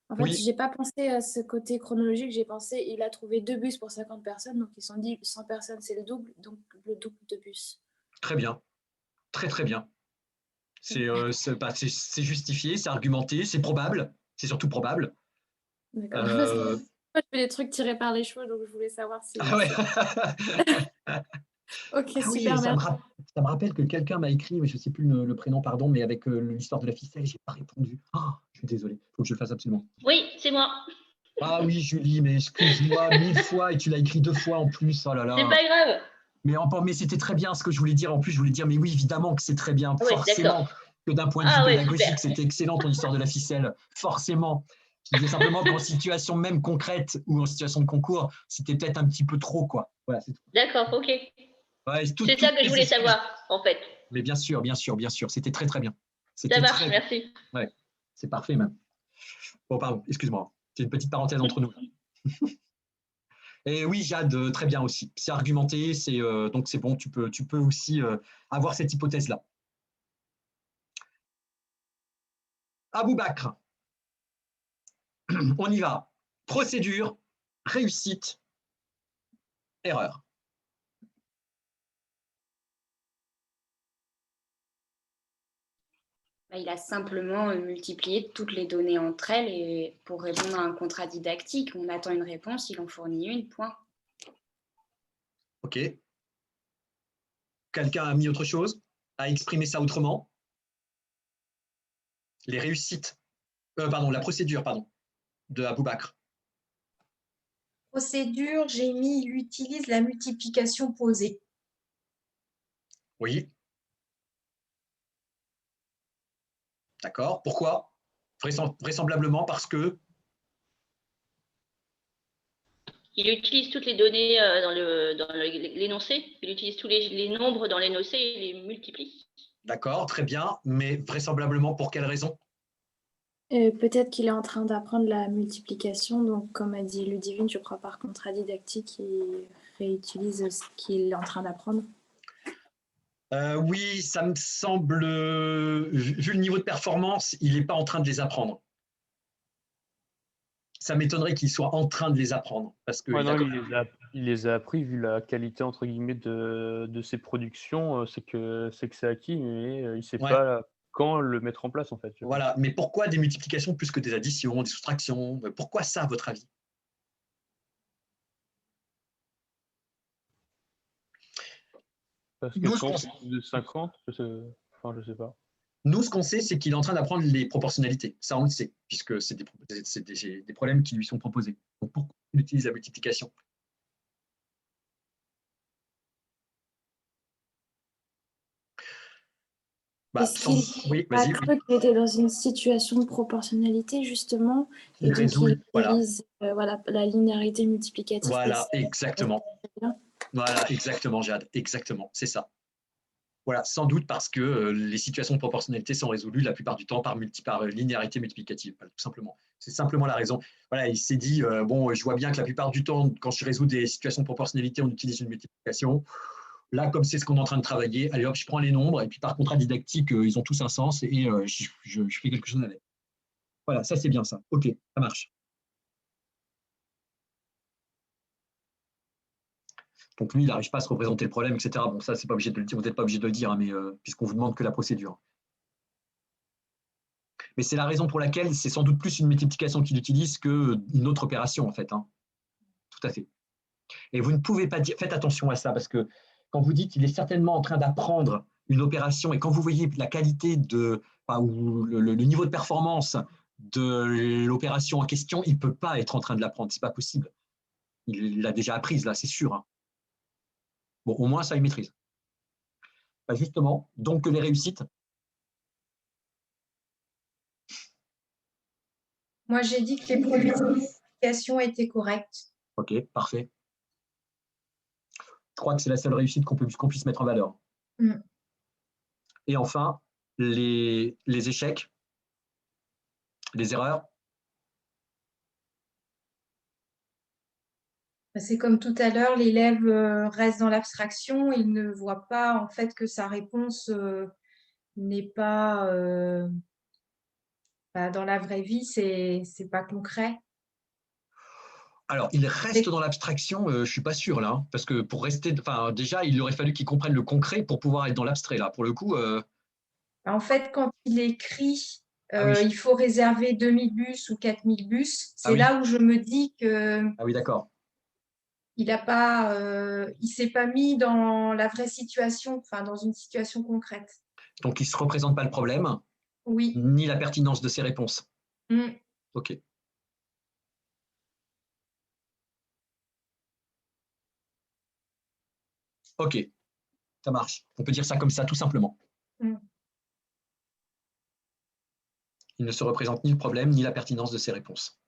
En fait, je n'ai pas pensé à ce côté chronologique, j'ai pensé il a trouvé 2 bus pour 50 personnes, donc ils se sont dit 100 personnes c'est le double, donc le double de bus. Très bien, très bien. C'est justifié, c'est argumenté, c'est probable. C'est surtout probable. D'accord. Moi, je fais des trucs tirés par les cheveux, donc je voulais savoir si... Ah ouais. Ok, super. Oui, ça me rappelle que quelqu'un m'a écrit, mais je ne sais plus le prénom, pardon, mais avec l'histoire de la ficelle, je n'ai pas répondu. Oh, je suis désolé, il faut que je le fasse absolument. Oui, c'est moi. Ah oui, Julie, mais excuse-moi 1000 fois et tu l'as écrit 2 fois en plus. Oh là là. C'est pas grave. Mais c'était très bien ce que je voulais dire. En plus, je voulais dire, mais oui, évidemment que c'est très bien. Ouais, forcément que d'un point de vue pédagogique, c'était excellent ton histoire de la ficelle. Forcément. Je disais simplement qu'en situation même concrète ou en situation de concours, c'était peut-être un petit peu trop, quoi. Voilà, c'est tout. D'accord, ok. Ouais, C'est ça que je voulais savoir, en fait. Mais bien sûr, bien sûr, bien sûr. C'était très, très bien. Ça marche, merci. Ouais, c'est parfait, même. Bon, pardon, excuse-moi. C'est une petite parenthèse entre nous. Et oui, Jade, très bien aussi. C'est argumenté, donc c'est bon, tu peux aussi avoir cette hypothèse-là. Aboubakr, on y va. Procédure, réussite, erreur. Il a simplement multiplié toutes les données entre elles et pour répondre à un contrat didactique, on attend une réponse, il en fournit une, point. OK. Quelqu'un a mis autre chose, a exprimé ça autrement? Les réussites, la procédure, de Aboubakr. Procédure, j'ai mis, il utilise la multiplication posée. Oui. D'accord. Pourquoi? Vraisemblablement parce que… Il utilise toutes les données dans l'énoncé. Il utilise tous les nombres dans l'énoncé et il les multiplie. D'accord, très bien. Mais vraisemblablement pour quelle raison? Peut-être qu'il est en train d'apprendre la multiplication. Donc, comme a dit Ludivine, je crois par contrat didactique, il réutilise ce qu'il est en train d'apprendre. Oui, ça me semble… Vu le niveau de performance, il n'est pas en train de les apprendre. Ça m'étonnerait qu'il soit en train de les apprendre. Parce que, non, il les a appris vu la qualité entre guillemets de ses productions. C'est que c'est acquis, mais il ne sait pas quand le mettre en place en fait. Voilà, mais pourquoi des multiplications plus que des additions, des soustractions? Pourquoi ça, à votre avis? Parce que de 50, je sais pas. Nous, ce qu'on sait, c'est qu'il est en train d'apprendre les proportionnalités. Ça, on le sait, puisque c'est des problèmes qui lui sont proposés. Donc, pourquoi il utilise la multiplication? Oui, vas-y. Cru qu'il était dans une situation de proportionnalité, justement, et donc il utilise la linéarité multiplicative. Voilà, exactement. Voilà, exactement, Jade. Exactement, c'est ça. Voilà, sans doute parce que les situations de proportionnalité sont résolues la plupart du temps par linéarité multiplicative, tout simplement. C'est simplement la raison. Voilà, il s'est dit, bon, je vois bien que la plupart du temps, quand je résous des situations de proportionnalité, on utilise une multiplication. Là, comme c'est ce qu'on est en train de travailler, allez hop, je prends les nombres, et puis par contrat didactique, ils ont tous un sens, et je fais quelque chose avec. Voilà, ça c'est bien ça. OK, ça marche. Donc lui, il n'arrive pas à se représenter le problème, etc. Bon, ça, c'est pas obligé de le dire, vous n'êtes pas obligé de le dire, hein, mais puisqu'on vous demande que la procédure. Mais c'est la raison pour laquelle c'est sans doute plus une multiplication qu'il utilise qu'une autre opération, en fait. Hein. Tout à fait. Et vous ne pouvez pas dire, faites attention à ça, parce que quand vous dites qu'il est certainement en train d'apprendre une opération, et quand vous voyez la qualité ou le niveau de performance de l'opération en question, il ne peut pas être en train de l'apprendre, ce n'est pas possible. Il l'a déjà apprise, là, c'est sûr. Hein. Bon, au moins, ça, il maîtrise. Justement, donc les réussites. Moi, j'ai dit que les produits de multiplication étaient corrects. OK, parfait. Je crois que c'est la seule réussite qu'on puisse mettre en valeur. Et enfin, les échecs, les erreurs. C'est comme tout à l'heure, l'élève reste dans l'abstraction, il ne voit pas en fait que sa réponse n'est pas dans la vraie vie, c'est pas concret. Alors, il reste dans l'abstraction, je ne suis pas sûr là, hein, parce que pour rester, déjà, il aurait fallu qu'il comprenne le concret pour pouvoir être dans l'abstrait là. Pour le coup. En fait, quand il écrit, il faut réserver 2000 bus ou 4000 bus. C'est là où je me dis que. Ah oui, d'accord. Il s'est pas mis dans la vraie situation, dans une situation concrète. Donc, il ne se représente pas le problème, ni la pertinence de ses réponses. OK. OK, ça marche. On peut dire ça comme ça, tout simplement. Il ne se représente ni le problème, ni la pertinence de ses réponses.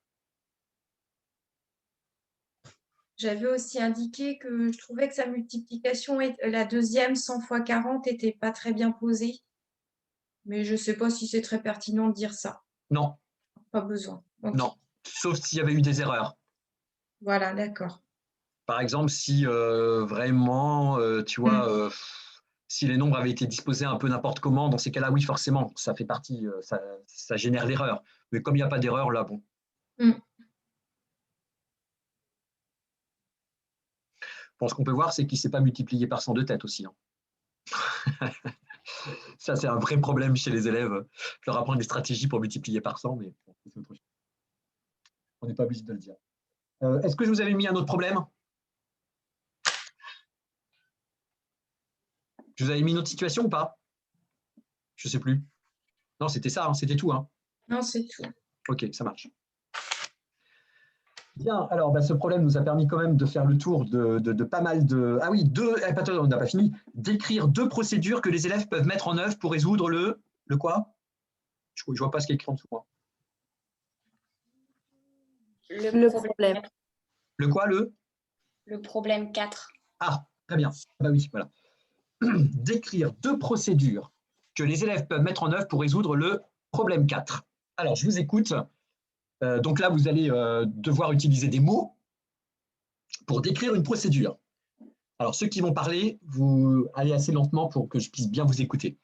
J'avais aussi indiqué que je trouvais que sa multiplication, la deuxième 100 fois 40, n'était pas très bien posée. Mais je ne sais pas si c'est très pertinent de dire ça. Non. Pas besoin. Okay. Non, sauf s'il y avait eu des erreurs. Voilà, d'accord. Par exemple, si vraiment, tu vois, si les nombres avaient été disposés un peu n'importe comment, dans ces cas-là, oui, forcément, ça fait partie, ça génère l'erreur. Mais comme il n'y a pas d'erreur, là, bon. Bon, ce qu'on peut voir, c'est qu'il ne s'est pas multiplié par 100 de tête aussi. Hein. Ça, c'est un vrai problème chez les élèves. Je leur apprends des stratégies pour multiplier par 100, mais c'est autre chose. On n'est pas obligé de le dire. Est-ce que je vous avais mis un autre problème? Je vous avais mis une autre situation ou pas? Je ne sais plus. Non, c'était ça, hein, c'était tout. Hein. Non, c'est tout. Ok, ça marche. Bien, alors ce problème nous a permis quand même de faire le tour de pas mal de… Ah oui, on n'a pas fini. D'écrire 2 procédures que les élèves peuvent mettre en œuvre pour résoudre le quoi? Je ne vois pas ce qui est écrit en dessous. Moi. Le problème. Le quoi, Le problème 4. Ah, très bien. Bah oui, voilà. D'écrire 2 procédures que les élèves peuvent mettre en œuvre pour résoudre le problème 4. Alors, je vous écoute. Donc là, vous allez devoir utiliser des mots pour décrire une procédure. Alors, ceux qui vont parler, vous allez assez lentement pour que je puisse bien vous écouter.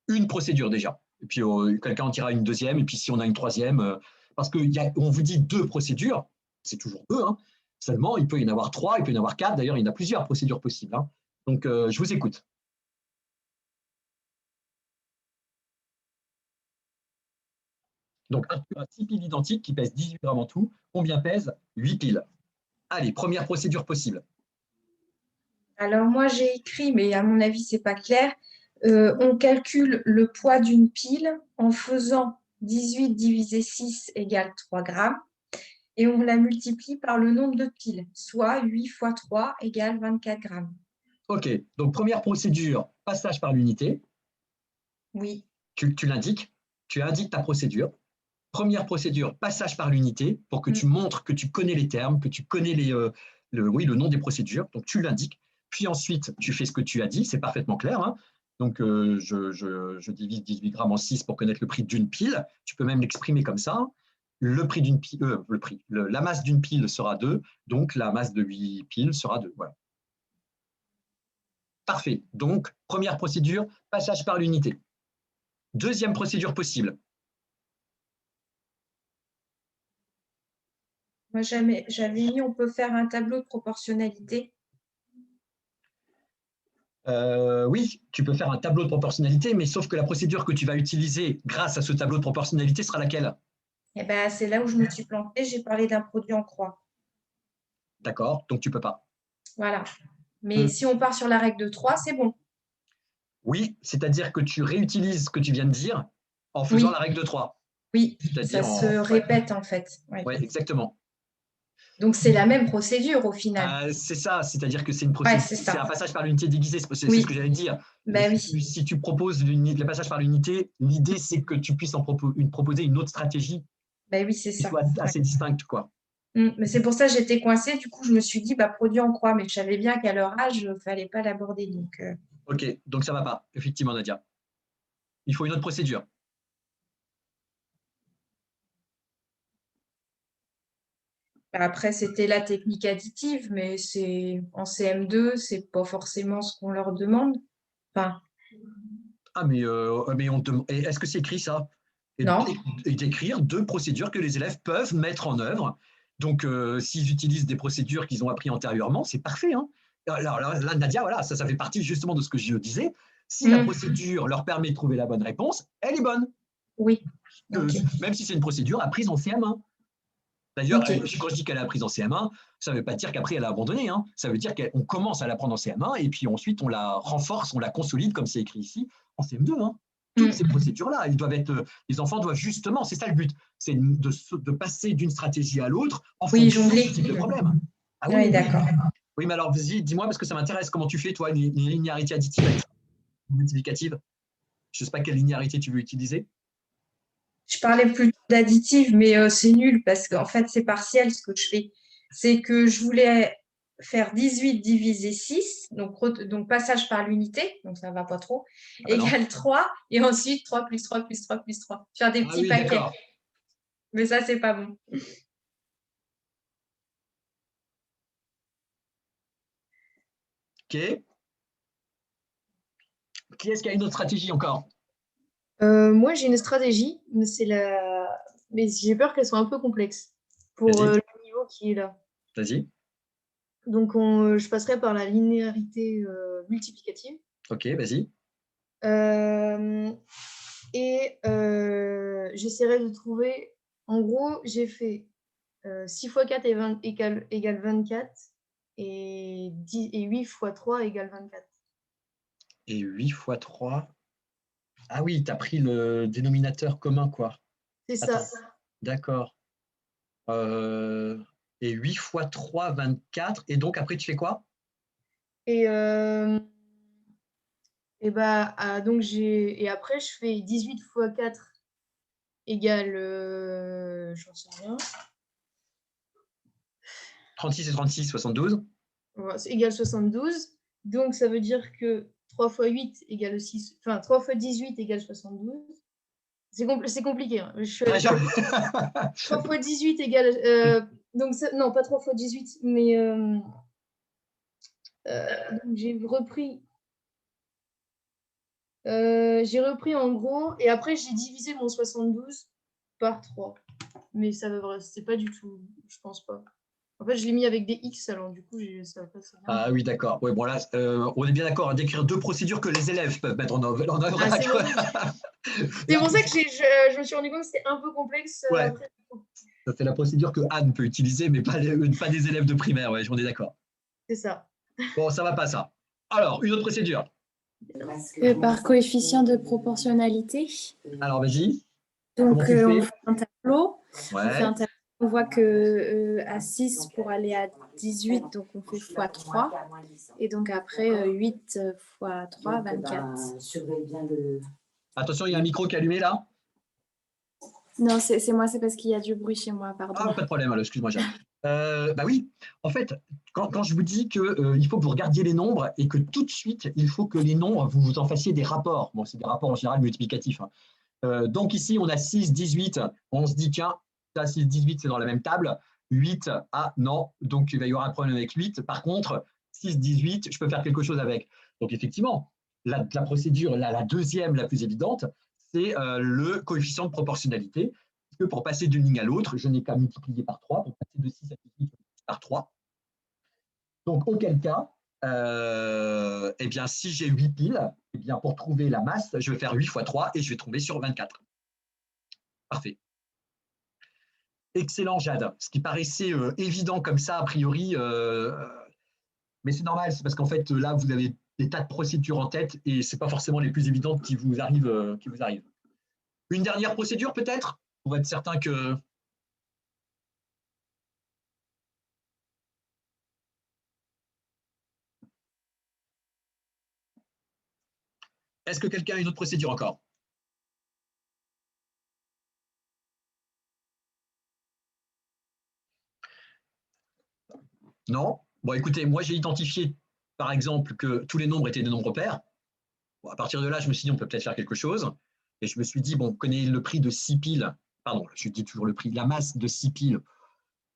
Une procédure déjà. Et puis, quelqu'un en dira une deuxième. Et puis, si on a une troisième, parce qu'on vous dit 2 procédures, c'est toujours 2. Hein. Seulement, il peut y en avoir 3, il peut y en avoir 4. D'ailleurs, il y en a plusieurs procédures possibles. Hein. Donc, je vous écoute. Donc, Arthur a 6 piles identiques qui pèsent 18 grammes en tout. Combien pèse 8 piles? Allez, première procédure possible. Alors, moi, j'ai écrit, mais à mon avis, ce n'est pas clair. On calcule le poids d'une pile en faisant 18 divisé 6 égale 3 grammes. Et on la multiplie par le nombre de piles, soit 8 fois 3 égale 24 grammes. OK. Donc, première procédure, passage par l'unité. Oui. Tu l'indiques. Tu indiques ta procédure. Première procédure, passage par l'unité, pour que tu montres que tu connais les termes, que tu connais le nom des procédures. Donc, tu l'indiques. Puis ensuite, tu fais ce que tu as dit. C'est parfaitement clair. Hein. Donc, je divise 18 grammes en 6 pour connaître le prix d'une pile. Tu peux même l'exprimer comme ça. Le prix d'une pile, la masse d'une pile sera 2. Donc, la masse de 8 piles sera 2. Voilà. Parfait. Donc, première procédure, passage par l'unité. Deuxième procédure possible. Moi, j'avais mis, on peut faire un tableau de proportionnalité. Oui, tu peux faire un tableau de proportionnalité, mais sauf que la procédure que tu vas utiliser grâce à ce tableau de proportionnalité sera laquelle? Eh ben, c'est là où je me suis plantée. J'ai parlé d'un produit en croix. D'accord, donc tu ne peux pas. Voilà. Mais si on part sur la règle de 3, c'est bon. Oui, c'est-à-dire que tu réutilises ce que tu viens de dire en faisant la règle de 3. Oui, ça se répète en fait. Oui, exactement. Donc, c'est la même procédure au final. C'est ça, c'est-à-dire que c'est une procédure, c'est un passage par l'unité déguisée, c'est ce que j'allais dire. Ben, si tu proposes le passage par l'unité, l'idée, c'est que tu puisses proposer une autre stratégie oui, c'est qui ça. soit assez distincte, quoi. Mais c'est pour ça que j'étais coincée. Du coup, je me suis dit, produit en croix, mais je savais bien qu'à leur âge, il ne fallait pas l'aborder. Donc, OK, donc ça ne va pas, effectivement, Nadia. Il faut une autre procédure. Après, c'était la technique additive, mais en CM2, ce n'est pas forcément ce qu'on leur demande. Enfin… Ah, mais est-ce que c'est écrit ça? Non. Et d'écrire 2 procédures que les élèves peuvent mettre en œuvre. Donc, s'ils utilisent des procédures qu'ils ont appris antérieurement, c'est parfait. Hein. Alors là, Nadia, voilà, ça fait partie justement de ce que je disais. Si la procédure leur permet de trouver la bonne réponse, elle est bonne. Oui. Même si c'est une procédure apprise en CM1. D'ailleurs, quand je dis qu'elle est apprise en CM1, ça ne veut pas dire qu'après elle a abandonné. Hein. Ça veut dire qu'on commence à l'apprendre en CM1 et puis ensuite on la renforce, on la consolide, comme c'est écrit ici, en CM2. Hein. Toutes ces procédures-là, les enfants doivent justement, c'est ça le but, c'est de passer d'une stratégie à l'autre en fonction de ce type de problème. Ah oui, d'accord. Oui, mais alors vas-y, dis-moi, parce que ça m'intéresse, comment tu fais, toi, une linéarité additive avec une multiplicative? Je ne sais pas quelle linéarité tu veux utiliser. je parlais plutôt d'additive, mais c'est nul parce qu'en fait, c'est partiel ce que je fais. C'est que je voulais faire 18 divisé 6, donc passage par l'unité, donc ça ne va pas trop, égale 3, et ensuite 3 plus 3 plus 3 plus 3. Faire des petits paquets. Mais ça, c'est pas bon. Ok. Qui est-ce qui a une autre stratégie encore? Moi, j'ai une stratégie, mais mais j'ai peur qu'elle soit un peu complexe pour le niveau qui est là. Vas-y. Donc, je passerai par la linéarité multiplicative. Ok, vas-y. Et j'essaierai de trouver, en gros, j'ai fait 6 x 4 égale 24 et 8 x 3 égale 24. Et 8 x 3. Ah oui, tu as pris le dénominateur commun, quoi. C'est ça. D'accord. Et 8 x 3, 24. Et donc, après, tu fais quoi? Et après, je fais 18 x 4 égale, j'en sais rien. 36 et 36, 72. Voilà, égale 72. Donc, ça veut dire que 3 x 8 égale 6. Enfin, 3 x 18 égale 72. C'est compliqué. Hein. 3 x 18 égale... donc, non, pas 3 x 18, mais... donc j'ai repris en gros, et après j'ai divisé mon 72 par 3. Mais ça c'est pas du tout, je pense pas. En fait, je l'ai mis avec des X, alors du coup, ça passe. Ah oui, d'accord. Ouais, bon, là, on est bien d'accord à décrire deux procédures que les élèves peuvent mettre en œuvre. C'est pour ça que je me suis rendu compte que c'était un peu complexe. Ouais. Après. Ça, c'est la procédure que Anne peut utiliser, mais pas des élèves de primaire. Ouais, on est d'accord. C'est ça. Bon, ça va pas, ça. Alors, une autre procédure. Par coefficient de proportionnalité. Alors, vas-y. Donc, on fait un tableau. Ouais. On voit que à 6 pour aller à 18, donc on fait x3. Et donc après, 8 x 3, 24. Attention, il y a un micro qui est allumé là. Non, c'est moi, c'est parce qu'il y a du bruit chez moi, pardon. Ah, pas de problème, excuse-moi, Jeanne. Bah oui, en fait, quand je vous dis qu'il faut que vous regardiez les nombres et que tout de suite, il faut que les nombres, vous en fassiez des rapports. Bon, c'est des rapports en général multiplicatifs. Hein. Donc ici, on a 6, 18. On se dit, tiens, ça, 6, 18, c'est dans la même table. 8, ah non, donc il va y avoir un problème avec 8. Par contre, 6, 18, je peux faire quelque chose avec. Donc effectivement, la procédure, la deuxième, la plus évidente, c'est le coefficient de proportionnalité. Parce que pour passer d'une ligne à l'autre, je n'ai qu'à multiplier par 3. Pour passer de 6 à 18, par 3. Donc, auquel cas, eh bien, si j'ai 8 piles, eh bien, pour trouver la masse, je vais faire 8 x 3 et je vais tomber sur 24. Parfait. Excellent, Jade. Ce qui paraissait évident comme ça, a priori, mais c'est normal, c'est parce qu'en fait, là, vous avez des tas de procédures en tête et ce n'est pas forcément les plus évidentes qui vous arrivent. Une dernière procédure, peut-être, pour être certain que... Est-ce que quelqu'un a une autre procédure encore? Non? Bon, écoutez, moi, j'ai identifié, par exemple, que tous les nombres étaient des nombres pairs. Bon, à partir de là, je me suis dit, on peut peut-être faire quelque chose. Et je me suis dit, bon, on connaît le prix de 6 piles. Pardon, je dis toujours le prix, la masse de 6 piles.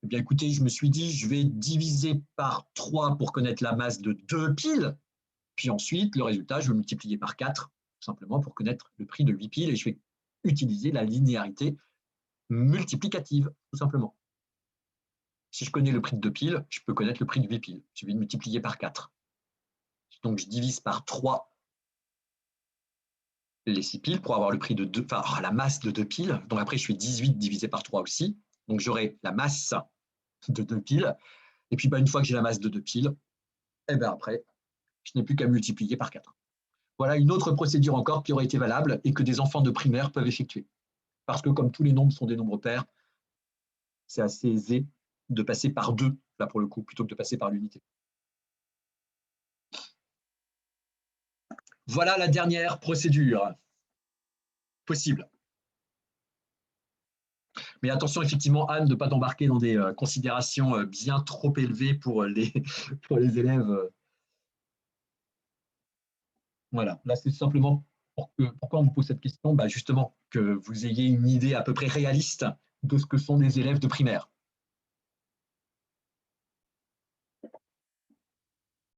Eh bien, écoutez, je me suis dit, je vais diviser par 3 pour connaître la masse de 2 piles. Puis ensuite, le résultat, je vais multiplier par 4, tout simplement pour connaître le prix de 8 piles. Et je vais utiliser la linéarité multiplicative, tout simplement. Si je connais le prix de 2 piles, je peux connaître le prix de 8 piles. Je vais multiplier par 4. Donc, je divise par 3 les 6 piles pour avoir le prix de 2, enfin, la masse de 2 piles. Donc, après, je fais 18 divisé par 3 aussi. Donc, j'aurai la masse de 2 piles. Et puis, une fois que j'ai la masse de 2 piles, et bien après, je n'ai plus qu'à multiplier par 4. Voilà une autre procédure encore qui aurait été valable et que des enfants de primaire peuvent effectuer. Parce que comme tous les nombres sont des nombres pairs, c'est assez aisé de passer par 2, là pour le coup, plutôt que de passer par l'unité. Voilà la dernière procédure possible. Mais attention, effectivement, Anne, de ne pas t'embarquer dans des considérations bien trop élevées pour les élèves. Voilà, là, c'est simplement pourquoi on vous pose cette question, justement, que vous ayez une idée à peu près réaliste de ce que sont des élèves de primaire.